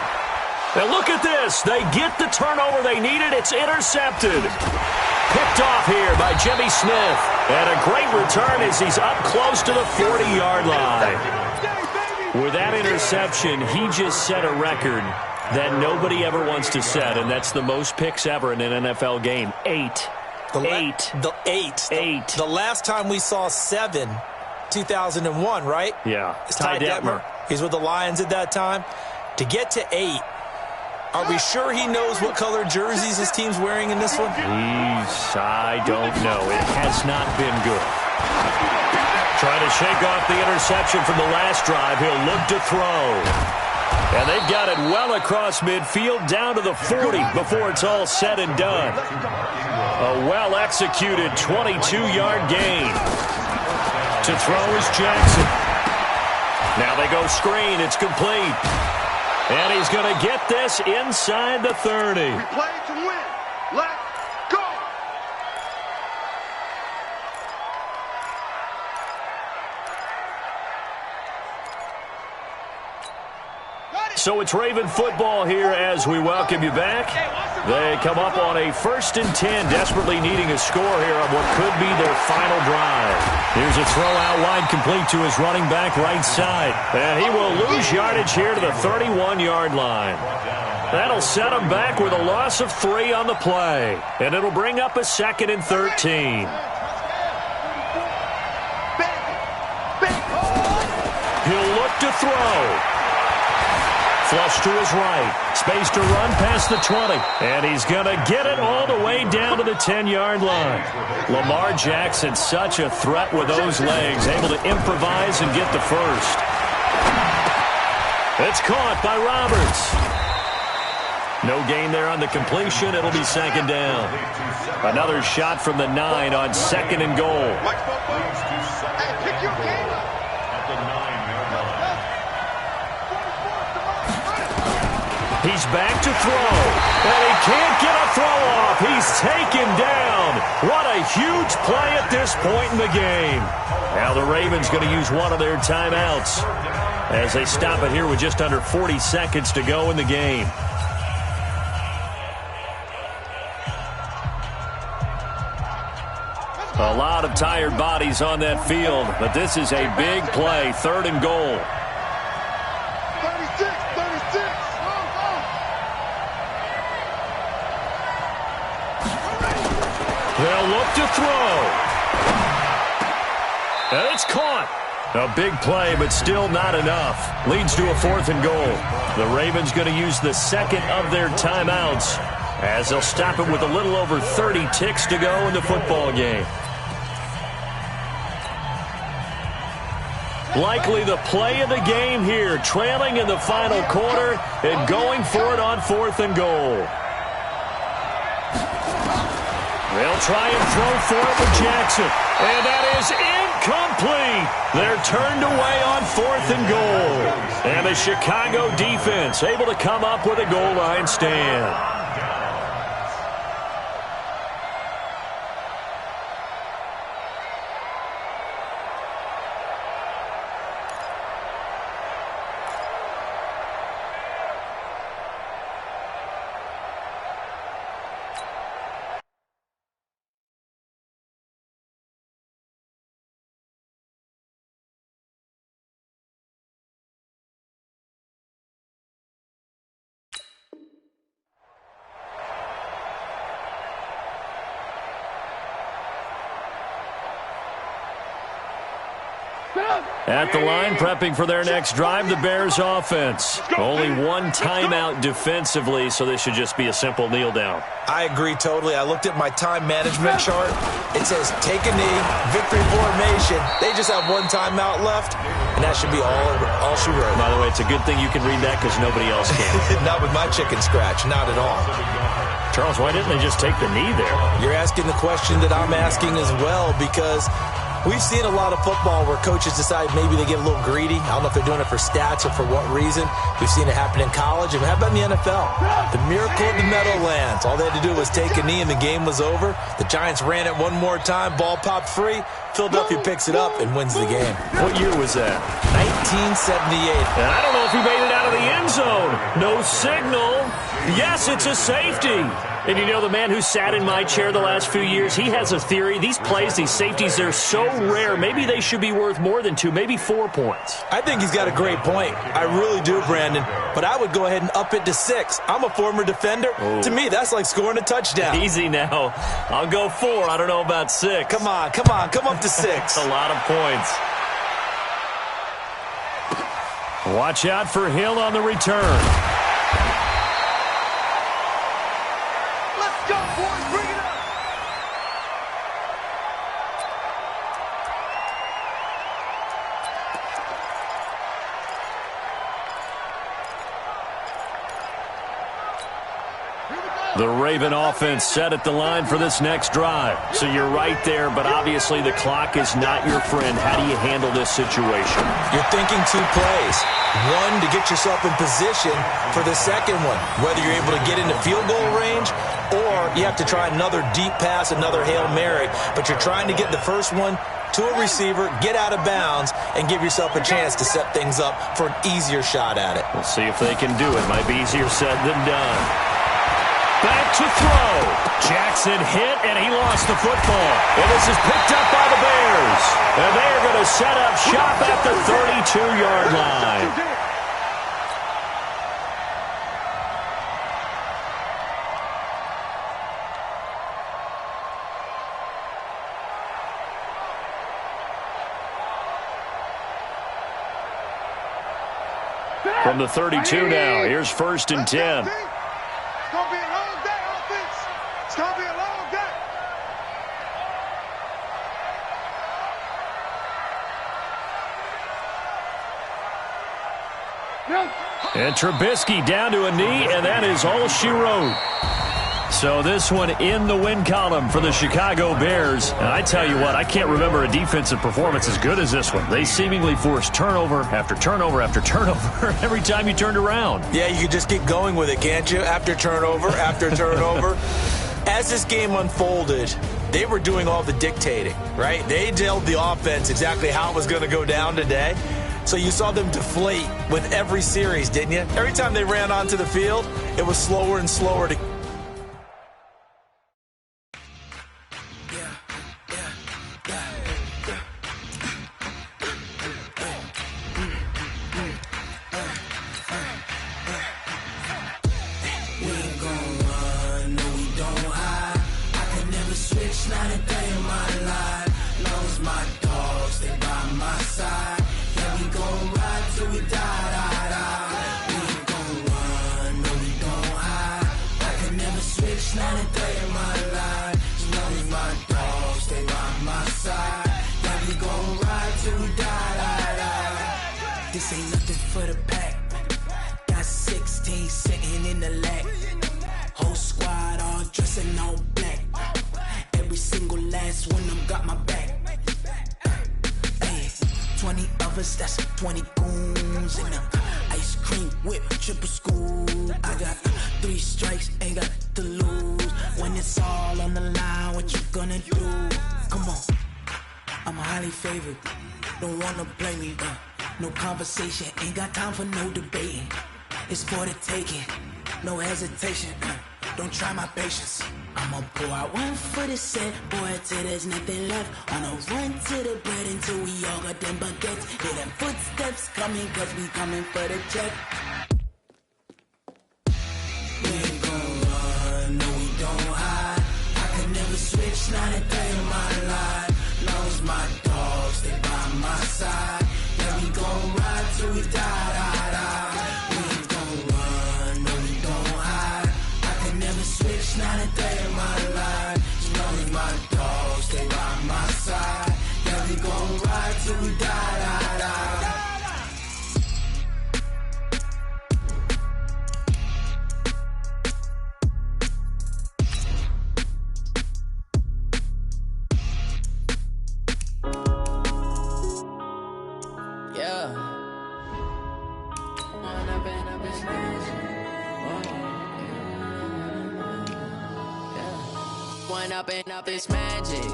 Speaker 1: And look at this. They get the turnover they needed. It's intercepted. Picked off here by Jimmy Smith. And a great return as he's up close to the 40-yard line. With that interception, he just set a record that nobody ever wants to set, and that's the most picks ever in an NFL game. 8.
Speaker 2: The last time we saw 7, 2001, right?
Speaker 1: Yeah.
Speaker 2: It's Ty Detmer. He's with the Lions at that time. To get to 8, are we sure he knows what color jerseys his team's wearing in this one?
Speaker 1: I don't know. It has not been good. Trying to shake off the interception from the last drive. He'll look to throw. And they've got it well across midfield down to the 40 before it's all said and done. A well-executed 22-yard gain. To throw is Jackson. Now they go screen. It's complete. And he's going to get this inside the 30.
Speaker 8: We play to win. Let's go.
Speaker 1: So it's Raven football here as we welcome you back. They come up on a 1st and 10, desperately needing a score here on what could be their final drive. Here's a throw out wide, complete to his running back right side. And he will lose yardage here to the 31-yard line. That'll set him back with a loss of 3 on the play. And it'll bring up a 2nd and 13. He'll look to throw. Flush to his right. Space to run past the 20. And he's going to get it all the way down to the 10-yard line. Lamar Jackson, such a threat with those legs, able to improvise and get the first. It's caught by Roberts. No gain there on the completion. It'll be 2nd down. Another shot from the 9 on 2nd and goal.
Speaker 8: Hey, pick your game up.
Speaker 3: At the 9-yard line.
Speaker 1: He's back to throw, and he can't get a throw off. He's taken down. What a huge play at this point in the game. Now the Ravens going to use one of their timeouts as they stop it here with just under 40 seconds to go in the game. A lot of tired bodies on that field, but this is a big play, 3rd and goal.
Speaker 8: 36.
Speaker 1: They'll look to throw. And it's caught. A big play, but still not enough. Leads to a 4th and goal. The Ravens going to use the 2nd of their timeouts as they'll stop it with a little over 30 ticks to go in the football game. Likely the play of the game here, trailing in the final quarter and going for it on 4th and goal. They'll try and throw for it with Jackson. And that is incomplete. They're turned away on 4th and goal. And the Chicago defense able to come up with a goal line stand. At the line, prepping for their next drive, the Bears offense. Only one timeout defensively, so this should just be a simple kneel down.
Speaker 2: I agree totally. I looked at my time management chart. It says take a knee, victory formation. They just have one timeout left, and that should be all she wrote.
Speaker 1: By the way, it's a good thing you can read that because nobody else can.
Speaker 2: Not with my chicken scratch, not at all.
Speaker 1: Charles, why didn't they just take the knee there?
Speaker 2: You're asking the question that I'm asking as well, because We've seen a lot of football where coaches decide maybe they get a little greedy. I don't know if they're doing it for stats or for what reason. We've seen it happen in college. And how about in the NFL? The miracle of the Meadowlands. All they had to do was take a knee and the game was over. The Giants ran it one more time. Ball popped free. Philadelphia picks it up and wins the game.
Speaker 1: What year was that?
Speaker 2: 1978.
Speaker 1: And I don't know if he made it out of the end zone. No signal. Yes, it's a safety. And you know, the man who sat in my chair the last few years, he has a theory. These plays, these safeties, they're so rare. Maybe they should be worth more than 2, maybe 4 points.
Speaker 2: I think he's got a great point. I really do, Brandon. But I would go ahead and up it to 6. I'm a former defender.
Speaker 1: Oh.
Speaker 2: To me, that's like scoring a touchdown.
Speaker 1: Easy now. I'll go 4. I don't know about 6.
Speaker 2: Come on. Come up to 6.
Speaker 1: That's a lot of points. Watch out for Hill on the return.
Speaker 8: Let's go, boys. Bring it up.
Speaker 1: The Raven offense set at the line for this next drive. So you're right there, but obviously the clock is not your friend. How do you handle this situation?
Speaker 2: You're thinking 2 plays. One, to get yourself in position for the second one, whether you're able to get into field goal range or you have to try another deep pass, another Hail Mary, but you're trying to get the first one to a receiver, get out of bounds, and give yourself a chance to set things up for an easier shot at it.
Speaker 1: We'll see if they can do it. Might be easier said than done. Back to throw. Jackson hit, and he lost the football. And this is picked up by the Bears. And they're going to set up shop at the 32-yard line. From the 32 now, here's 1st and 10.
Speaker 8: It's going to be a long day, offense. It's going to be a long day.
Speaker 1: And Trubisky down to a knee, and that is all she wrote. So this one in the win column for the Chicago Bears. And I tell you what, I can't remember a defensive performance as good as this one. They seemingly forced turnover after turnover after turnover every time you turned around.
Speaker 2: Yeah, you could just keep going with it, can't you? After turnover, after turnover. As this game unfolded, they were doing all the dictating, right? They told the offense exactly how it was going to go down today. So you saw them deflate with every series, didn't you? Every time they ran onto the field, it was slower and slower to...
Speaker 6: This ain't nothing for the pack. Got 16 sitting in the lag. Whole squad all dressing all black. Every single last one of them got my back. Hey, 20 of us, that's 20 goons in the ice cream whip, triple scoop. I got 3 strikes, ain't got to lose. When it's all on the line, what you gonna do? Come on, I'm highly favored. Don't wanna play me, no conversation, ain't got time for no debating. It's for the taking, no hesitation. Don't try my patience. I'ma pour out one for the set, boy, till there's nothing left. On a run to the bread until we all got them baguettes. Hear them footsteps coming, cause we coming for the check. We ain't gon' run, no we don't hide. I can never switch, not a day in my life. Long as my dogs stay by my side. Yeah, we gon' ride till we die. We ain't gon' run, no we don't hide. I can never switch, not a day in my life. As long as my dogs stay by my side. Yeah, we gon' ride till we die.
Speaker 5: run up and up this magic.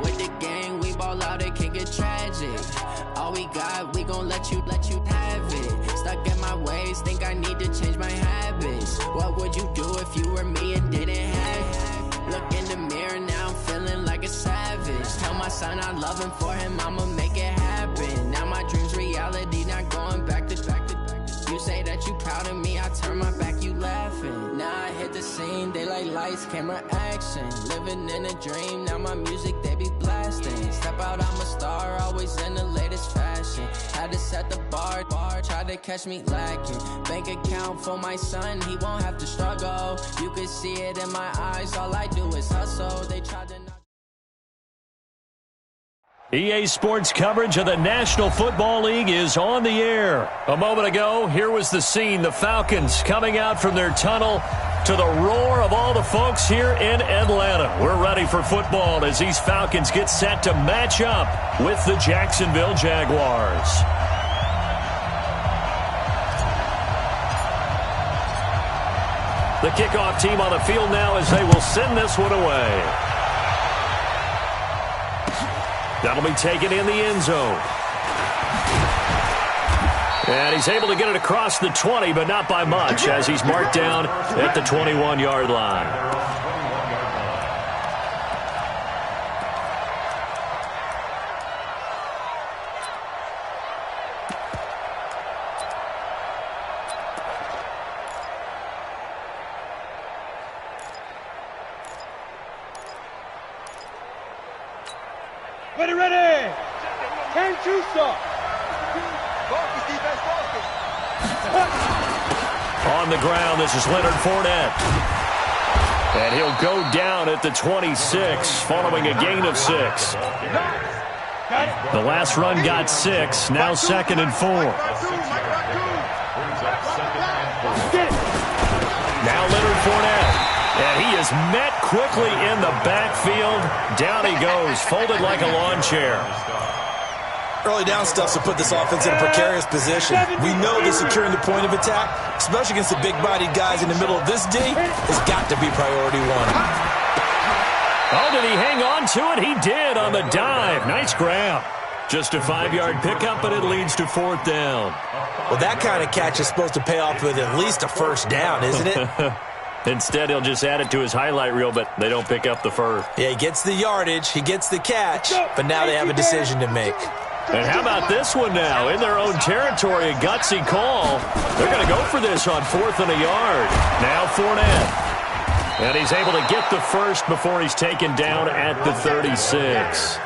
Speaker 5: With the gang, we ball out, it can get tragic. All we got, we gon' let you have it. Stuck in my ways, think I need to change my habits. What would you do if you were me and didn't have it? Look in the mirror, now I'm feeling like a savage. Tell my son I love him, for him I'ma make it happen. Now my dream's reality, not going back to. You say that you proud of me, I turn my back, you laughing. Now I hit the scene, they like lights, camera, action. Living in a dream, now my music, they be blasting. Step out, I'm a star, always in the latest fashion. Had to set the bar, tried to catch me lacking. Bank account for my son, he won't have to struggle. You can see it in my eyes, all I do is hustle. They tried to knock.
Speaker 1: EA Sports coverage of the National Football League is on the air. A moment ago, here was the scene. The Falcons coming out from their tunnel to the roar of all the folks here in Atlanta. We're ready for football as these Falcons get set to match up with the Jacksonville Jaguars. The kickoff team on the field now as they will send this one away. That'll be taken in the end zone. And he's able to get it across the 20, but not by much, as he's marked down at the 21-yard line.
Speaker 4: Ready! Can't you stop?
Speaker 1: On the ground, this is Leonard Fournette. And he'll go down at the 26, following a gain of 6. The last run got 6, now 2nd and 4. Now Leonard Fournette. And he is met quickly in the backfield. Down he goes, folded like a lawn chair.
Speaker 2: Early down stuff to put this offense in a precarious position. We know that securing the point of attack, especially against the big-bodied guys in the middle of this D, has got to be priority one.
Speaker 1: Oh, did he hang on to it? He did on the dive. Nice grab. Just a 5-yard pickup, but it leads to 4th down.
Speaker 2: Well, that kind of catch is supposed to pay off with at least a first down, isn't it?
Speaker 1: Instead, he'll just add it to his highlight reel, but they don't pick up the first.
Speaker 2: Yeah, he gets the yardage, he gets the catch, but now they have a decision to make.
Speaker 1: And how about this one now? In their own territory, a gutsy call. They're going to go for this on 4th and a yard. Now Fournette. And he's able to get the first before he's taken down at the 36.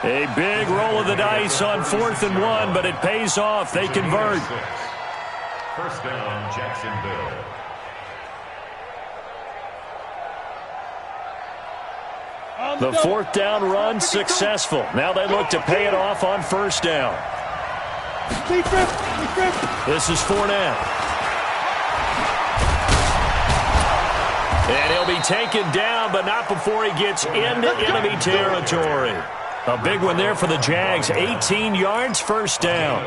Speaker 1: A big roll of the dice on 4th and 1, but it pays off. They convert.
Speaker 3: First down, Jacksonville.
Speaker 1: The 4th down run successful. Now they look to pay it off on 1st down. This is Fournette. And he'll be taken down, but not before he gets into enemy territory. A big one there for the Jags. 18 yards, 1st down.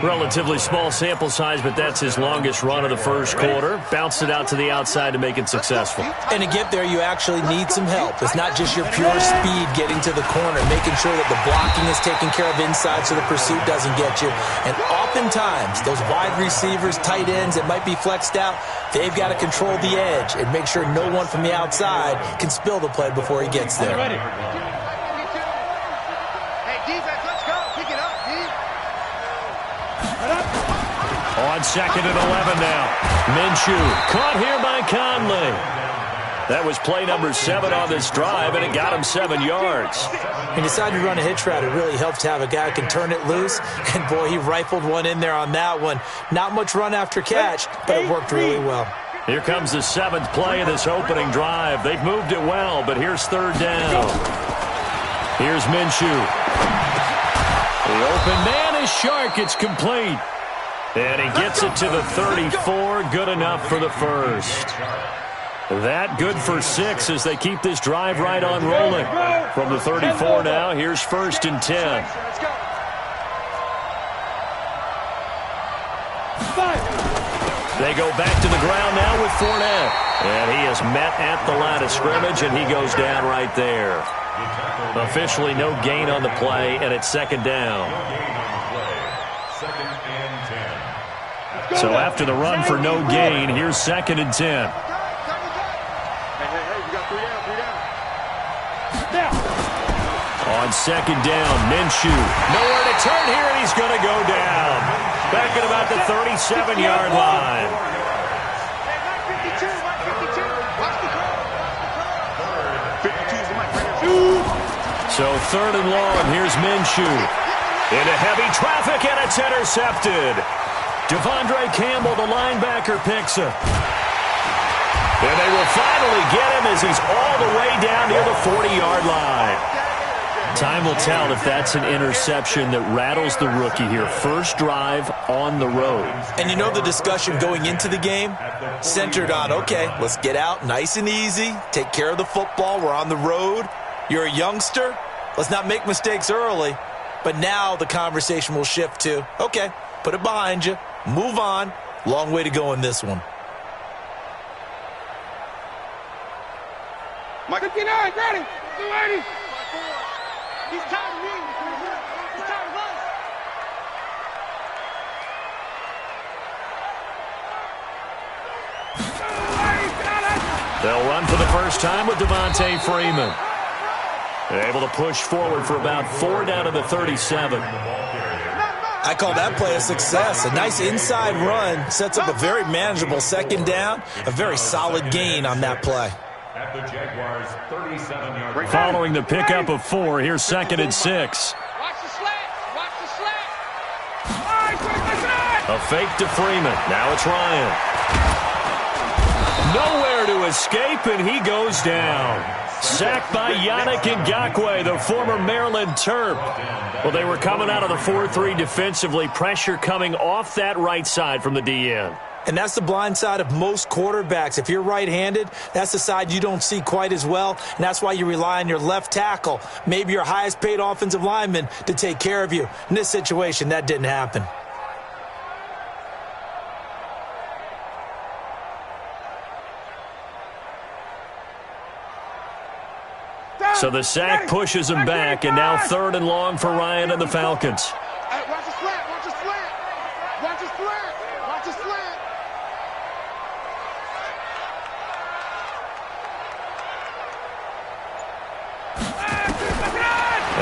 Speaker 1: Relatively small sample size, but that's his longest run of the first quarter. Bounced it out to the outside to make it successful.
Speaker 2: And to get there, you actually need some help. It's not just your pure speed getting to the corner, making sure that the blocking is taken care of inside so the pursuit doesn't get you. And oftentimes, those wide receivers, tight ends that might be flexed out, they've got to control the edge and make sure no one from the outside can spill the play before he gets there.
Speaker 1: On 2nd and 11 now. Minshew caught here by Conley. That was play number 7 on this drive, and it got him 7 yards.
Speaker 2: He decided to run a hitch route. It really helps to have a guy who can turn it loose. And, boy, he rifled one in there on that one. Not much run after catch, but it worked really well.
Speaker 1: Here comes the 7th play of this opening drive. They've moved it well, but here's 3rd down. Here's Minshew. The open man is Shark. It's complete. And he gets it to the 34. Good enough for the first. That good for 6 as they keep this drive right on rolling. From the 34 now, here's 1st and 10. They go back to the ground now with Fournette. And he is met at the line of scrimmage, and he goes down right there. Officially no gain on the play, and it's second down. So after the run for no gain, here's 2nd and 10.
Speaker 8: Hey, you got 3 down.
Speaker 1: On 2nd down, Minshew. Nowhere to turn here, and he's going to go down. Back at about the 37-yard line. So 3rd and long, here's Minshew. Into heavy traffic, and it's intercepted. Devondre Campbell, the linebacker, picks it. And they will finally get him as he's all the way down near the 40-yard line. Time will tell if that's an interception that rattles the rookie here. First drive on the road.
Speaker 2: And you know the discussion going into the game? Centered on, okay, let's get out nice and easy, take care of the football, we're on the road. You're a youngster, let's not make mistakes early. But now the conversation will shift to, okay, put it behind you, move on. Long way to go in this one.
Speaker 8: Mike 59, got him. 280.
Speaker 4: He's tired of me. He's tired of us.
Speaker 1: They'll run for the first time with Devontae Freeman. Able to push forward for about 4 down to the 37.
Speaker 2: I call that play a success. A nice inside run sets up a very manageable 2nd down. A very solid gain on that play.
Speaker 3: At the Jaguars' 37-yard.
Speaker 1: Following the pickup of 4, here's 2nd and 6.
Speaker 4: Watch the slant. Watch the slant.
Speaker 1: A fake to Freeman. Now it's Ryan. Nowhere to escape, and he goes down. Sacked by Yannick Ngakoue, the former Maryland Terp. Well, they were coming out of the 4-3 defensively. Pressure coming off that right side from the DN.
Speaker 2: And that's the blind side of most quarterbacks. If you're right-handed, that's the side you don't see quite as well, and that's why you rely on your left tackle, maybe your highest-paid offensive lineman, to take care of you. In this situation, that didn't happen.
Speaker 1: So the sack pushes him back, and now 3rd and long for Ryan and the Falcons.
Speaker 8: Hey, watch the slant. Watch the slant. Watch the slant. Watch the slant.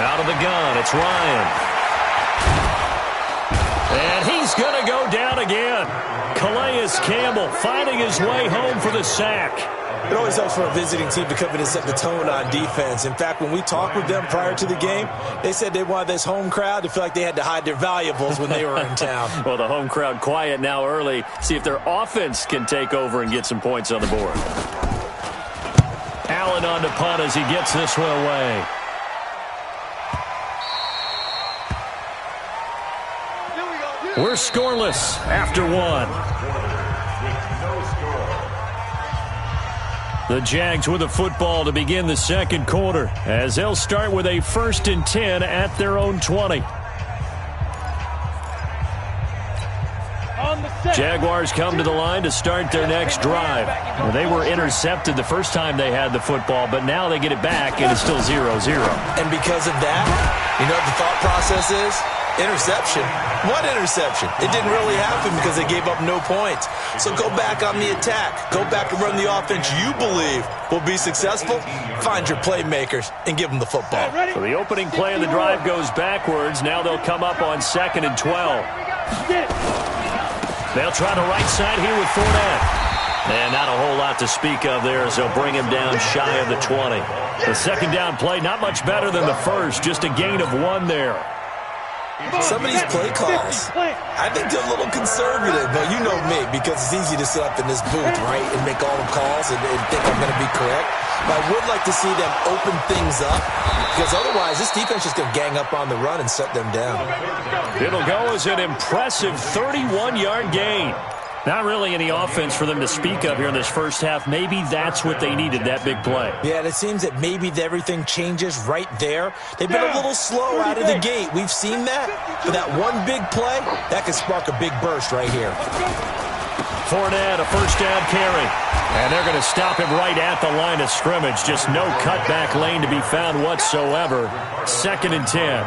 Speaker 1: Out of the gun, it's Ryan. And he's going to go down again. Calais Campbell finding his way home for the sack.
Speaker 2: It always helps for a visiting team to come in and set the tone on defense. In fact, when we talked with them prior to the game, they said they wanted this home crowd to feel like they had to hide their valuables when they were in town.
Speaker 1: Well, the home crowd quiet now early. See if their offense can take over and get some points on the board. Allen on to punt as he gets this one away. We're scoreless after 1. The Jags with the football to begin the 2nd quarter, as they'll start with a 1st and 10 at their own 20. Jaguars come to the line to start their next drive. Well, they were intercepted the first time they had the football, but now they get it back, and it's still 0-0.
Speaker 2: And because of that, you know what the thought process is? Interception. What interception? It didn't really happen because they gave up no points. So go back on the attack. Go back and run the offense you believe will be successful. Find your playmakers and give them the football.
Speaker 1: So the opening play of the drive goes backwards. Now they'll come up on 2nd and 12. They'll try the right side here with Fournette. And not a whole lot to speak of there as they'll bring him down shy of the 20. The 2nd down play, not much better than the first. Just a gain of 1 there.
Speaker 2: Some of these play calls, I think they're a little conservative, but you know me, because it's easy to sit up in this booth, right, and make all the calls and think I'm going to be correct. But I would like to see them open things up, because otherwise this defense is going to gang up on the run and shut them down.
Speaker 1: It'll go as an impressive 31-yard gain. Not really any offense for them to speak of here in this first half. Maybe that's what they needed, that big play.
Speaker 2: Yeah, and it seems that maybe everything changes right there. They've been a little slow out of the gate. We've seen that. But that one big play, that could spark a big burst right here.
Speaker 1: Fournette, a first down carry. And they're going to stop him right at the line of scrimmage. Just no cutback lane to be found whatsoever. 2nd and 10.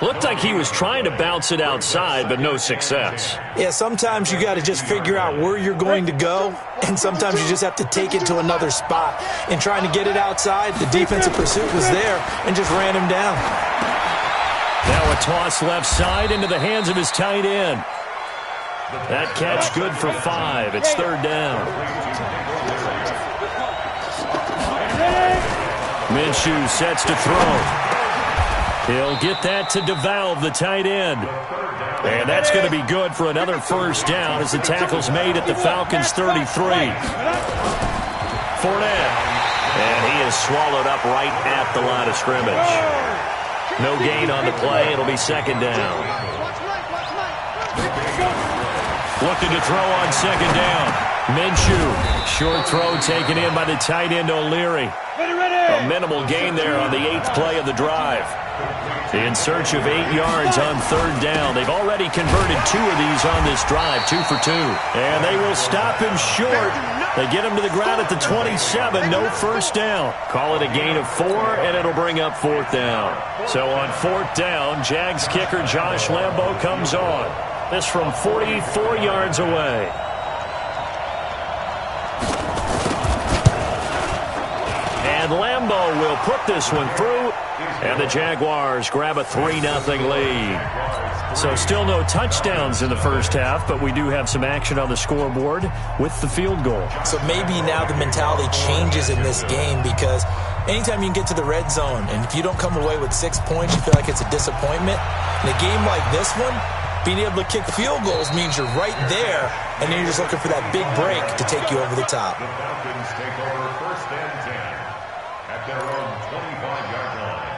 Speaker 1: Looked like he was trying to bounce it outside, but no success.
Speaker 2: Yeah, sometimes you got to just figure out where you're going to go, and sometimes you just have to take it to another spot. And trying to get it outside, the defensive pursuit was there and just ran him down.
Speaker 1: Now a toss left side into the hands of his tight end. That catch good for 5. It's 3rd down. Minshew sets to throw. He'll get that to DeValve, the tight end. And that's going to be good for another first down as the tackle's made at the Falcons' 33. Fournette. And he is swallowed up right at the line of scrimmage. No gain on the play. It'll be 2nd down. Looking to throw on 2nd down. Minshew. Short throw taken in by the tight end O'Leary. A minimal gain there on the 8th play of the drive. In search of 8 yards on 3rd down. They've already converted 2 of these on this drive, 2 for 2. And they will stop him short. They get him to the ground at the 27, no first down. Call it a gain of 4, and it'll bring up 4th down. So on 4th down, Jags kicker Josh Lambo comes on. This from 44 yards away. And Lambo will put this one through, and the Jaguars grab a 3-0 lead. So still no touchdowns in the first half, but we do have some action on the scoreboard with the field goal.
Speaker 2: So maybe now the mentality changes in this game, because anytime you can get to the red zone, and if you don't come away with 6 points, you feel like it's a disappointment. In a game like this one, being able to kick field goals means you're right there, and then you're just looking for that big break to take you over the top.
Speaker 3: The Falcons take over 1st and 10 at their own 25-yard line.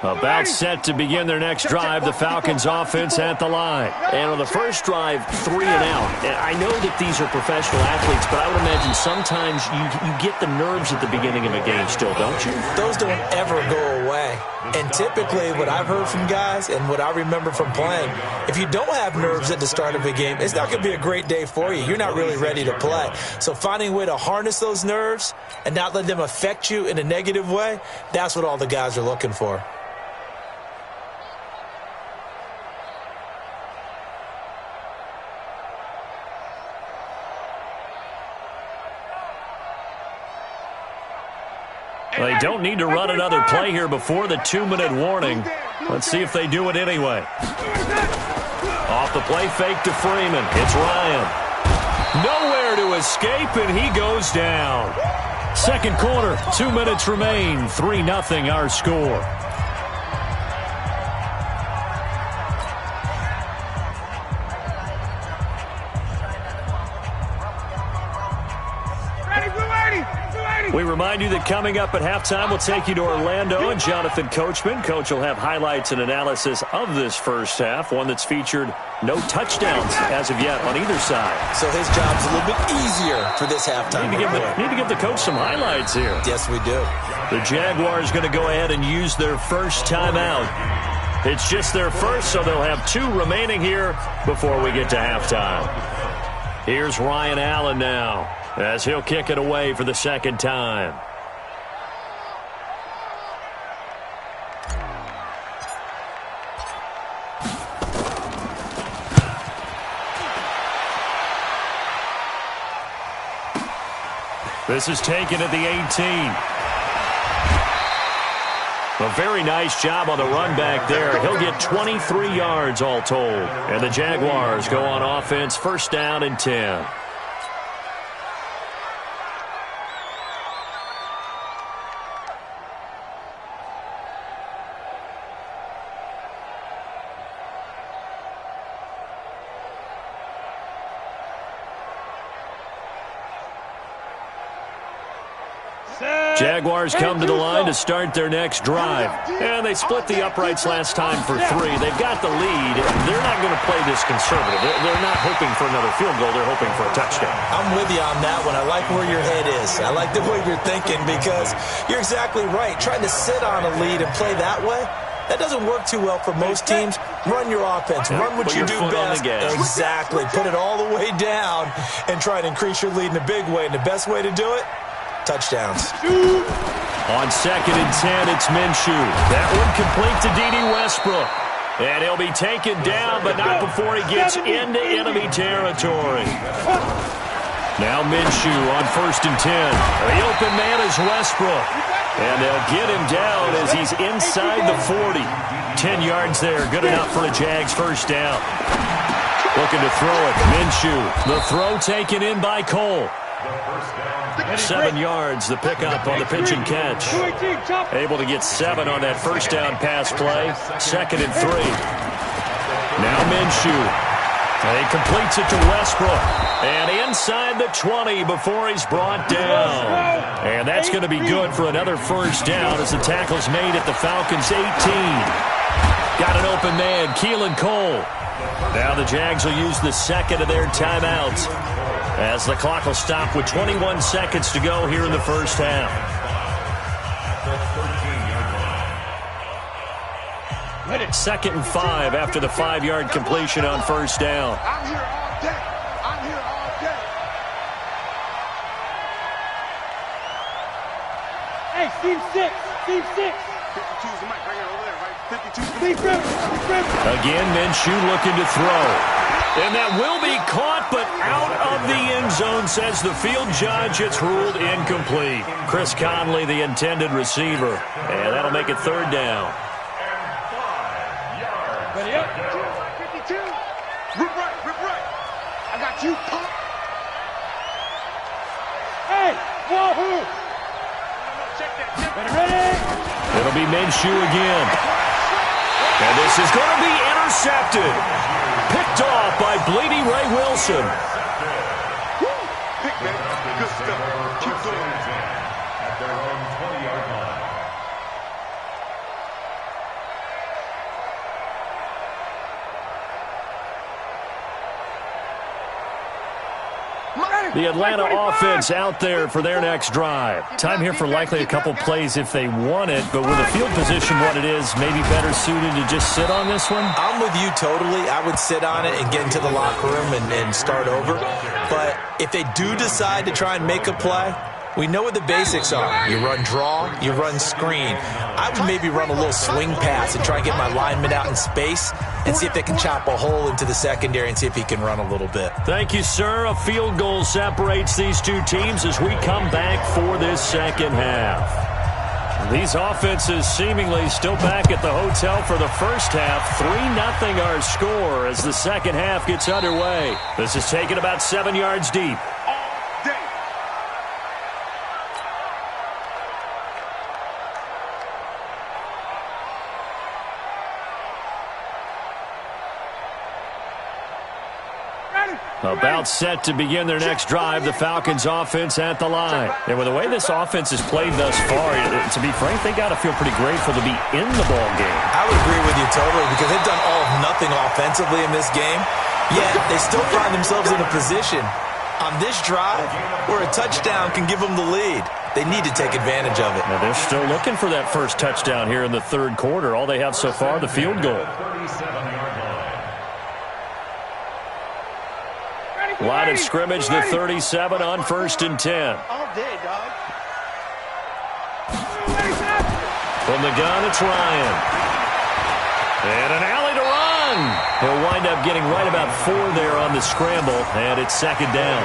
Speaker 1: About set to begin their next drive, the Falcons offense at the line. And on the first drive, 3 and out. I know that these are professional athletes, but I would imagine sometimes you get the nerves at the beginning of a game still, don't you?
Speaker 2: Those don't ever go away. And typically what I've heard from guys and what I remember from playing, if you don't have nerves at the start of a game, it's not going to be a great day for you. You're not really ready to play. So finding a way to harness those nerves and not let them affect you in a negative way, that's what all the guys are looking for.
Speaker 1: They don't need to run another play here before the 2-minute warning. Let's see if they do it anyway. Off the play fake to Freeman. It's Ryan. Nowhere to escape, and he goes down. Second quarter, 2 minutes remain. 3-0 our score. We remind you that coming up at halftime, we'll take you to Orlando and Jonathan Coachman. Coach will have highlights and analysis of this first half, one that's featured no touchdowns as of yet on either side.
Speaker 2: So his job's a little bit easier for this halftime.
Speaker 1: Need to give the coach some highlights here.
Speaker 2: Yes, we do.
Speaker 1: The Jaguars going to go ahead and use their first timeout. It's just their first, so they'll have 2 remaining here before we get to halftime. Here's Ryan Allen now, as he'll kick it away for the second time. This is taken at the 18. A very nice job on the run back there. He'll get 23 yards all told. And the Jaguars go on offense, first down and 10. Jaguars come to the line to start their next drive. And they split the uprights last time for 3. They've got the lead. They're not going to play this conservative. They're not hoping for another field goal. They're hoping for a touchdown.
Speaker 2: I'm with you on that one. I like where your head is. I like the way you're thinking because you're exactly right. Trying to sit on a lead and play that way, that doesn't work too well for most teams. Run your offense. Run what you do best. Exactly. Put it all the way down and try to increase your lead in a big way. And the best way to do it, touchdowns.
Speaker 1: On 2nd and 10, it's Minshew. That one complete to D.D. Westbrook. And he'll be taken down, but not before he gets into enemy territory. Now Minshew on 1st and 10. The open man is Westbrook. And they'll get him down as he's inside the 40. 10 yards there, good enough for a Jags first down. Looking to throw it, Minshew. The throw taken in by Cole. 7 yards, the pickup on the pitch and catch. Able to get 7 on that first down pass play. 2nd and 3. Now Minshew. He completes it to Westbrook. And inside the 20 before he's brought down. And that's going to be good for another first down as the tackle's made at the Falcons' 18. Got an open man, Keelan Cole. Now the Jags will use the second of their timeouts as the clock will stop with 21 seconds to go here in the first half. Second and 5 after the 5-yard completion on first down.
Speaker 8: I'm here all day. I'm here all day.
Speaker 4: Hey, team 6. Team 6.
Speaker 8: 52's the mic right here over there, right? 52's the
Speaker 4: Big rip.
Speaker 1: Again, Minshew looking to throw. And that will be caught, but out of the end zone, says the field judge. It's ruled incomplete. Chris Conley, the intended receiver. And that'll make it third down.
Speaker 4: Ready up.
Speaker 8: 52. Rip right, rip right. I got you, punk.
Speaker 4: Hey, wahoo.
Speaker 8: Check that.
Speaker 4: Ready.
Speaker 1: It'll be Minshew again. And this is going to be intercepted. Picked off by Bleedy Ray Wilson.
Speaker 8: Pick, man. Good stuff. Keep doing it.
Speaker 3: At their own 20-yard line.
Speaker 1: The Atlanta offense out there for their next drive. Time here for likely a couple plays if they want it, but with the field position what it is, maybe better suited to just sit on this one?
Speaker 2: I'm with you totally. I would sit on it and get into the locker room and start over. But if they do decide to try and make a play, we know what the basics are. You run draw, you run screen. I would maybe run a little swing pass and try and get my lineman out in space and see if they can chop a hole into the secondary and see if he can run a little bit.
Speaker 1: Thank you, sir. A field goal separates these two teams as we come back for this second half. These offenses seemingly still back at the hotel for the first half. 3-0 our score as the second half gets underway. This is taken about 7 yards deep. About set to begin their next drive, the Falcons offense at the line. And with the way this offense has played thus far, to be frank, they got to feel pretty grateful to be in the ball game.
Speaker 2: I would agree with you totally because they've done all of nothing offensively in this game, yet they still find themselves in a position on this drive where a touchdown can give them the lead. They need to take advantage of it.
Speaker 1: Now they're still looking for that first touchdown here in the third quarter. All they have so far, the field goal.
Speaker 3: 37-yard line.
Speaker 1: Line of scrimmage, the 37 on 1st and 10.
Speaker 8: All day, dog.
Speaker 1: From the gun, it's Ryan. And an alley to run. He'll wind up getting right about 4 there on the scramble, and it's second down.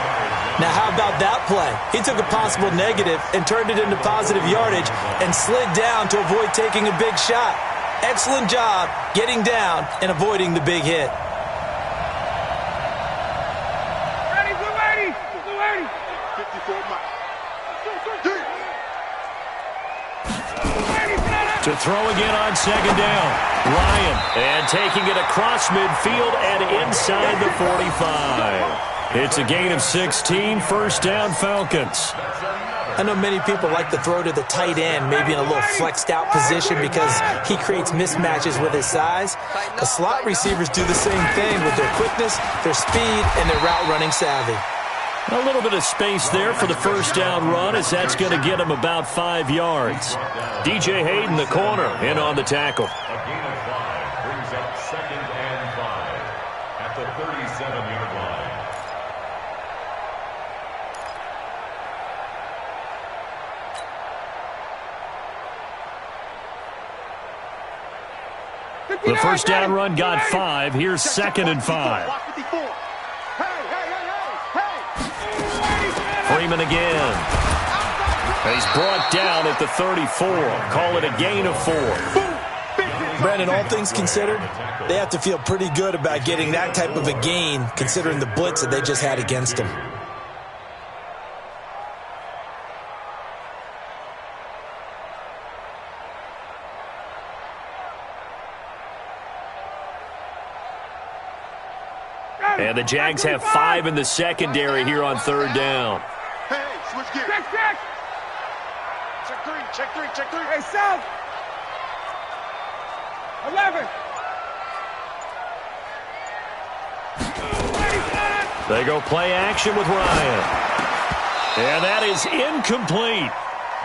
Speaker 2: Now, how about that play? He took a possible negative and turned it into positive yardage and slid down to avoid taking a big shot. Excellent job getting down and avoiding the big hit.
Speaker 1: To throw again on second down. Ryan, and taking it across midfield and inside the 45. It's a gain of 16, first down Falcons.
Speaker 2: I know many people like to throw to the tight end, maybe in a little flexed out position because he creates mismatches with his size. The slot receivers do the same thing with their quickness, their speed, and their route running savvy.
Speaker 1: A little bit of space there for the first down run, as that's going to get him about 5 yards. DJ Hayden, the corner, in on the tackle.
Speaker 3: A gain of 5 brings up 2nd and 5 at the 37-yard line.
Speaker 1: The first down run got 5. Here's 2nd and 5. Freeman again. He's brought down at the 34. Call it a gain of 4.
Speaker 2: Brandon, all things considered, they have to feel pretty good about getting that type of a gain considering the blitz that they just had against them.
Speaker 1: And the Jags have 5 in the secondary here on 3rd down.
Speaker 8: Hey, switch gears. Check. Check 3.
Speaker 4: Hey, south. 11.
Speaker 1: They go play action with Ryan. And that is incomplete.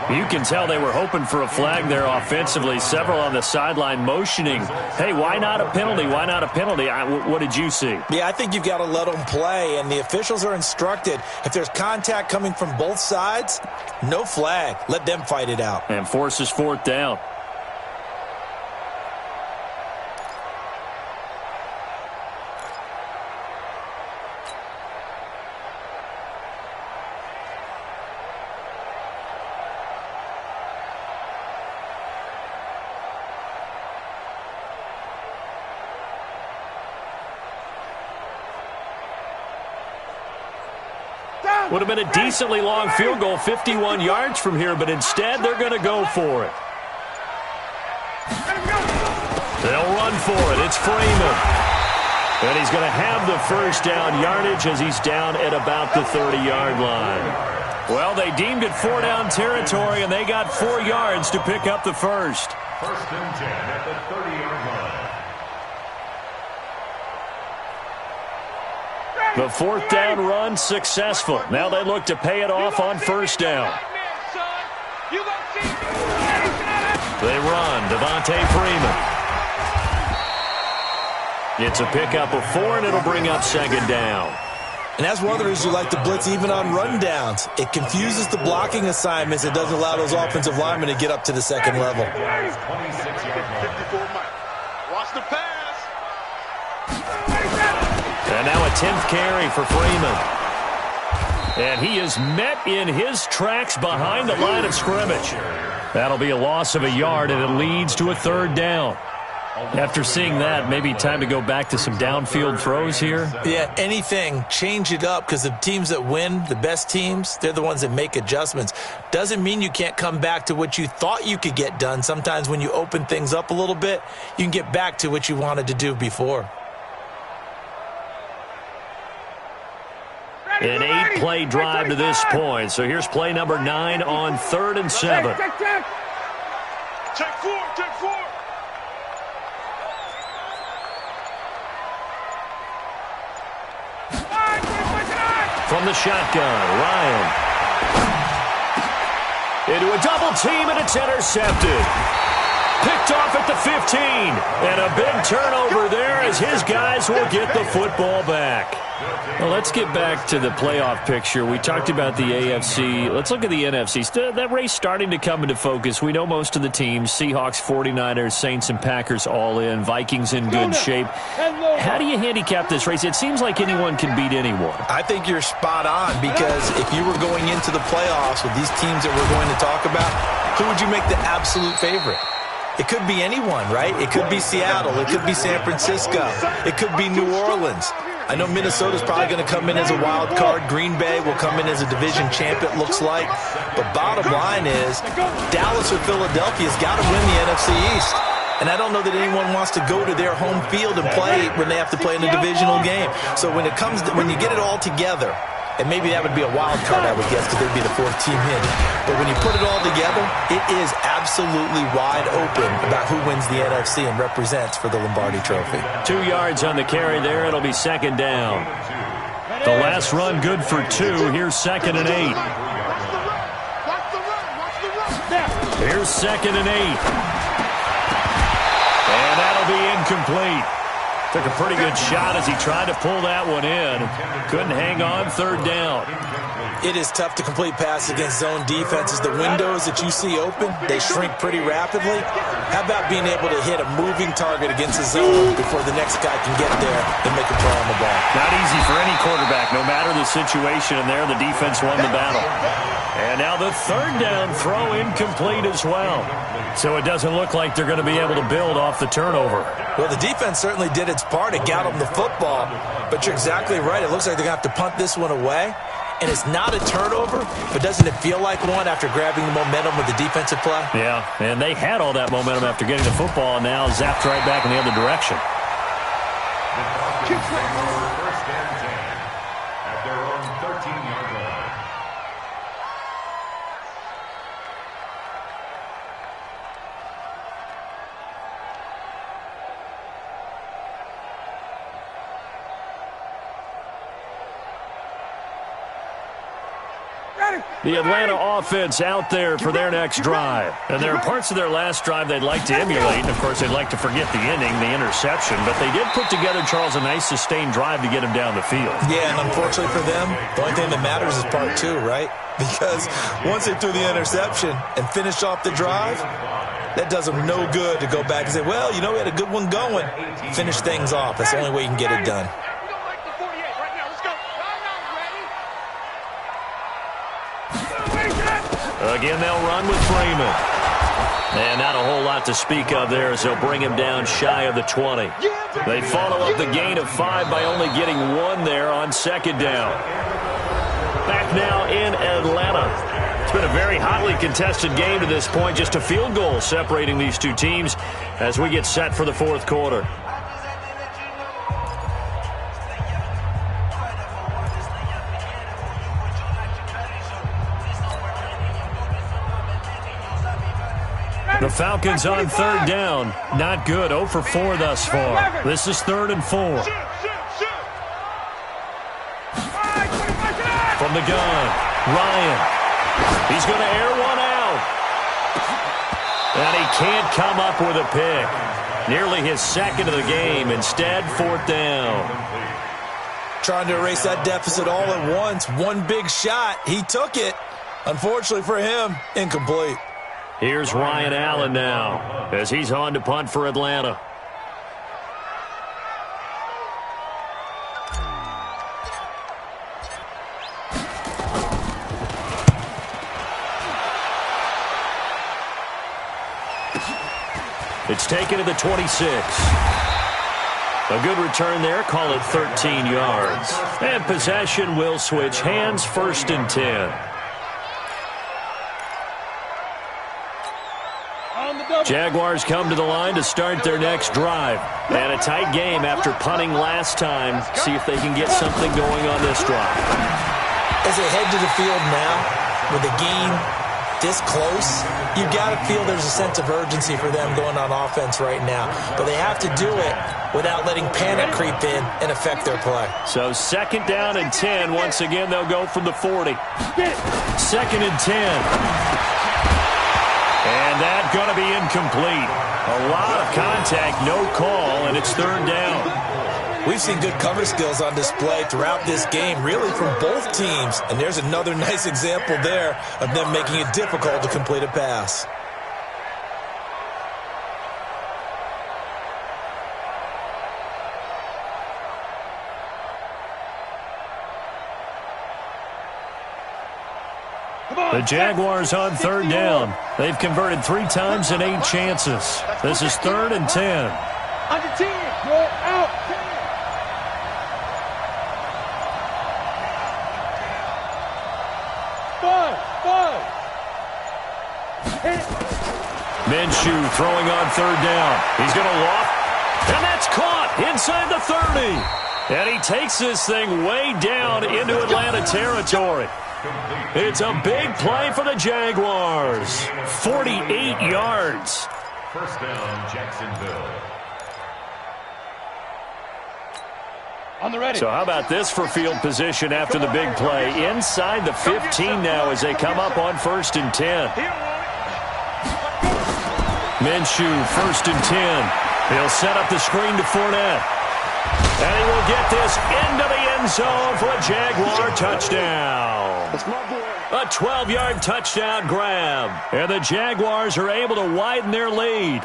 Speaker 1: You can tell they were hoping for a flag there offensively. Several on the sideline motioning, hey, why not a penalty? Why not a penalty? What did you see?
Speaker 2: Yeah, I think you've got to let them play, and the officials are instructed, if there's contact coming from both sides, no flag. Let them fight it out.
Speaker 1: And forces 4th down. Would have been a decently long field goal, 51 yards from here, but instead they're going to go for it. They'll run for it. It's Freeman. And he's going to have the first down yardage as he's down at about the 30-yard line. Well, they deemed it 4-down territory, and they got 4 yards to pick up the first.
Speaker 3: 1st and 10 at the 30-yard line.
Speaker 1: The 4th down run successful. Now they look to pay it off on 1st down. They run. Devontae Freeman. It's a pickup of 4, and it'll bring up 2nd down.
Speaker 2: And that's one of the reasons you like to blitz even on rundowns. It confuses the blocking assignments. It doesn't allow those offensive linemen to get up to the 2nd level.
Speaker 8: 54 Mike. Watch the pass.
Speaker 1: And now a 10th carry for Freeman. And he is met in his tracks behind the line of scrimmage. That'll be a loss of a yard, and it leads to a 3rd down. After seeing that, maybe time to go back to some downfield throws here.
Speaker 2: Yeah, anything. Change it up, because the teams that win, the best teams, they're the ones that make adjustments. Doesn't mean you can't come back to what you thought you could get done. Sometimes when you open things up a little bit, you can get back to what you wanted to do before.
Speaker 1: An 8-play drive to this point. So here's play number 9 on 3rd and 7.
Speaker 8: Check 4.
Speaker 1: From the shotgun, Ryan. Into a double team, and it's intercepted. Picked off at the 15. And a big turnover there as his guys will get the football back. Well, let's get back to the playoff picture. We talked about the AFC. Let's look at the NFC. That race starting to come into focus. We know most of the teams, Seahawks, 49ers, Saints, and Packers all in. Vikings in good shape. How do you handicap this race? It seems like anyone can beat anyone.
Speaker 2: I think you're spot on, because if you were going into the playoffs with these teams that we're going to talk about, who would you make the absolute favorite? It could be anyone, right? It could be Seattle. It could be San Francisco. It could be New Orleans. I know Minnesota's probably going to come in as a wild card. Green Bay will come in as a division champ, it looks like. But bottom line is, Dallas or Philadelphia's got to win the NFC East. And I don't know that anyone wants to go to their home field and play when they have to play in a divisional game. So when you get it all together, and maybe that would be a wild card, I would guess, because they'd be the fourth team in. But when you put it all together, it is absolutely wide open about who wins the NFC and represents for the Lombardi Trophy.
Speaker 1: 2 yards on the carry there. It'll be second down. The last run good for 2. Here's 2nd and 8. Here's 2nd and 8. And that'll be incomplete. Took a pretty good shot as he tried to pull that one in. Couldn't hang on. 3rd down.
Speaker 2: It is tough to complete passes against zone defenses. The windows that you see open, they shrink pretty rapidly. How about being able to hit a moving target against a zone before the next guy can get there and make a play on the ball?
Speaker 1: Not easy for any quarterback, no matter the situation. And there, the defense won the battle. And now the 3rd down throw incomplete as well. So it doesn't look like they're going to be able to build off the turnover.
Speaker 2: Well, the defense certainly did its part. It got them the football. But you're exactly right. It looks like they're going to have to punt this one away. And it's not a turnover, but doesn't it feel like one after grabbing the momentum with the defensive play?
Speaker 1: Yeah, and they had all that momentum after getting the football, and now zapped right back in the other direction.
Speaker 3: First and 10 at their own 13-yard line.
Speaker 1: The Atlanta offense out there for their next drive. And there are parts of their last drive they'd like to emulate. And, of course, they'd like to forget the ending, the interception. But they did put together, Charles, a nice sustained drive to get him down the field.
Speaker 2: Yeah, and unfortunately for them, the only thing that matters is part 2, right? Because once they threw the interception and finished off the drive, that does them no good to go back and say, well, you know, we had a good one going. Finish things off. That's the only way you can get it done.
Speaker 1: Again, they'll run with Freeman. And not a whole lot to speak of there as they'll bring him down shy of the 20. They follow up the gain of 5 by only getting 1 there on 2nd down. Back now in Atlanta. It's been a very hotly contested game to this point. Just a field goal separating these two teams as we get set for the 4th quarter. The Falcons on 3rd down. Not good. 0 for 4 thus far. This is 3rd and 4. From the gun, Ryan. He's going to air one out. And he can't come up with a pick. Nearly his 2nd of the game. Instead, 4th down.
Speaker 2: Trying to erase that deficit all at once. One big shot. He took it. Unfortunately for him, incomplete.
Speaker 1: Here's Ryan Allen now as he's on to punt for Atlanta. It's taken to the 26. A good return there. Call it 13 yards. And possession will switch hands. 1st and 10. Jaguars come to the line to start their next drive. And a tight game after punting last time. See if they can get something going on this drive.
Speaker 2: As they head to the field now, with the game this close, you've got to feel there's a sense of urgency for them going on offense right now. But they have to do it without letting panic creep in and affect their play.
Speaker 1: So 2nd down and 10. Once again, they'll go from the 40. 2nd and 10. And that's going to be incomplete. A lot of contact, no call, and it's 3rd down.
Speaker 2: We've seen good cover skills on display throughout this game, really from both teams. And there's another nice example there of them making it difficult to complete a pass.
Speaker 1: The Jaguars on 3rd down. They've converted 3 times in 8 chances. This is 3rd and 10.
Speaker 4: Under 10, go out. 5.
Speaker 1: Minshew throwing on 3rd down. He's going to loft, and that's caught inside the 30. And he takes this thing way down into Atlanta territory. It's a big play for the Jaguars. 48 yards.
Speaker 3: First down, Jacksonville.
Speaker 4: On the ready.
Speaker 1: So how about this for field position after the big play? Inside the 15 now as they come up on 1st and 10. Minshew, 1st and 10. He'll set up the screen to Fournette. And he will get this into the end zone for a Jaguar touchdown. A 12-yard touchdown grab. And the Jaguars are able to widen their lead.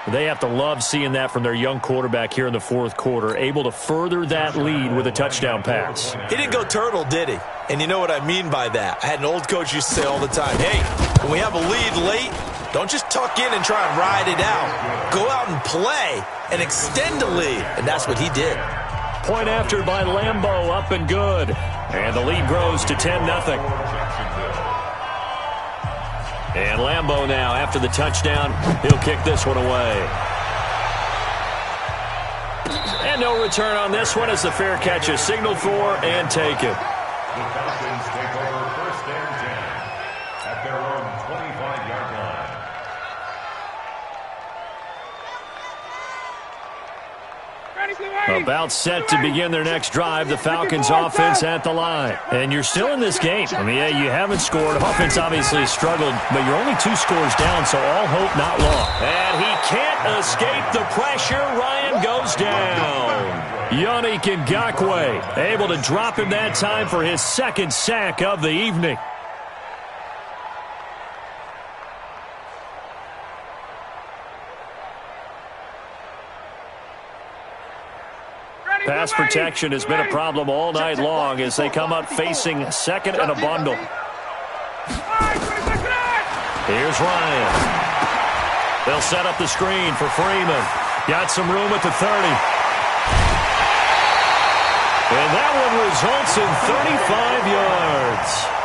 Speaker 1: They have to love seeing that from their young quarterback here in the 4th quarter, able to further that lead with a touchdown pass.
Speaker 2: He didn't go turtle, did he? And you know what I mean by that. I had an old coach used to say all the time, hey, when we have a lead late, don't just tuck in and try and ride it out. Go out and play and extend the lead. And that's what he did.
Speaker 1: Point after by Lambeau, up and good. And the lead grows to 10-0. And Lambeau now, after the touchdown, he'll kick this one away. And no return on this one as the fair catch is signaled for and taken.
Speaker 3: The Falcons take over 1st and 10 at their own 25-yard line.
Speaker 1: About set to begin their next drive, the Falcons offense at the line. And you're still in this game. I mean, yeah, you haven't scored. Offense obviously struggled, but you're only 2 scores down, so all hope not lost. And he can't escape the pressure. Ryan goes down. Yannick Ngakoue able to drop him that time for his 2nd sack of the evening. Pass protection has been a problem all night long as they come up facing 2nd and a bundle. Here's Ryan. They'll set up the screen for Freeman. Got some room at the 30. And that one results in 35 yards.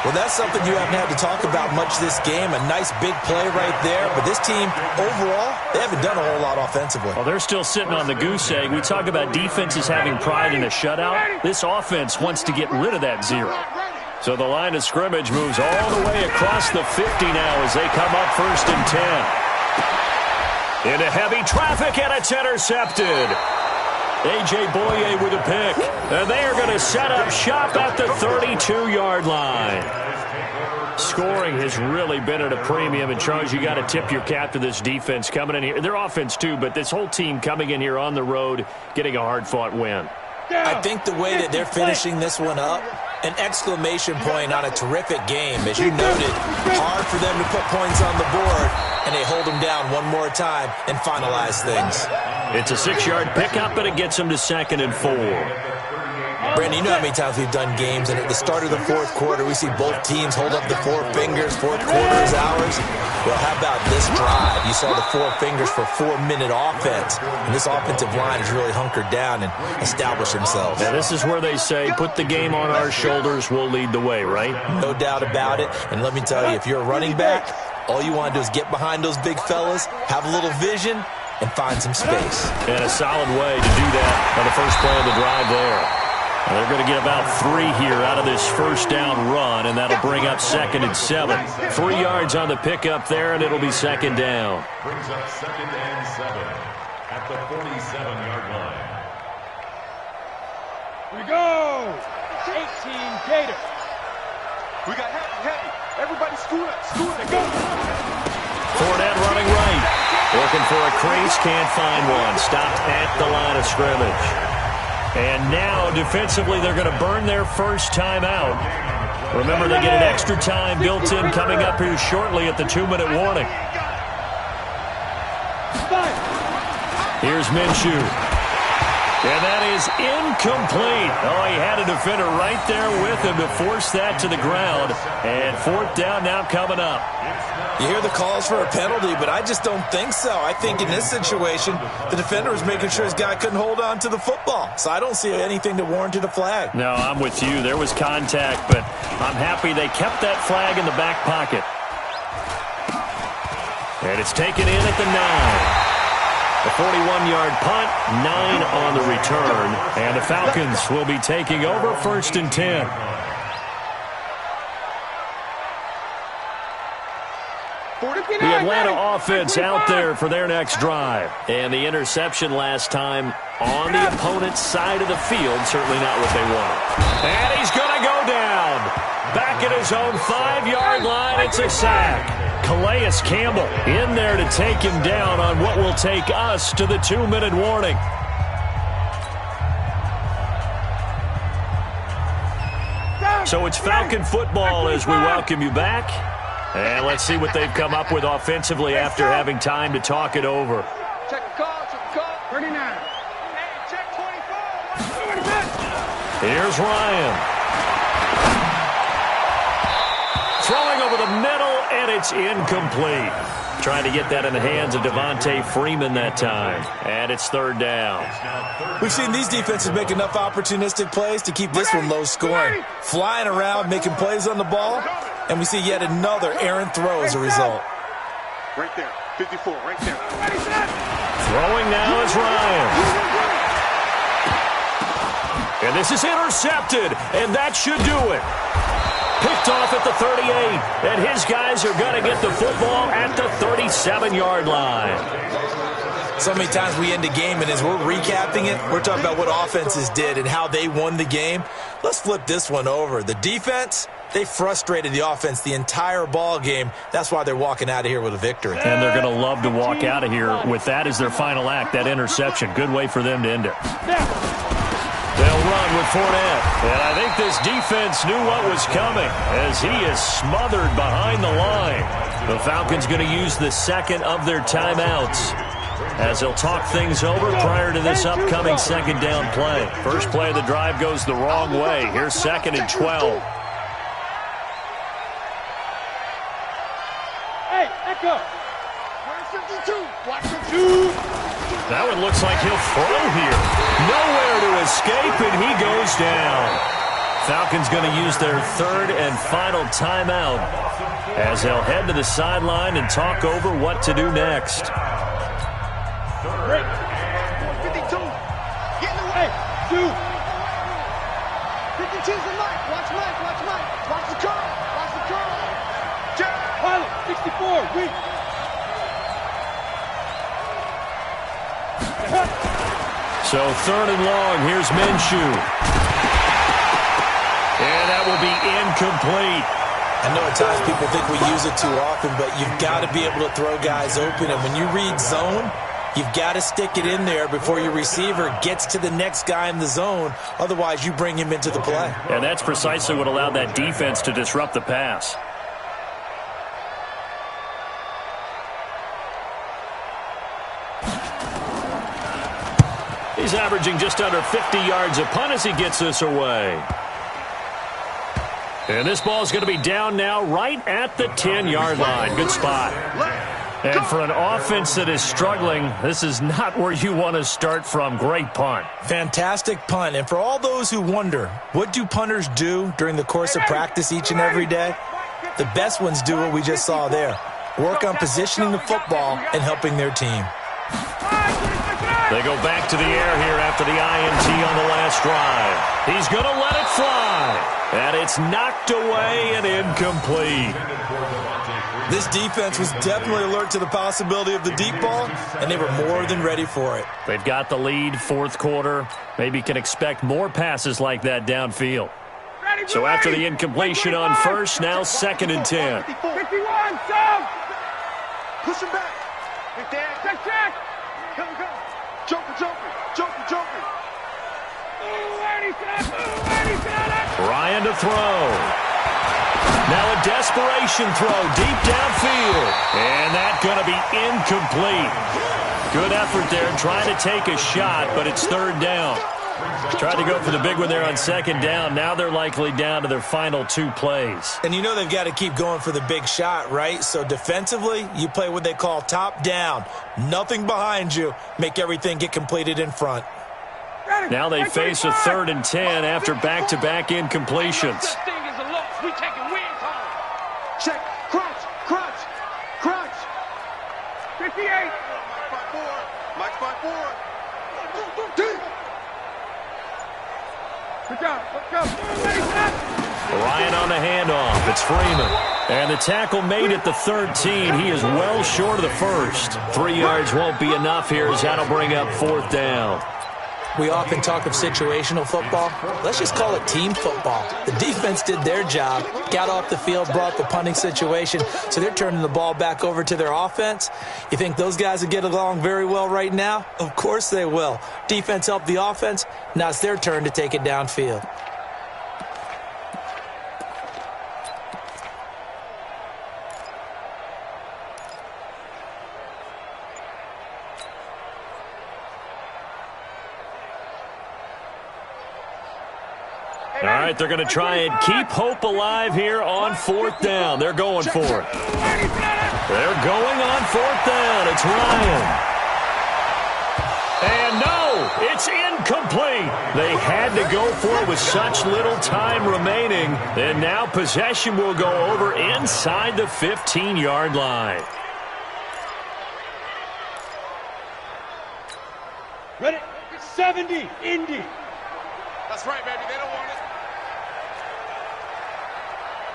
Speaker 2: Well, that's something you haven't had to talk about much this game. A nice big play right there. But this team, overall, they haven't done a whole lot offensively.
Speaker 1: Well, they're still sitting on the goose egg. We talk about defenses having pride in a shutout. This offense wants to get rid of that 0. So the line of scrimmage moves all the way across the 50 now as they come up 1st and 10. Into heavy traffic, and it's intercepted. A.J. Boye with a pick. And they are going to set up shop at the 32-yard line. Scoring has really been at a premium. And, Charles, you got to tip your cap to this defense coming in here. Their offense, too, but this whole team coming in here on the road, getting a hard-fought win.
Speaker 2: I think the way that they're finishing this one up, an exclamation point on a terrific game. As you noted, hard for them to put points on the board, and they hold them down one more time and finalize things.
Speaker 1: It's a 6-yard pickup, but it gets them to 2nd and 4.
Speaker 2: Brandon, you know how many times we've done games, and at the start of the 4th quarter, we see both teams hold up the 4 fingers. 4th quarter is ours. Well, how about this drive? You saw the 4 fingers for 4-minute offense, and this offensive line has really hunkered down and established themselves.
Speaker 1: Now, this is where they say, put the game on our shoulders, we'll lead the way, right?
Speaker 2: No doubt about it. And let me tell you, if you're a running back, all you want to do is get behind those big fellas, have a little vision, and find some space.
Speaker 1: And a solid way to do that on the first play of the drive there. And they're going to get about 3 here out of this first down run, and that'll bring up 2nd and 7. 3 yards on the pickup there, and it'll be 2nd down.
Speaker 3: Brings up 2nd and 7 at the 47-yard line.
Speaker 4: We go. 18 Gator.
Speaker 8: We got heavy. Everybody scoot up, go.
Speaker 1: Fournette running right. Looking for a crease, can't find one. Stopped at the line of scrimmage. And now, defensively, they're going to burn their first time out. Remember, they get an extra time built in coming up here shortly at the 2-minute warning. Here's Minshew. And that is incomplete. Oh, he had a defender right there with him to force that to the ground. And 4th down now coming up.
Speaker 2: You hear the calls for a penalty, but I just don't think so. I think in this situation, the defender was making sure his guy couldn't hold on to the football. So I don't see anything that warranted a flag.
Speaker 1: No, I'm with you. There was contact, but I'm happy they kept that flag in the back pocket. And it's taken in at the 9. A 41-yard punt, 9 on the return, and the Falcons will be taking over 1st and 10. The Atlanta offense out there for their next drive. And the interception last time on the opponent's side of the field, certainly not what they wanted. And he's going to go down. Back at his own 5-yard line, it's a sack. Calais Campbell in there to take him down on what will take us to the 2-minute warning. So it's Falcon football as we welcome you back. And let's see what they've come up with offensively after having time to talk it over.
Speaker 8: Check the call, 39. Hey, check 24.
Speaker 1: Here's Ryan. Throwing over the middle, and it's incomplete. Trying to get that in the hands of Devontae Freeman that time. And it's 3rd down.
Speaker 2: We've seen these defenses make enough opportunistic plays to keep this one low scoring. Flying around, making plays on the ball, and we see yet another errant throw as a result.
Speaker 8: Right there, 54, right there.
Speaker 1: Throwing now is Ryan. And this is intercepted, and that should do it. Picked off at the 38, and his guys are going to get the football at the 37-yard line.
Speaker 2: So many times we end a game, and as we're recapping it, we're talking about what offenses did and how they won the game. Let's flip this one over. The defense, they frustrated the offense the entire ball game. That's why they're walking out of here with a victory.
Speaker 1: And they're going to love to walk out of here with that as their final act, that interception. Good way for them to end it. They'll run with Fournette. And I think this defense knew what was coming as he is smothered behind the line. The Falcons going to use the second of their timeouts as they'll talk things over prior to this upcoming 2nd down play. First play of the drive goes the wrong way. Here's 2nd and 12.
Speaker 4: Hey, echo.
Speaker 8: 52. Watch 52.
Speaker 1: That one looks like he'll throw here. Nowhere to escape, and he goes down. Falcons going to use their 3rd and final timeout as they'll head to the sideline and talk over what to do next.
Speaker 8: 52. Get in the way.
Speaker 4: 2.
Speaker 8: 52's the Mike. Watch Mike. Watch Mike. Watch the curl. Watch the curl.
Speaker 4: Pilot, 64. Weak.
Speaker 1: So 3rd and long, here's Minshew. And that will be incomplete.
Speaker 2: I know at times people think we use it too often, but you've got to be able to throw guys open. And when you read zone, you've got to stick it in there before your receiver gets to the next guy in the zone. Otherwise, you bring him into the play.
Speaker 1: And that's precisely what allowed that defense to disrupt the pass. He's averaging just under 50 yards a punt as he gets this away. And this ball is going to be down now right at the 10-yard line. Good spot. And for an offense that is struggling, this is not where you want to start from. Great punt.
Speaker 2: Fantastic punt. And for all those who wonder, what do punters do during the course of practice each and every day? The best ones do what we just saw there. Work on positioning the football and helping their team.
Speaker 1: They go back to the air here after the INT on the last drive. He's going to let it fly. And it's knocked away and incomplete.
Speaker 2: This defense was definitely alert to the possibility of the deep ball, and they were more than ready for it.
Speaker 1: They've got the lead, 4th quarter. Maybe can expect more passes like that downfield. So after the incompletion on 1st, now 2nd and 10.
Speaker 4: 51, sub.
Speaker 8: Push him back. Hey, Dad.
Speaker 4: Check.
Speaker 8: Come. Joker.
Speaker 1: Ryan to throw. Now a desperation throw deep downfield. And that's going to be incomplete. Good effort there trying to take a shot, but it's 3rd down. Tried to go for the big one there on 2nd down. Now they're likely down to their final 2 plays.
Speaker 2: And you know they've got to keep going for the big shot, right? So defensively, you play what they call top down. Nothing behind you. Make everything get completed in front.
Speaker 1: Now they face a 3rd and 10 after back-to-back incompletions.
Speaker 8: Check. Crunch.
Speaker 4: 58.
Speaker 8: Mike
Speaker 1: Ryan on the handoff. It's Freeman. And the tackle made at the 13. He is well short of the first. 3 yards won't be enough here as that'll bring up 4th down.
Speaker 2: We often talk of situational football. Let's just call it team football. The defense did their job, got off the field, brought the punting situation, so they're turning the ball back over to their offense. You think those guys will get along very well right now? Of course they will. Defense helped the offense. Now it's their turn to take it downfield.
Speaker 1: All right, they're going to try and keep hope alive here on 4th down. They're going for it. They're going on 4th down. It's Ryan. And no, it's incomplete. They had to go for it with such little time remaining. And now possession will go over inside the 15-yard line.
Speaker 4: Ready? 70, Indy.
Speaker 8: That's right, baby. They don't want it.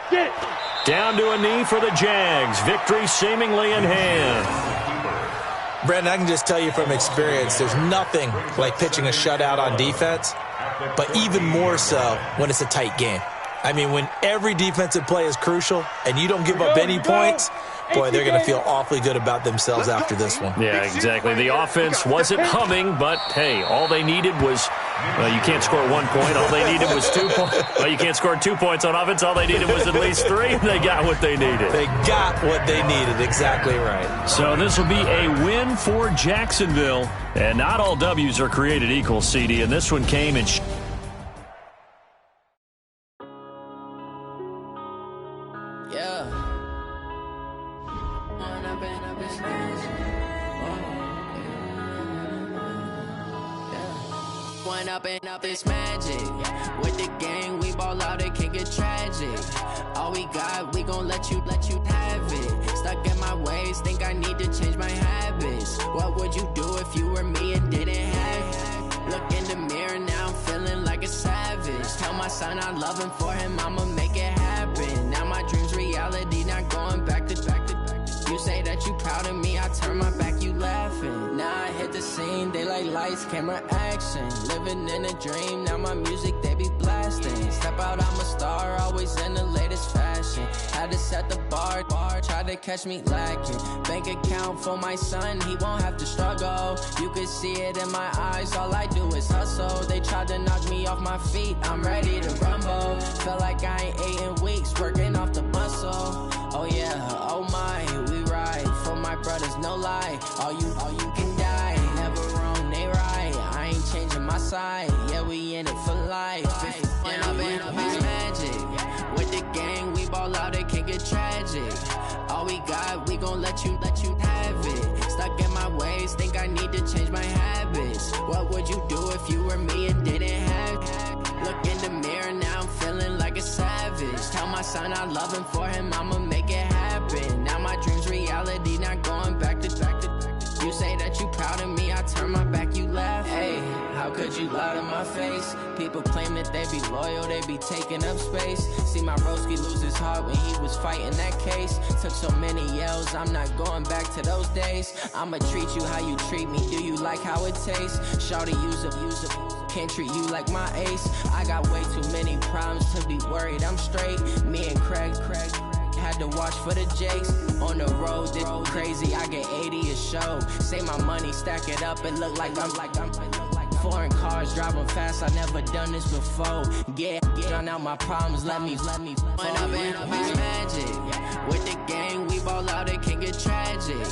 Speaker 4: Get it.
Speaker 1: Down to a knee for the Jags. Victory seemingly in hand.
Speaker 2: Brandon, I can just tell you from experience, there's nothing like pitching a shutout on defense, but even more so when it's a tight game. I mean, when every defensive play is crucial and you don't give up any points, boy, they're going to feel awfully good about themselves after this one.
Speaker 1: Yeah, exactly. The offense wasn't humming, but, hey, all they needed was, well, you can't score 1 point. All they needed was 2 points. Well, you can't score 2 points on offense. All they needed was at least 3, and they got what they needed.
Speaker 2: They got what they needed. Exactly right.
Speaker 1: So this will be a win for Jacksonville. And not all W's are created equal, CD, and this one came in...
Speaker 5: Up this magic. With the gang, we ball out, it can get tragic. All we got, we gon' let you have it. Stuck in my ways, think I need to change my habits. What would you do if you were me and didn't have it? Look in the mirror, now I'm feeling like a savage. Tell my son I love him, for him I'ma make it happen. Now my dream's reality, not going back to back. You say that you proud of me, I turn my back, you laughing. Now I hit the scene, they like lights, camera, action. Living in a dream, now my music, they be blasting. Step out, I'm a star, always in the latest fashion. Had to set the bar, try to catch me lacking. Bank account for my son, he won't have to struggle. You could see it in my eyes, all I do is hustle. They tried to knock me off my feet, I'm ready to rumble. Felt like I ain't ate in weeks, working off the muscle. Oh yeah, oh my, we ride for my brothers, no lie. All you can die, never wrong, they right. I ain't changing my side, yeah, we in it for life. When I'm in it's magic. With the gang, we ball out, it can get tragic. All we got, we gon' let you have it. Stuck in my ways, think I need to change my habits. What would you do if you were me and didn't have it? Look in the mirror, now I'm feeling like a savage. Tell my son I love him, for him I'ma make it happen. Now my dream's reality, not going back to back. You say that you proud of me, I turn my back, you laugh. Hey, how could you lie to my face? People claim that they be loyal, they be taking up space. See my broski lose his heart when he was fighting that case. Took so many yells, I'm not going back to those days. I'ma treat you how you treat me, do you like how it tastes? Shawty, use up, can't treat you like my ace. I got way too many problems to be worried, I'm straight. Me and Craig had to watch for the Jakes. On the road, this crazy, I get 80 a show. Say my money, stack it up, it look like I'm foreign cars, driving fast, I never done this before. Get drown out my problems, let me When I'm in it's magic. With the gang, we ball out, it can get tragic.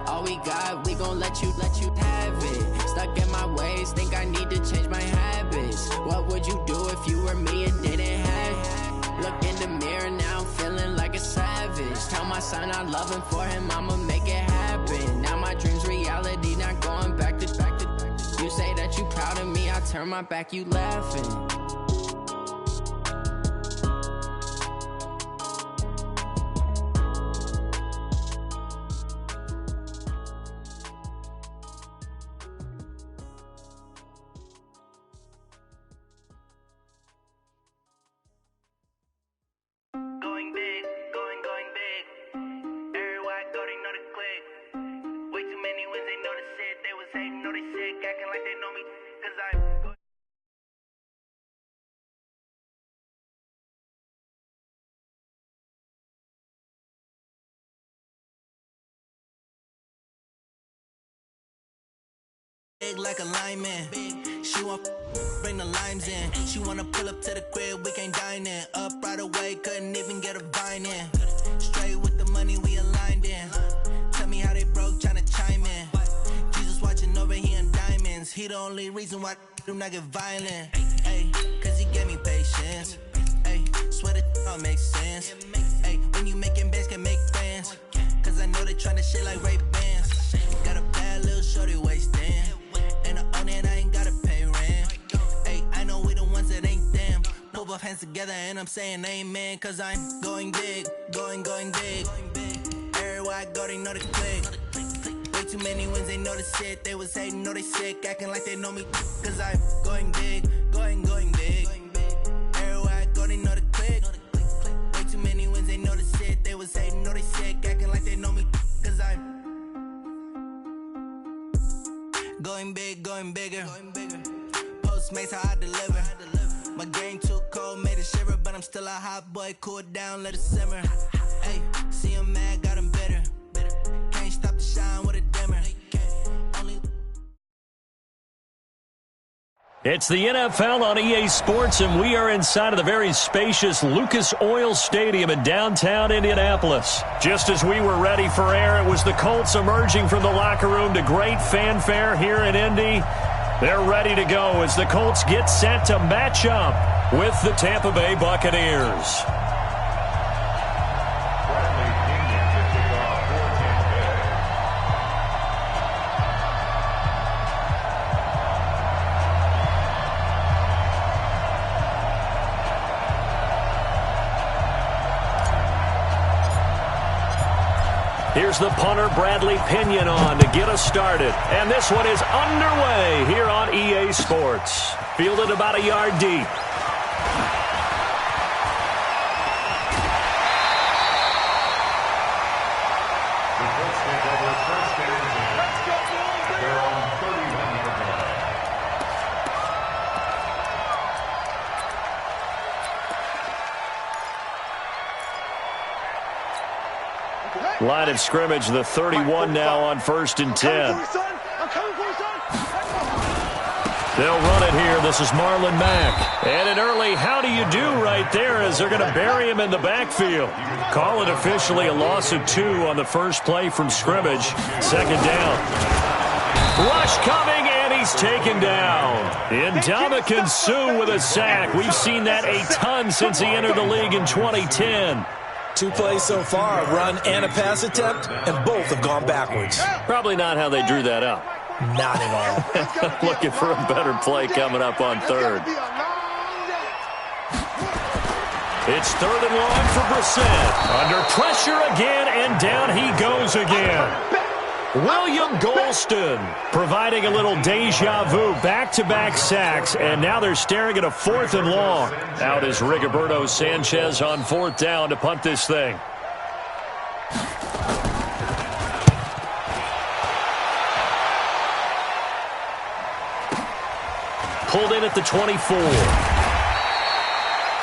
Speaker 5: All we got, we gon' let you have it. Stuck in my ways, think I need to change my habits. What would you do if you were me and didn't have it? Look in the mirror, now I'm feeling like a savage. Tell my son I love him, for him I'ma make it happen. Now my dream's reality, not going back to back. You say that you proud of me, I turn my back, you laughing.
Speaker 6: big like a lineman. She want bring the limes in. She wanna pull up to the crib, we can't dine in. Up right away, couldn't even get a vine in. Straight with the money we aligned in. Tell me how they broke, tryna chime in. Jesus watching over here in diamonds. He the only reason why I do not get violent. Ay, cause he gave me patience. Ay, swear that all makes sense. Ay, when you making bands can make friends. Cause I know they tryna shit like Ray-Bans. Got a bad little shorty wasting. And I own it, I ain't gotta pay rent. Ay, I know we the ones that ain't them. Put both hands together and I'm saying amen. Cause I'm going big, going big. Everywhere I go, they know the click. Way too many wins, they know the shit. They was hating, know they sick, acting like they know me. Cause I'm going big, going big. Everywhere I go, they know the click. Way too many wins, they know the shit. They was hating, know they sick, acting like they know me. Cause I'm going big, going bigger. Postmates how I deliver. My game too cold, made it shiver, but I'm still a hot boy. Cool down, let it simmer. Hey, see him mad, got him bitter. Can't stop the shine with a dimmer.
Speaker 1: It's the NFL on EA Sports, and we are inside of the very spacious Lucas Oil Stadium in downtown Indianapolis. Just as we were ready for air, it was the Colts emerging from the locker room to great fanfare here in Indy. They're ready to go as the Colts get set to match up with the Tampa Bay Buccaneers. Here's the punter, Bradley Pinion, on to get us started. And this one is underway here on EA Sports. Fielded about a yard deep. Line of scrimmage, the 31 now on 1st and 10. They'll run it here. This is Marlon Mack. And an early how do you do right there as they're going to bury him in the backfield. Call it officially a loss of 2 on the first play from scrimmage. 2nd down. Rush coming, and he's taken down. Ndamukong Suh with a sack. We've seen that a ton since he entered the league in 2010.
Speaker 2: 2 plays so far, a run and a pass attempt, and both have gone backwards.
Speaker 1: Probably not how they drew that up.
Speaker 2: Not at all.
Speaker 1: Looking for a better play coming up on 3rd. It's 3rd and long for Brissett. Under pressure again, and down he goes again. William Golston providing a little deja vu, back-to-back sacks, and now they're staring at a 4th and long. Out is Rigoberto Sanchez on 4th down to punt this thing. Pulled in at the 24.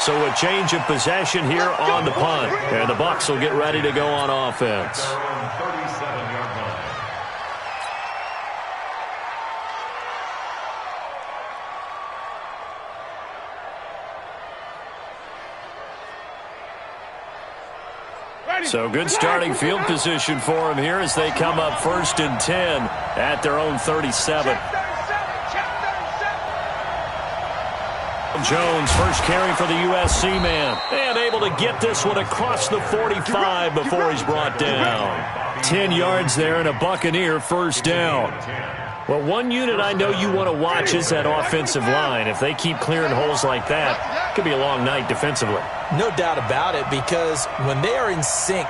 Speaker 1: So a change of possession here on the punt, and the Bucs will get ready to go on offense. So good starting field position for him here as they come up 1st and 10 at their own 37. Jones, first carry for the USC man, and able to get this one across the 45 before he's brought down. 10 yards there and a Buccaneer 1st down. Well, one unit I know you want to watch is that offensive line. If they keep clearing holes like that, it could be a long night defensively.
Speaker 2: No doubt about it, because when they are in sync,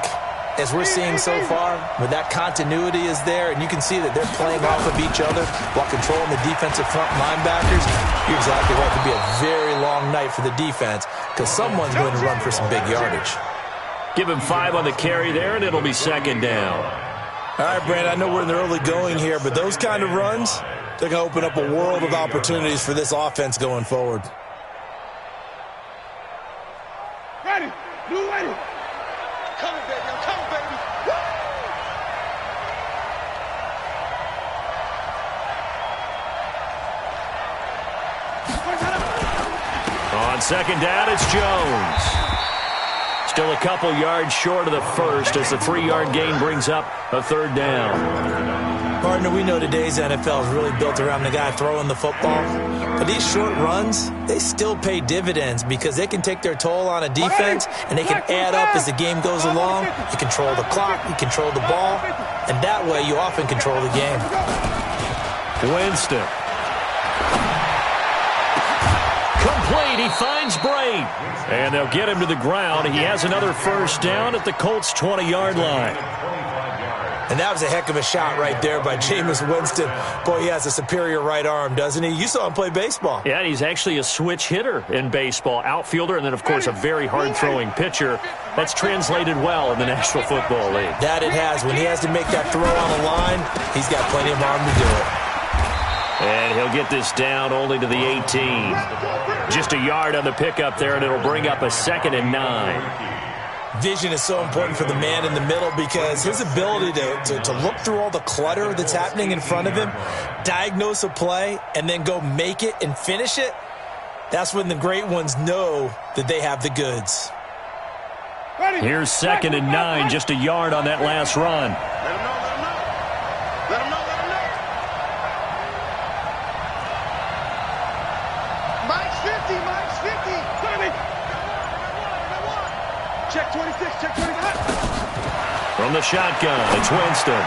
Speaker 2: as we're seeing so far, when that continuity is there, and you can see that they're playing off of each other while controlling the defensive front linebackers, you're exactly right. It could be a very long night for the defense because someone's going to run for some big yardage.
Speaker 1: Give him 5 on the carry there, and it'll be 2nd down.
Speaker 2: All right, Brandon, I know we're in the early going here, but those kind of runs, they're going to open up a world of opportunities for this offense going forward.
Speaker 4: Ready, new ready. Coming, baby, I'm coming, baby. Woo!
Speaker 1: On second down, it's Jones. Still a couple yards short of the first as the 3-yard gain brings up a third down.
Speaker 2: Partner, we know today's NFL is really built around the guy throwing the football. But these short runs, they still pay dividends because they can take their toll on a defense and they can add up as the game goes along. You control the clock, you control the ball, and that way you often control the game.
Speaker 1: Winston. Complete. He finds Braid. And they'll get him to the ground. He has another first down at the Colts' 20-yard line.
Speaker 2: And that was a heck of a shot right there by Jameis Winston. Boy, he has a superior right arm, doesn't he? You saw him play baseball.
Speaker 1: Yeah, he's actually a switch hitter in baseball. Outfielder, and then, of course, a very hard-throwing pitcher. That's translated well in the National Football League.
Speaker 2: That it has. When he has to make that throw on the line, he's got plenty of arm to do it.
Speaker 1: And he'll get this down only to the 18. Just a yard on the pickup there, and it'll bring up a 2nd and 9.
Speaker 2: Vision is so important for the man in the middle because his ability to look through all the clutter that's happening in front of him, diagnose a play, and then go make it and finish it, that's when the great ones know that they have the goods.
Speaker 1: Here's 2nd and 9, just a yard on that last run.
Speaker 8: Let him know, let him know. Let him know, let him know. Mike's 50, Mike's 50. Check 26, check 26.
Speaker 1: From the shotgun, it's Winston.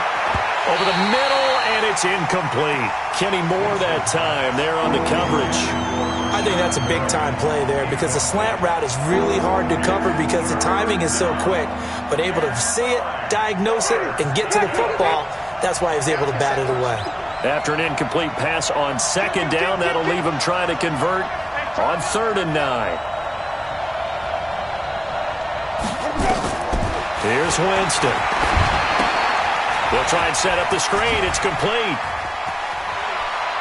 Speaker 1: Over the middle, and it's incomplete. Kenny Moore that time there on the coverage.
Speaker 2: I think that's a big-time play there because the slant route is really hard to cover because the timing is so quick. But able to see it, diagnose it, and get to the football, that's why he was able to bat it away.
Speaker 1: After an incomplete pass on 2nd down, that'll leave him trying to convert on 3rd and 9. Here's Winston. They'll try and set up the screen. It's complete.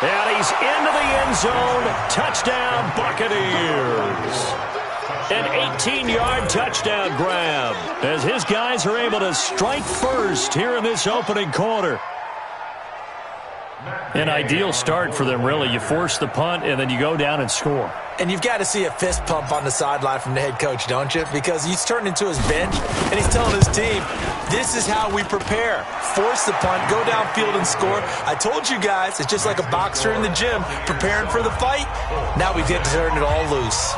Speaker 1: And he's into the end zone. Touchdown, Buccaneers. An 18-yard touchdown grab as his guys are able to strike first here in this opening quarter. An ideal start for them, really. You force the punt, and then you go down and score.
Speaker 2: And you've got to see a fist pump on the sideline from the head coach, don't you? Because he's turned into his bench, and he's telling his team, this is how we prepare. Force the punt, go downfield and score. I told you guys, it's just like a boxer in the gym preparing for the fight. Now we get to turn it all loose.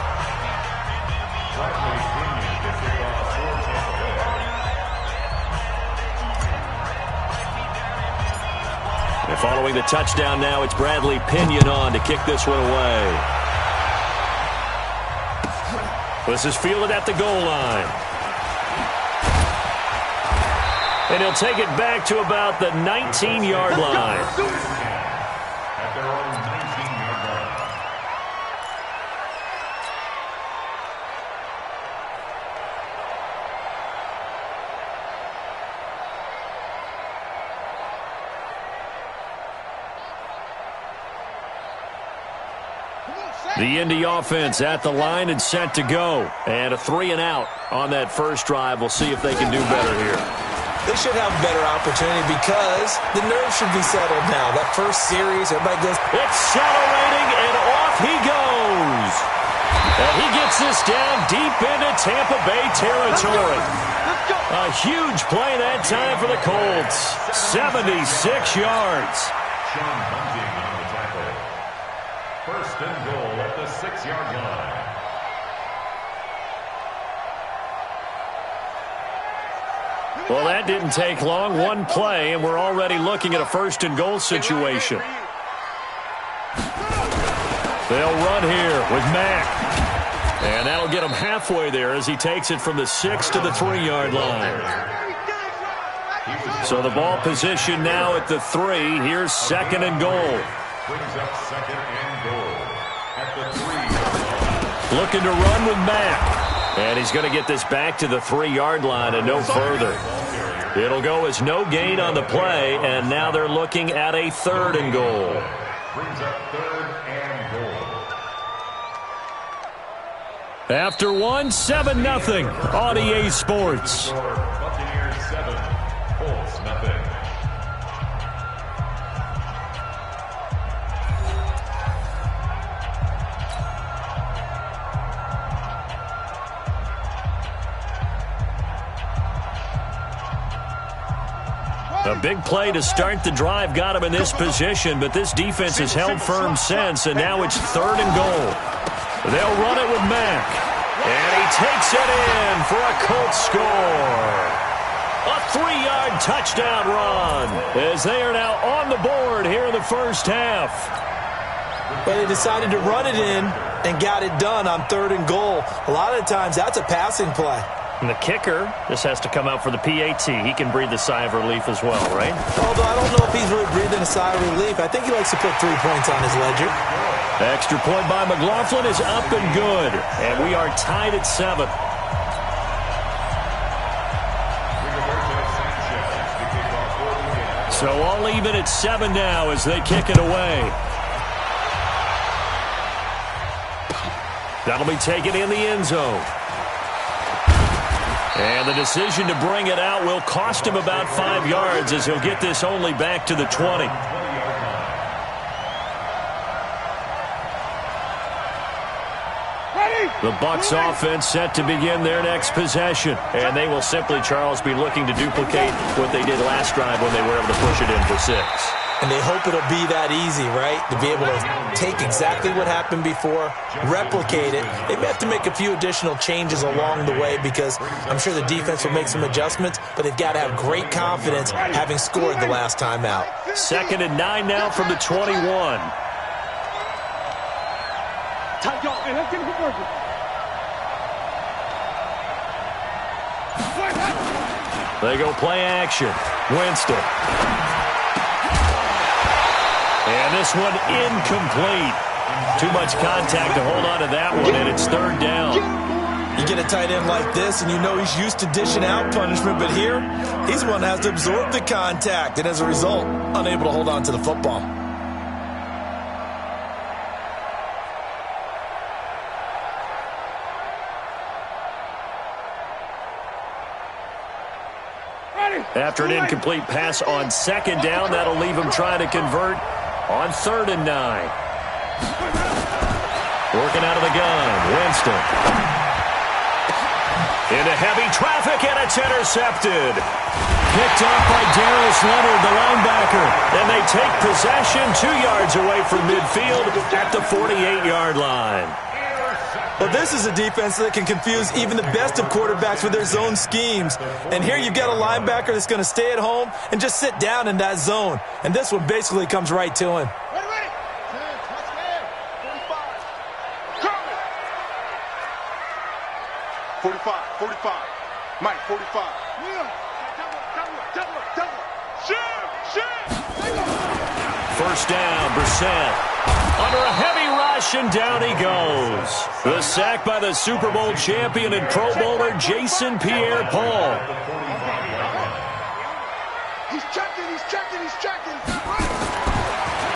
Speaker 1: And following the touchdown now, it's Bradley Pinion on to kick this one away. This is fielded at the goal line. And he'll take it back to about the 19-yard line.
Speaker 3: At their own 19-yard line.
Speaker 1: The Indy offense at the line and set to go. And a 3-and-out on that first drive. We'll see if they can do better here.
Speaker 2: They should have a better opportunity because the nerves should be settled now. That first series, everybody goes,
Speaker 1: accelerating, and off he goes. And he gets this down deep into Tampa Bay territory. A huge play that time for the Colts. 76 yards.
Speaker 3: Sean Bunting on the tackle. First and goal at the 6-yard line.
Speaker 1: Well, that didn't take long. One play, and we're already looking at a first and goal situation. They'll run here with Mack. And that'll get him halfway there as he takes it from the 6 to the 3-yard line. So the ball position now at the 3. Here's second and goal.
Speaker 3: Brings up second and goal at the 3.
Speaker 1: Looking to run with Mack. And he's going to get this back to the 3-yard line and no further. It'll go as no gain on the play, and now they're looking at a 3rd and goal.
Speaker 3: Brings up 3rd and goal.
Speaker 1: After one, 7-0 on EA Sports.
Speaker 3: Buccaneers 7, Colts nothing.
Speaker 1: A big play to start the drive got him in this position, but this defense has held firm since, and now it's 3rd and goal. They'll run it with Mack, and he takes it in for a Colts score. A 3-yard touchdown run as they are now on the board here in the first half.
Speaker 2: But they decided to run it in and got it done on 3rd and goal. A lot of the times that's a passing play.
Speaker 1: And the kicker, this has to come out for the PAT. He can breathe a sigh of relief as well, right?
Speaker 2: Although I don't know if he's really breathing a sigh of relief. I think he likes to put 3 points on his ledger.
Speaker 1: Extra point by McLaughlin is up and good. And we are tied at 7. So all even at 7 now as they kick it away. That'll be taken in the end zone. And the decision to bring it out will cost him about 5 yards as he'll get this only back to the 20. The Bucs offense set to begin their next possession. And they will simply, Charles, be looking to duplicate what they did last drive when they were able to push it in for 6.
Speaker 2: And they hope it'll be that easy, right? To be able to take exactly what happened before, replicate it. They may have to make a few additional changes along the way because I'm sure the defense will make some adjustments, but they've got to have great confidence having scored the last time out.
Speaker 1: 2nd and 9 now from the 21. They go play action. Winston. And this one incomplete. Too much contact to hold on to that one, and it's 3rd down.
Speaker 2: You get a tight end like this, and you know he's used to dishing out punishment, but here, he's the one that has to absorb the contact, and as a result, unable to hold on to the football.
Speaker 1: After an incomplete pass on 2nd down, that'll leave him trying to convert on 3rd and 9. Working out of the gun, Winston. Into heavy traffic, and it's intercepted. Picked off by Darius Leonard, the linebacker. And they take possession 2 yards away from midfield at the 48-yard line.
Speaker 2: Well, this is a defense that can confuse even the best of quarterbacks with their zone schemes. And here you've got a linebacker that's going to stay at home and just sit down in that zone. And this one basically comes right to him.
Speaker 8: Ready. 45. Mike, 45.
Speaker 1: First down, Brissett. Under a heavy rush, and down he goes. The sack by the Super Bowl champion and Pro Bowler Jason Pierre-Paul.
Speaker 8: He's checking.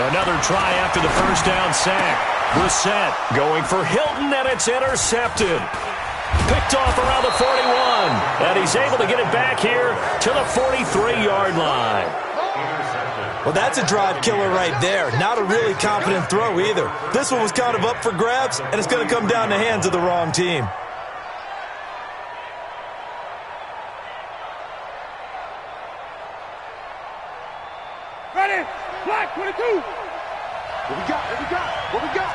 Speaker 1: Another try after the first down sack. Brissett going for Hilton, and it's intercepted. Picked off around the 41, and he's able to get it back here to the 43-yard line.
Speaker 2: Well, that's a drive killer right there. Not a really confident throw either. This one was kind of up for grabs, and it's going to come down the hands of the wrong team.
Speaker 4: Ready? Black 22.
Speaker 8: What we got?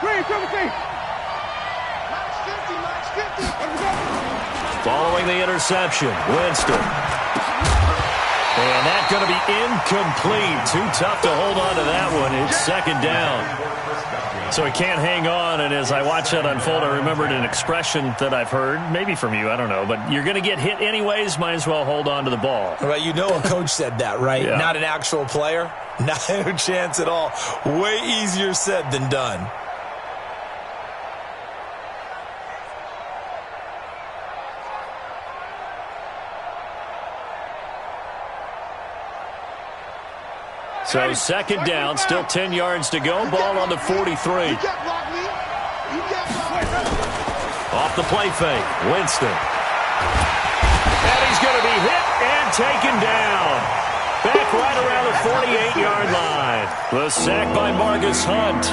Speaker 4: Green, triple C.
Speaker 8: Max 50.
Speaker 1: Following the interception, Winston. And that's going to be incomplete. Too tough to hold on to that one. It's 2nd down. So he can't hang on, and as I watch that unfold, I remembered an expression that I've heard, maybe from you, I don't know, but you're going to get hit anyways, might as well hold on to the ball.
Speaker 2: Well, you know a coach said that, right?
Speaker 1: Yeah.
Speaker 2: Not an actual player. No chance at all. Way easier said than done.
Speaker 1: So 2nd down, still 10 yards to go. Ball on the 43. Off the play fake, Winston. And he's going to be hit and taken down. Back right around the 48-yard line. The sack by Marcus Hunt.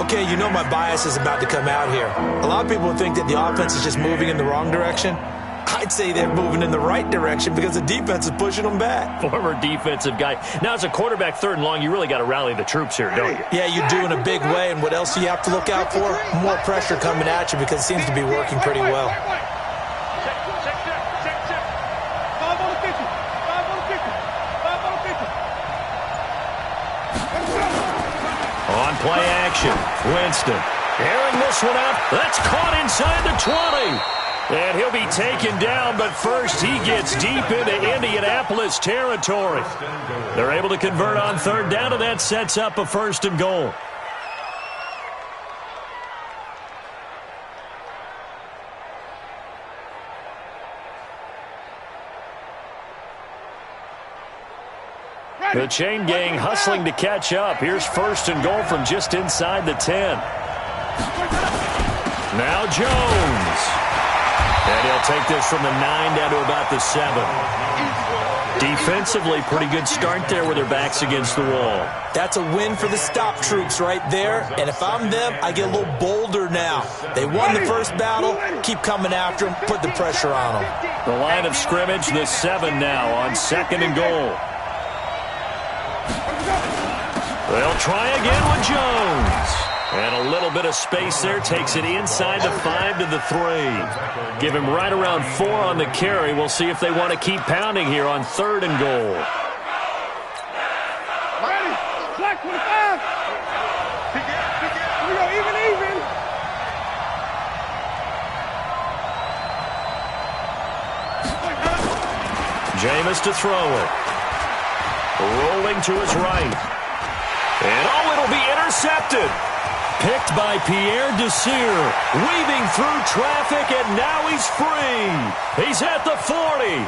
Speaker 2: Okay, you know my bias is about to come out here. A lot of people think that the offense is just moving in the wrong direction. I I'd say they're moving in the right direction because the defense is pushing them back.
Speaker 1: Former defensive guy. Now, as a quarterback, 3rd and long, you really got to rally the troops here, don't you?
Speaker 2: Yeah, you do in a big way. And what else do you have to look out for? More pressure coming at you because it seems to be working pretty well.
Speaker 1: On play action, Winston airing this one out. That's caught inside the 20. And he'll be taken down, but first he gets deep into Indianapolis territory. They're able to convert on 3rd down, and that sets up a 1st and goal. The chain gang hustling to catch up. Here's 1st and goal from just inside the 10. Now Jones. And he'll take this from the 9 down to about the 7. Defensively, pretty good start there with their backs against the wall.
Speaker 2: That's a win for the stop troops right there. And if I'm them, I get a little bolder now. They won the first battle. Keep coming after them. Put the pressure on them.
Speaker 1: The line of scrimmage, the 7 now on 2nd and goal. They'll try again with Jones. And a little bit of space there. Takes it inside the 5 to the 3. Give him right around 4 on the carry. We'll see if they want to keep pounding here on 3rd and goal.
Speaker 4: Black 25. Here we go, even.
Speaker 1: Jameis to throw it. Rolling to his right. And it'll be intercepted. Picked by Pierre Desir. Weaving through traffic, and now he's free. He's at the 40,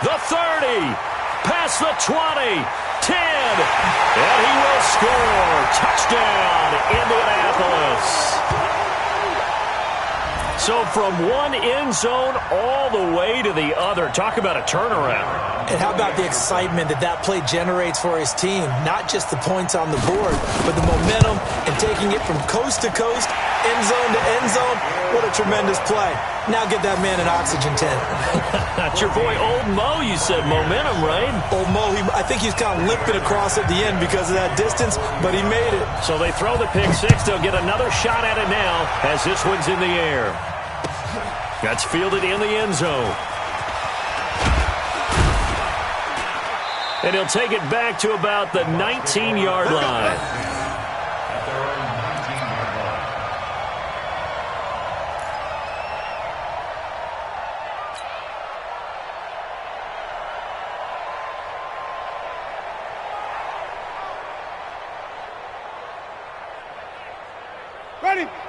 Speaker 1: the 30, past the 20, 10. And he will score. Touchdown, Indianapolis. So from one end zone all the way to the other. Talk about a turnaround.
Speaker 2: And how about the excitement that play generates for his team? Not just the points on the board, but the momentum and taking it from coast to coast, end zone to end zone. What a tremendous play. Now get that man an oxygen tent.
Speaker 1: That's your boy Old Mo, you said. Momentum, right?
Speaker 2: Old Mo, I think he's kind of limping across at the end because of that distance, but he made it.
Speaker 1: So they throw the pick 6. They'll get another shot at it now as this one's in the air. That's fielded in the end zone. And he'll take it back to about the 19-yard line.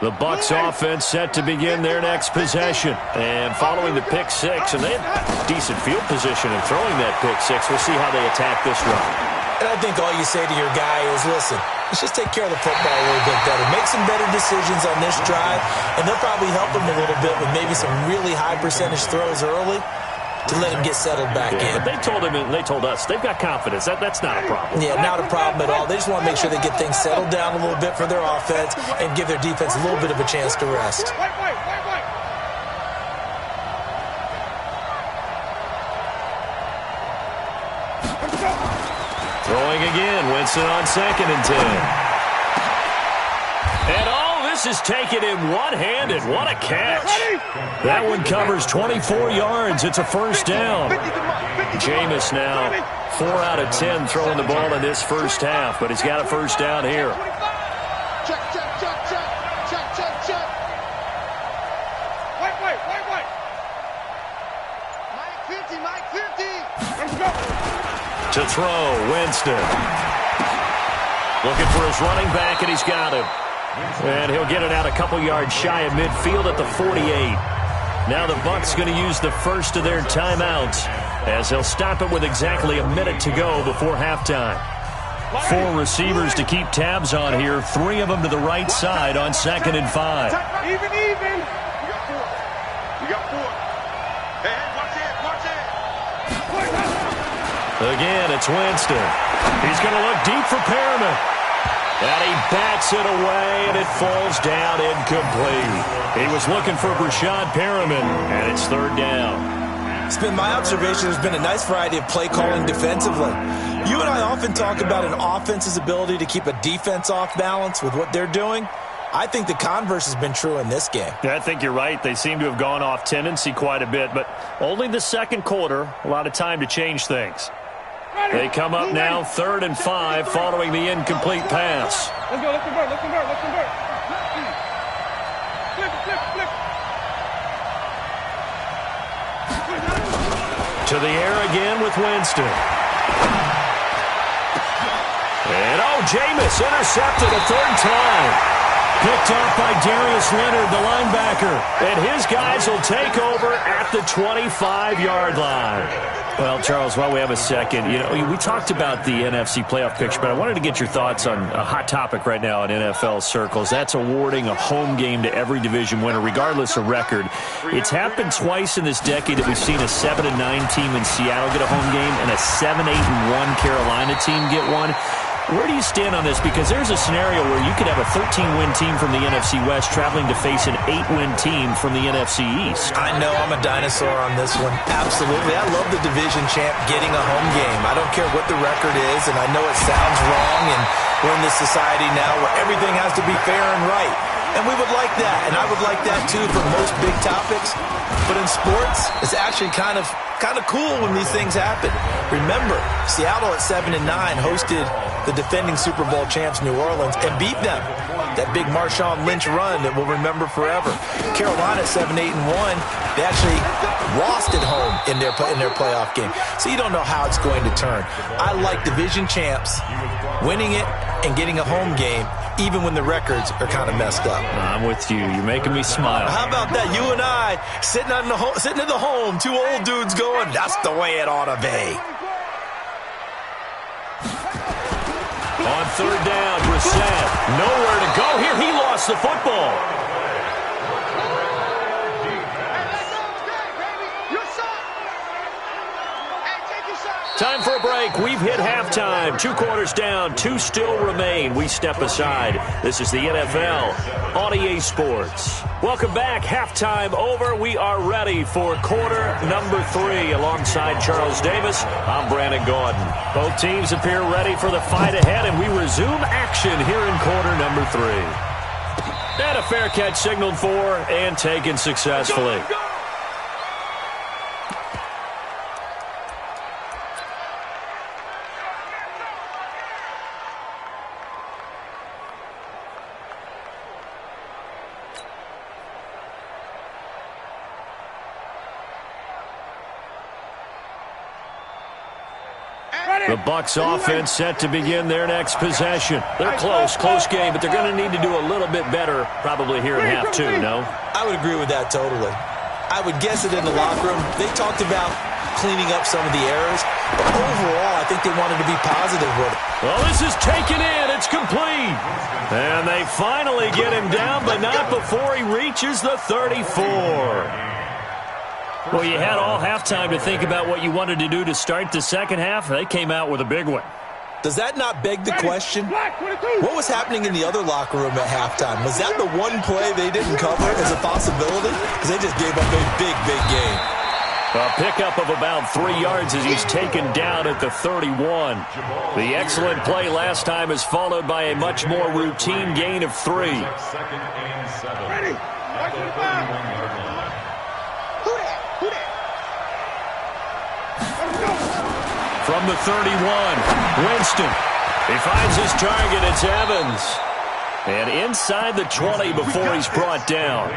Speaker 1: The Bucs offense set to begin their next possession. And following the pick 6, and they have decent field position in throwing that pick 6. We'll see how they attack this run.
Speaker 2: And I think all you say to your guy is, listen, let's just take care of the football a little bit better. Make some better decisions on this drive, and they'll probably help him a little bit with maybe some really high percentage throws early to let him get settled back in.
Speaker 1: But they told him, and they told us, they've got confidence. That's not a problem.
Speaker 2: Yeah, not a problem at all. They just want to make sure they get things settled down a little bit for their offense and give their defense a little bit of a chance to rest.
Speaker 1: Throwing again, Winston on 2nd and 10. And this is taken in one-handed. What a catch. That one covers 24 yards. It's a 1st down. Jameis now 4 out of 10 throwing the ball in this first half, but he's got a 1st down here.
Speaker 8: Check. Wait. Mike 50. Let's go.
Speaker 1: To throw, Winston. Looking for his running back, and he's got him. And he'll get it out a couple yards shy of midfield at the 48. Now the Bucs going to use the first of their timeouts as they'll stop it with exactly a minute to go before halftime. 4 receivers to keep tabs on here. 3 of them to the right side on 2nd and 5.
Speaker 8: Even. We got 4. Hey, watch it.
Speaker 1: Again, it's Winston. He's going to look deep for Perriman. And he bats it away, and it falls down incomplete. He was looking for Brashad Perriman, and it's 3rd down.
Speaker 2: It's been my observation there's been a nice variety of play calling defensively. You and I often talk about an offense's ability to keep a defense off balance with what they're doing. I think the converse has been true in this game.
Speaker 1: Yeah, I think you're right. They seem to have gone off tendency quite a bit, but only the second quarter, a lot of time to change things. They come up now 3rd and 5 following the incomplete pass.
Speaker 4: Let's go, let's convert, let's convert, let's convert. Flip.
Speaker 1: To the air again with Winston. And Jameis intercepted a 3rd time. Picked off by Darius Leonard, the linebacker. And his guys will take over at the 25-yard line. Well, Charles, while we have a second, we talked about the NFC playoff picture, but I wanted to get your thoughts on a hot topic right now in NFL circles. That's awarding a home game to every division winner, regardless of record. It's happened twice in this decade that we've seen a 7-9 team in Seattle get a home game and a 7-8-1 Carolina team get one. Where do you stand on this? Because there's a scenario where you could have a 13-win team from the NFC West traveling to face an 8-win team from the NFC East.
Speaker 2: I know I'm a dinosaur on this one. Absolutely. I love the division champ getting a home game. I don't care what the record is, and I know it sounds wrong, and we're in this society now where everything has to be fair and right. And we would like that, and I would like that too for most big topics. But in sports, it's actually kind of cool when these things happen. Remember, Seattle at 7-9 hosted the defending Super Bowl champs New Orleans and beat them. That big Marshawn Lynch run that we'll remember forever. Carolina at 7-8-1, they actually lost at home in their playoff game. So you don't know how it's going to turn. I like division champs winning it and getting a home game, even when the records are kind of messed up.
Speaker 1: I'm with you. You're making me smile.
Speaker 2: How about that? You and I sitting at the home, two old dudes going, that's the way it ought to be.
Speaker 1: On 3rd down, Brissett. Nowhere to go here. He lost the football. Time for a break. We've hit halftime. 2 quarters down. 2 still remain. We step aside. This is the NFL on EA Sports. Welcome back. Halftime over. We are ready for quarter number 3. Alongside Charles Davis, I'm Brandon Gordon. Both teams appear ready for the fight ahead, and we resume action here in quarter number 3. And a fair catch signaled for and taken successfully. The Bucs offense set to begin their next possession. They're close game, but they're going to need to do a little bit better probably here in half 2, no?
Speaker 2: I would agree with that totally. I would guess it in the locker room. They talked about cleaning up some of the errors, but overall, I think they wanted to be positive with it.
Speaker 1: Well, this is taken in. It's complete. And they finally get him down, but not before he reaches the 34. Well, you had all halftime to think about what you wanted to do to start the second half. They came out with a big one.
Speaker 2: Does that not beg the question? What was happening in the other locker room at halftime? Was that the one play they didn't cover as a possibility? Because they just gave up a big game.
Speaker 1: A pickup of about 3 yards as he's taken down at the 31. The excellent play last time is followed by a much more routine gain of 3.
Speaker 8: Ready.
Speaker 1: From the 31, Winston. He finds his target. It's Evans. And inside the 20 before he's brought down.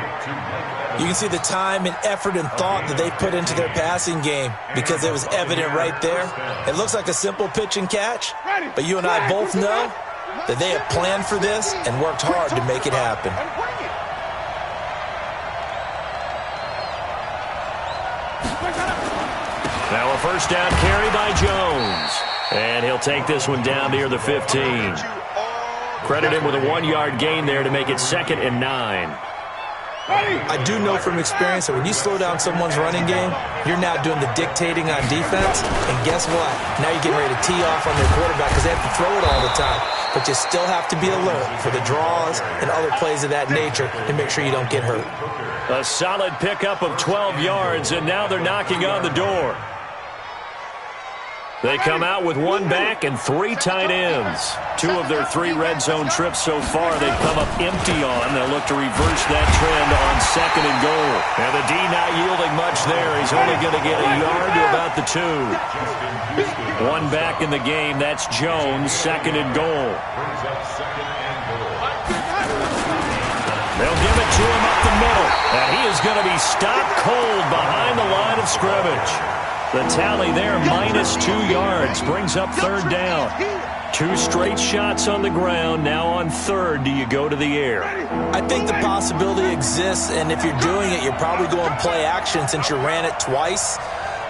Speaker 2: You can see the time and effort and thought that they put into their passing game because it was evident right there. It looks like a simple pitch and catch, but you and I both know that they have planned for this and worked hard to make it happen.
Speaker 1: Now a first down carry by Jones. And he'll take this one down near the 15. Credit him with a 1-yard gain there to make it 2nd and 9.
Speaker 2: I do know from experience that when you slow down someone's running game, you're now doing the dictating on defense. And guess what? Now you're getting ready to tee off on their quarterback because they have to throw it all the time. But you still have to be alert for the draws and other plays of that nature to make sure you don't get hurt.
Speaker 1: A solid pickup of 12 yards, and now they're knocking on the door. They come out with one back and 3 tight ends. 2 of their 3 red zone trips so far they've come up empty on. They'll look to reverse that trend on 2nd and goal. And the D not yielding much there. He's only going to get a yard to about the 2. One back in the game. That's Jones, 2nd and goal. They'll give it to him up the middle. And he is going to be stopped cold behind the line of scrimmage. The tally there, -2 yards, brings up 3rd down. 2 straight shots on the ground. Now on 3rd, do you go to the air?
Speaker 2: I think the possibility exists, and if you're doing it, you're probably going play action since you ran it twice.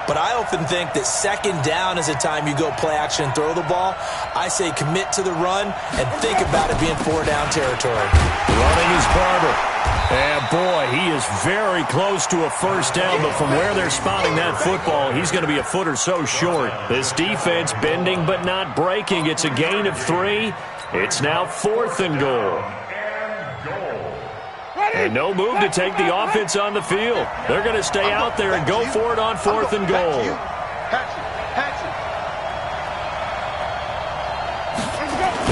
Speaker 2: But I often think that 2nd down is the time you go play action and throw the ball. I say commit to the run and think about it being 4-down territory.
Speaker 1: Running is Barber. And boy, he is very close to a 1st down, but from where they're spotting that football, he's going to be a foot or so short. This defense bending but not breaking. It's a gain of 3. It's now 4th and goal. And no move to take the offense on the field. They're going to stay out there and go for it on 4th and goal.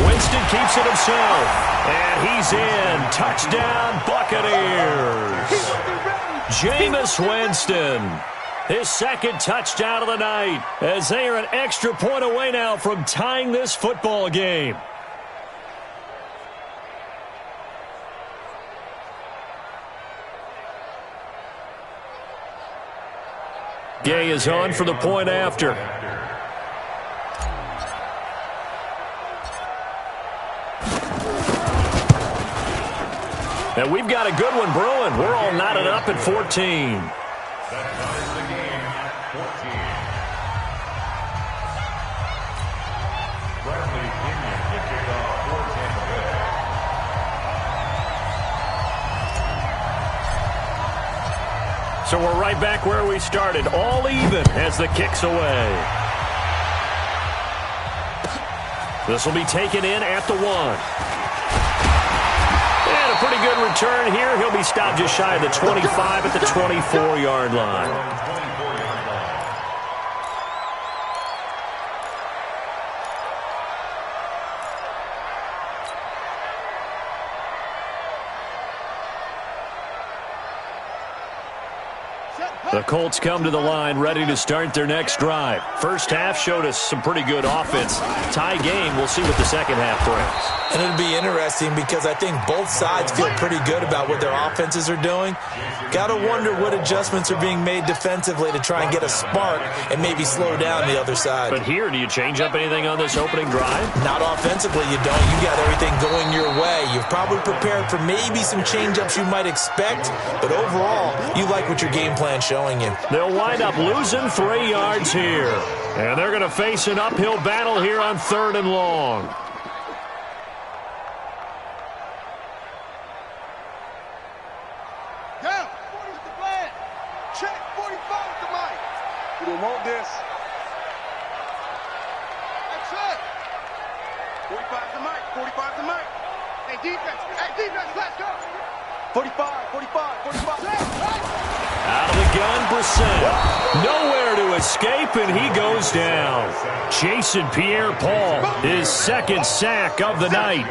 Speaker 1: Winston keeps it himself. And he's in. Touchdown, Buccaneers. Jameis Winston. His 2nd touchdown of the night. As they are an extra point away now from tying this football game. Gay is on for the point after. And we've got a good one brewing. We're all knotted up at 14.
Speaker 3: That ties the game at 14. Bradley Pinion to kick off for Tampa Bay.
Speaker 1: So we're right back where we started, all even as the kick's away. This will be taken in at the 1. And a pretty good return here. He'll be stopped just shy of the 25 at the 24-yard line. The Colts come to the line ready to start their next drive. First half showed us some pretty good offense. Tie game, we'll see what the second half brings.
Speaker 2: And it'll be interesting because I think both sides feel pretty good about what their offenses are doing. Got to wonder what adjustments are being made defensively to try and get a spark and maybe slow down the other side.
Speaker 1: But here, do you change up anything on this opening drive?
Speaker 2: Not offensively, you don't. You got everything going your way. You've probably prepared for maybe some change-ups you might expect, but overall, you like what your game plan's showing you.
Speaker 1: They'll wind up losing 3 yards here. And they're going to face an uphill battle here on 3rd and long.
Speaker 8: Down. 40 is the plan. Check. 45 is the mic. You don't want this. That's it. 45 is the mic. 45 is the mic. Hey, defense. Hey, defense, let's go. 45, 45, 45.
Speaker 1: Out of the gun, Brissett. Nowhere to escape, and he goes down. Jason Pierre-Paul, his 2nd sack of the night.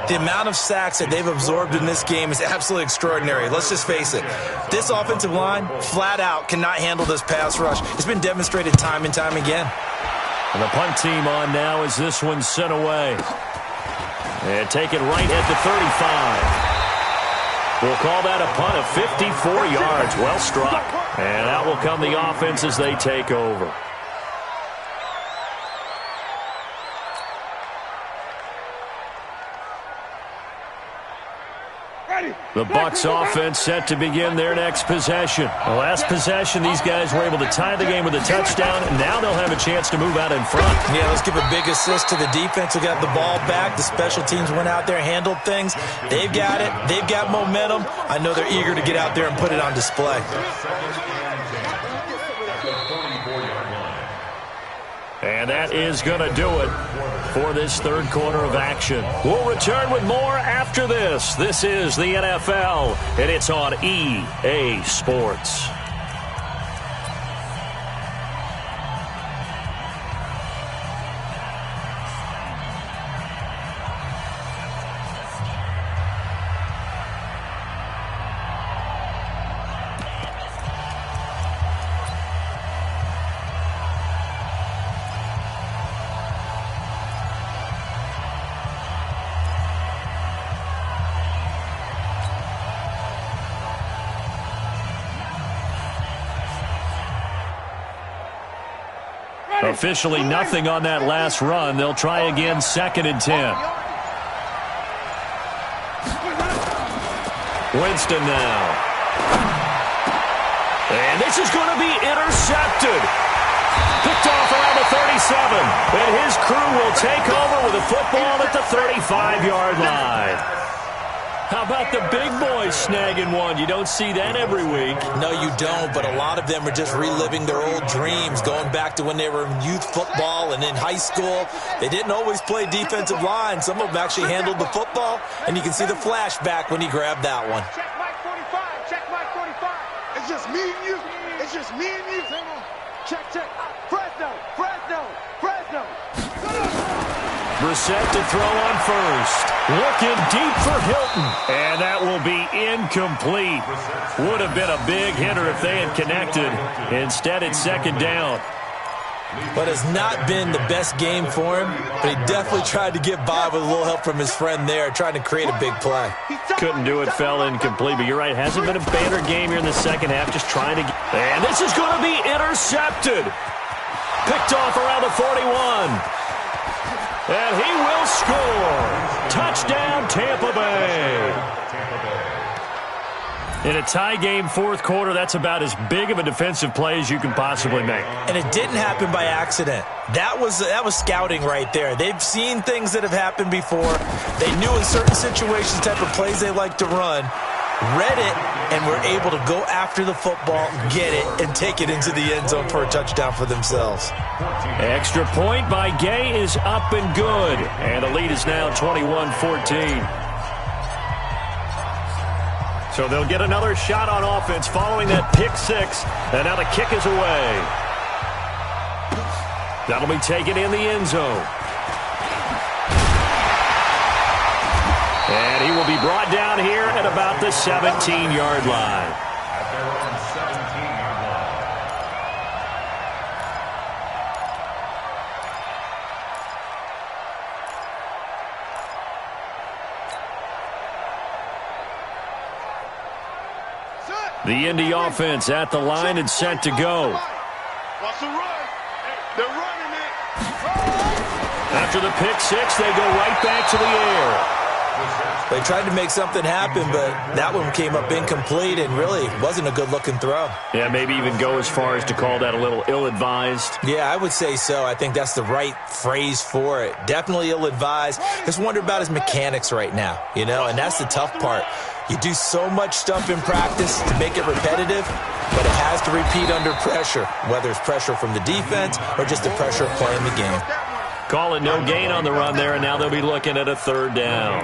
Speaker 2: The amount of sacks that they've absorbed in this game is absolutely extraordinary. Let's just face it. This offensive line, flat out, cannot handle this pass rush. It's been demonstrated time and time again.
Speaker 1: And the punt team on now as this one's sent away. And taken right at the 35. We'll call that a punt of 54 yards. Well struck. And out will come the offense as they take over.
Speaker 8: Ready.
Speaker 1: The Bucs offense set to begin their next possession. The last possession, these guys were able to tie the game with a touchdown, and now they'll have a chance to move out in front.
Speaker 2: Yeah, let's give a big assist to the defense who got the ball back. The special teams went out there, handled things. They've got it. They've got momentum. I know they're eager to get out there and put it on display.
Speaker 1: And that is going to do it for this third quarter of action. We'll return with more after this. This is the NFL, and it's on EA Sports. Officially nothing on that last run. They'll try again, 2nd and 10. Winston now. And this is going to be intercepted. Picked off around the 37. And his crew will take over with a football at the 35-yard line. How about the big boys snagging one? You don't see that every week.
Speaker 2: No, you don't, but a lot of them are just reliving their old dreams, going back to when they were in youth football and in high school. They didn't always play defensive line. Some of them actually handled the football, and you can see the flashback when he grabbed that one.
Speaker 8: Check Mike 45. Check Mike 45. It's just me and you. It's just me and you. Check, check. Fresno. Fresno. Fresno.
Speaker 1: Brissett to throw on first. Looking deep for Hilton. And that will be incomplete. Would have been a big hitter if they had connected. Instead, it's 2nd down.
Speaker 2: But it's not been the best game for him, but he definitely tried to get by with a little help from his friend there, trying to create a big play.
Speaker 1: Couldn't do it, fell incomplete, but you're right. Hasn't been a banner game here in the second half, just trying to get... And this is going to be intercepted. Picked off around the 41. And he will score. Touchdown, Tampa Bay. In a tie game, 4th quarter, that's about as big of a defensive play as you can possibly make.
Speaker 2: And it didn't happen by accident. That was scouting right there. They've seen things that have happened before. They knew in certain situations type of plays they like to run, read it, and were able to go after the football, get it, and take it into the end zone for a touchdown for themselves.
Speaker 1: Extra point by Gay is up and good. And the lead is now 21-14. So they'll get another shot on offense following that pick 6. And now the kick is away. That'll be taken in the end zone. And he will be brought down here at about the 17-yard line.
Speaker 3: At their own 17-yard line.
Speaker 1: The Indy offense at the line and set to go.
Speaker 8: What's the run? They're running it.
Speaker 1: After the pick 6, they go right back to the air.
Speaker 2: They tried to make something happen, but that one came up incomplete and really wasn't a good-looking throw.
Speaker 1: Yeah, maybe even go as far as to call that a little ill-advised.
Speaker 2: Yeah, I would say so. I think that's the right phrase for it. Definitely ill-advised. Just wonder about his mechanics right now, you know, and that's the tough part. You do so much stuff in practice to make it repetitive, but it has to repeat under pressure, whether it's pressure from the defense or just the pressure of playing the game.
Speaker 1: Call it no gain on the run there, and now they'll be looking at a 3rd down.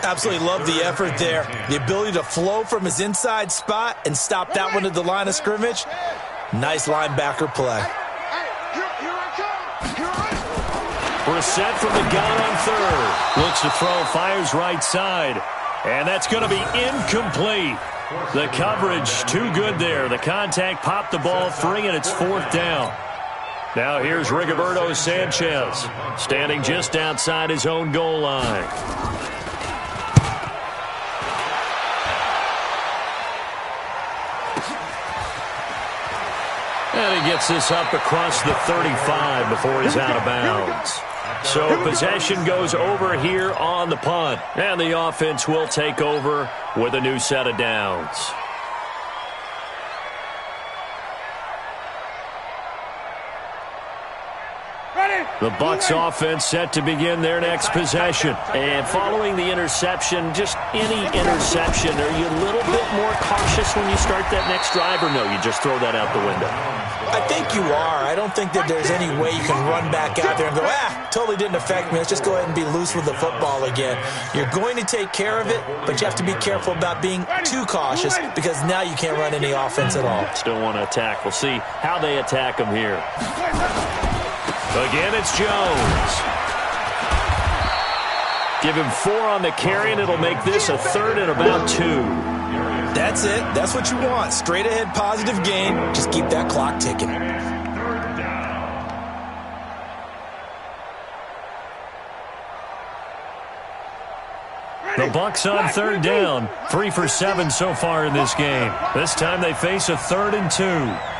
Speaker 2: Absolutely love the effort there. The ability to flow from his inside spot and stop that one at the line of scrimmage. Nice linebacker play.
Speaker 1: Brissett from the gun on 3rd. Looks to throw, fires right side. And that's going to be incomplete. The coverage too good there. The contact popped the ball free, and it's 4th down. Now here's Rigoberto Sanchez, standing just outside his own goal line. And he gets this up across the 35 before he's out of bounds. So possession goes over here on the punt. And the offense will take over with a new set of downs. The Bucs offense set to begin their next possession. And following the interception, just any interception, are you a little bit more cautious when you start that next drive, or no, you just throw that out the window?
Speaker 2: I think you are. I don't think that there's any way you can run back out there and go, totally didn't affect me. Let's just go ahead and be loose with the football again. You're going to take care of it, but you have to be careful about being too cautious because now you can't run any offense at all.
Speaker 1: Still want to attack. We'll see how they attack them here. Again, it's Jones. Give him 4 on the carry, and it'll make this a 3rd and about 2.
Speaker 2: That's it. That's what you want. Straight ahead, positive gain. Just keep that clock ticking.
Speaker 1: The Bucs on 3rd down. 3 for 7 so far in this game. This time they face a 3rd and 2.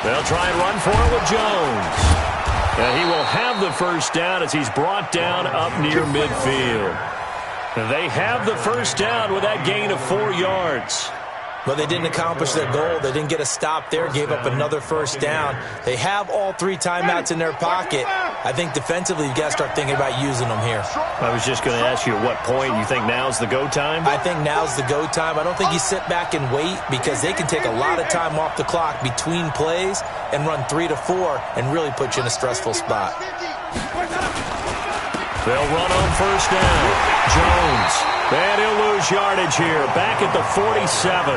Speaker 1: They'll try and run for it with Jones. And he will have the first down as he's brought down up near midfield. They have the first down with that gain of 4 yards.
Speaker 2: Well, they didn't accomplish their goal. They didn't get a stop there, gave up another first down. They have all 3 timeouts in their pocket. I think defensively you've got to start thinking about using them here.
Speaker 1: I was just going to ask you at what point you think now's the go time?
Speaker 2: I think now's the go time. I don't think you sit back and wait because they can take a lot of time off the clock between plays and run 3 to 4 and really put you in a stressful spot.
Speaker 1: They'll run on first down. Jones. And he'll lose yardage here. Back at the 47.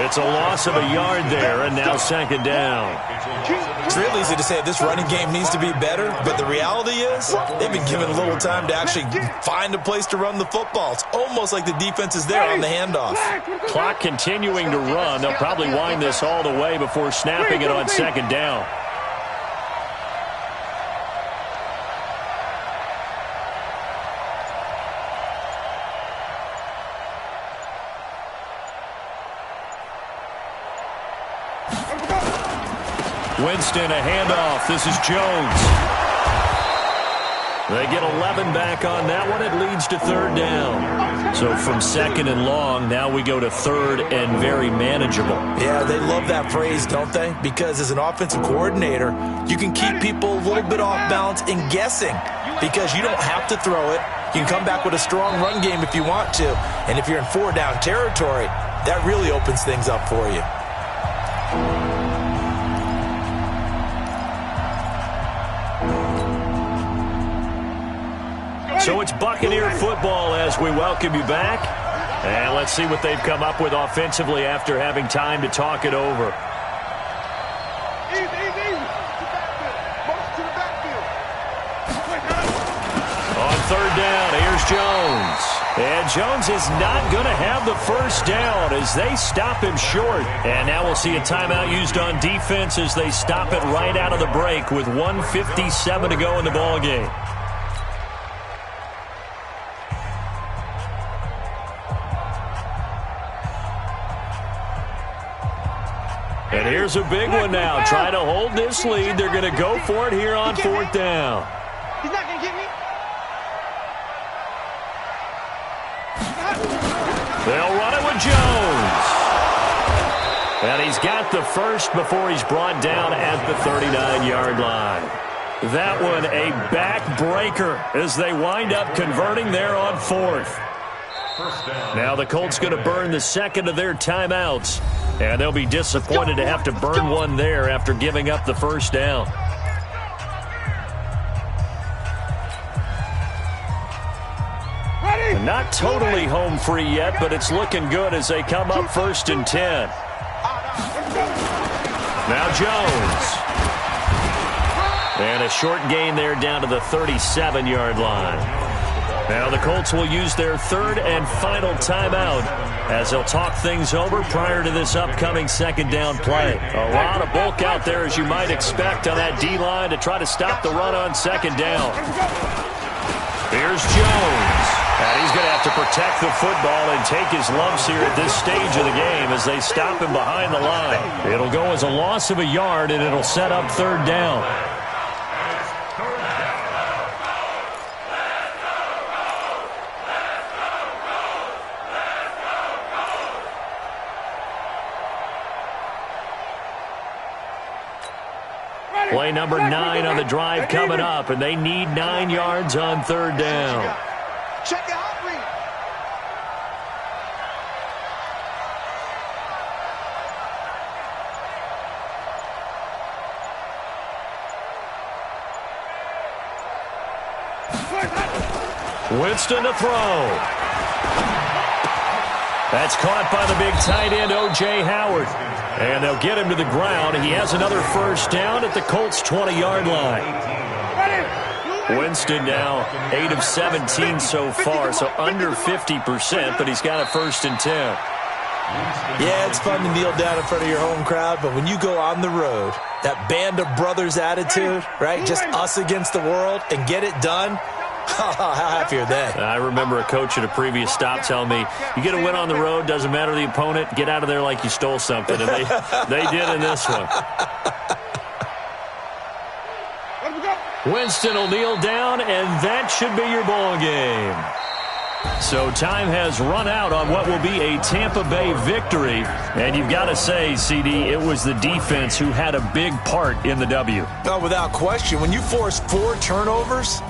Speaker 1: It's a loss of a yard there, and now 2nd down.
Speaker 2: It's real easy to say this running game needs to be better, but the reality is they've been given little time to actually find a place to run the football. It's almost like the defense is there on the handoff.
Speaker 1: Clock continuing to run. They'll probably wind this all the way before snapping it on 2nd down. Winston, a handoff. This is Jones. They get 11 back on that one. It leads to 3rd down. So from 2nd and long, now we go to 3rd and very manageable.
Speaker 2: Yeah, they love that phrase, don't they? Because as an offensive coordinator, you can keep people a little bit off balance and guessing because you don't have to throw it. You can come back with a strong run game if you want to. And if you're in 4-down territory, that really opens things up for you.
Speaker 1: So it's Buccaneer football as we welcome you back. And let's see what they've come up with offensively after having time to talk it over. On 3rd down, here's Jones. And Jones is not going to have the first down as they stop him short. And now we'll see a timeout used on defense as they stop it right out of the break with 1:57 to go in the ballgame. And here's a big one now. Try to hold this lead. They're going to go for it here on 4th down.
Speaker 4: He's not going to get me.
Speaker 1: They'll run it with Jones. And he's got the first before he's brought down at the 39-yard line. That one a backbreaker as they wind up converting there on 4th. Now the Colts going to burn the 2nd of their timeouts. And they'll be disappointed to have to burn one there after giving up the first down. Not totally home free yet, but it's looking good as they come up 1st and 10. Now Jones. And a short gain there down to the 37-yard line. Now the Colts will use their 3rd and final timeout as they'll talk things over prior to this upcoming 2nd down play. A lot of bulk out there, as you might expect, on that D-line to try to stop the run on 2nd down. Here's Jones. And he's going to have to protect the football and take his lumps here at this stage of the game as they stop him behind the line. It'll go as a loss of a yard, and it'll set up third down. Play number 9 on the drive coming up, and they need 9 yards on third down.
Speaker 8: Check it out, read.
Speaker 1: Winston to throw. That's caught by the big tight end, O.J. Howard. And they'll get him to the ground. He has another first down at the Colts' 20-yard line. Winston now 8 of 17 so far, so under 50%, but he's got a 1st and 10.
Speaker 2: Yeah, it's fun to kneel down in front of your home crowd, but when you go on the road, that band of brothers attitude, right, just us against the world, and get it done, how happy are they?
Speaker 1: I remember a coach at a previous stop telling me, you get a win on the road, doesn't matter the opponent, get out of there like you stole something. And they did in this one. Winston will kneel down, and that should be your ball game. So time has run out on what will be a Tampa Bay victory. And you've got to say, CD, it was the defense who had a big part in the W.
Speaker 2: No, without question. When you force 4 turnovers,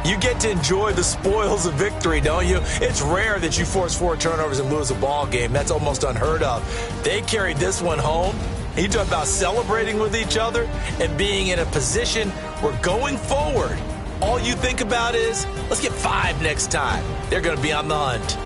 Speaker 2: you get to enjoy the spoils of victory, don't you? It's rare that you force 4 turnovers and lose a ball game. That's almost unheard of. They carried this one home. You talk about celebrating with each other and being in a position where going forward, all you think about is, let's get 5 next time. They're going to be on the hunt.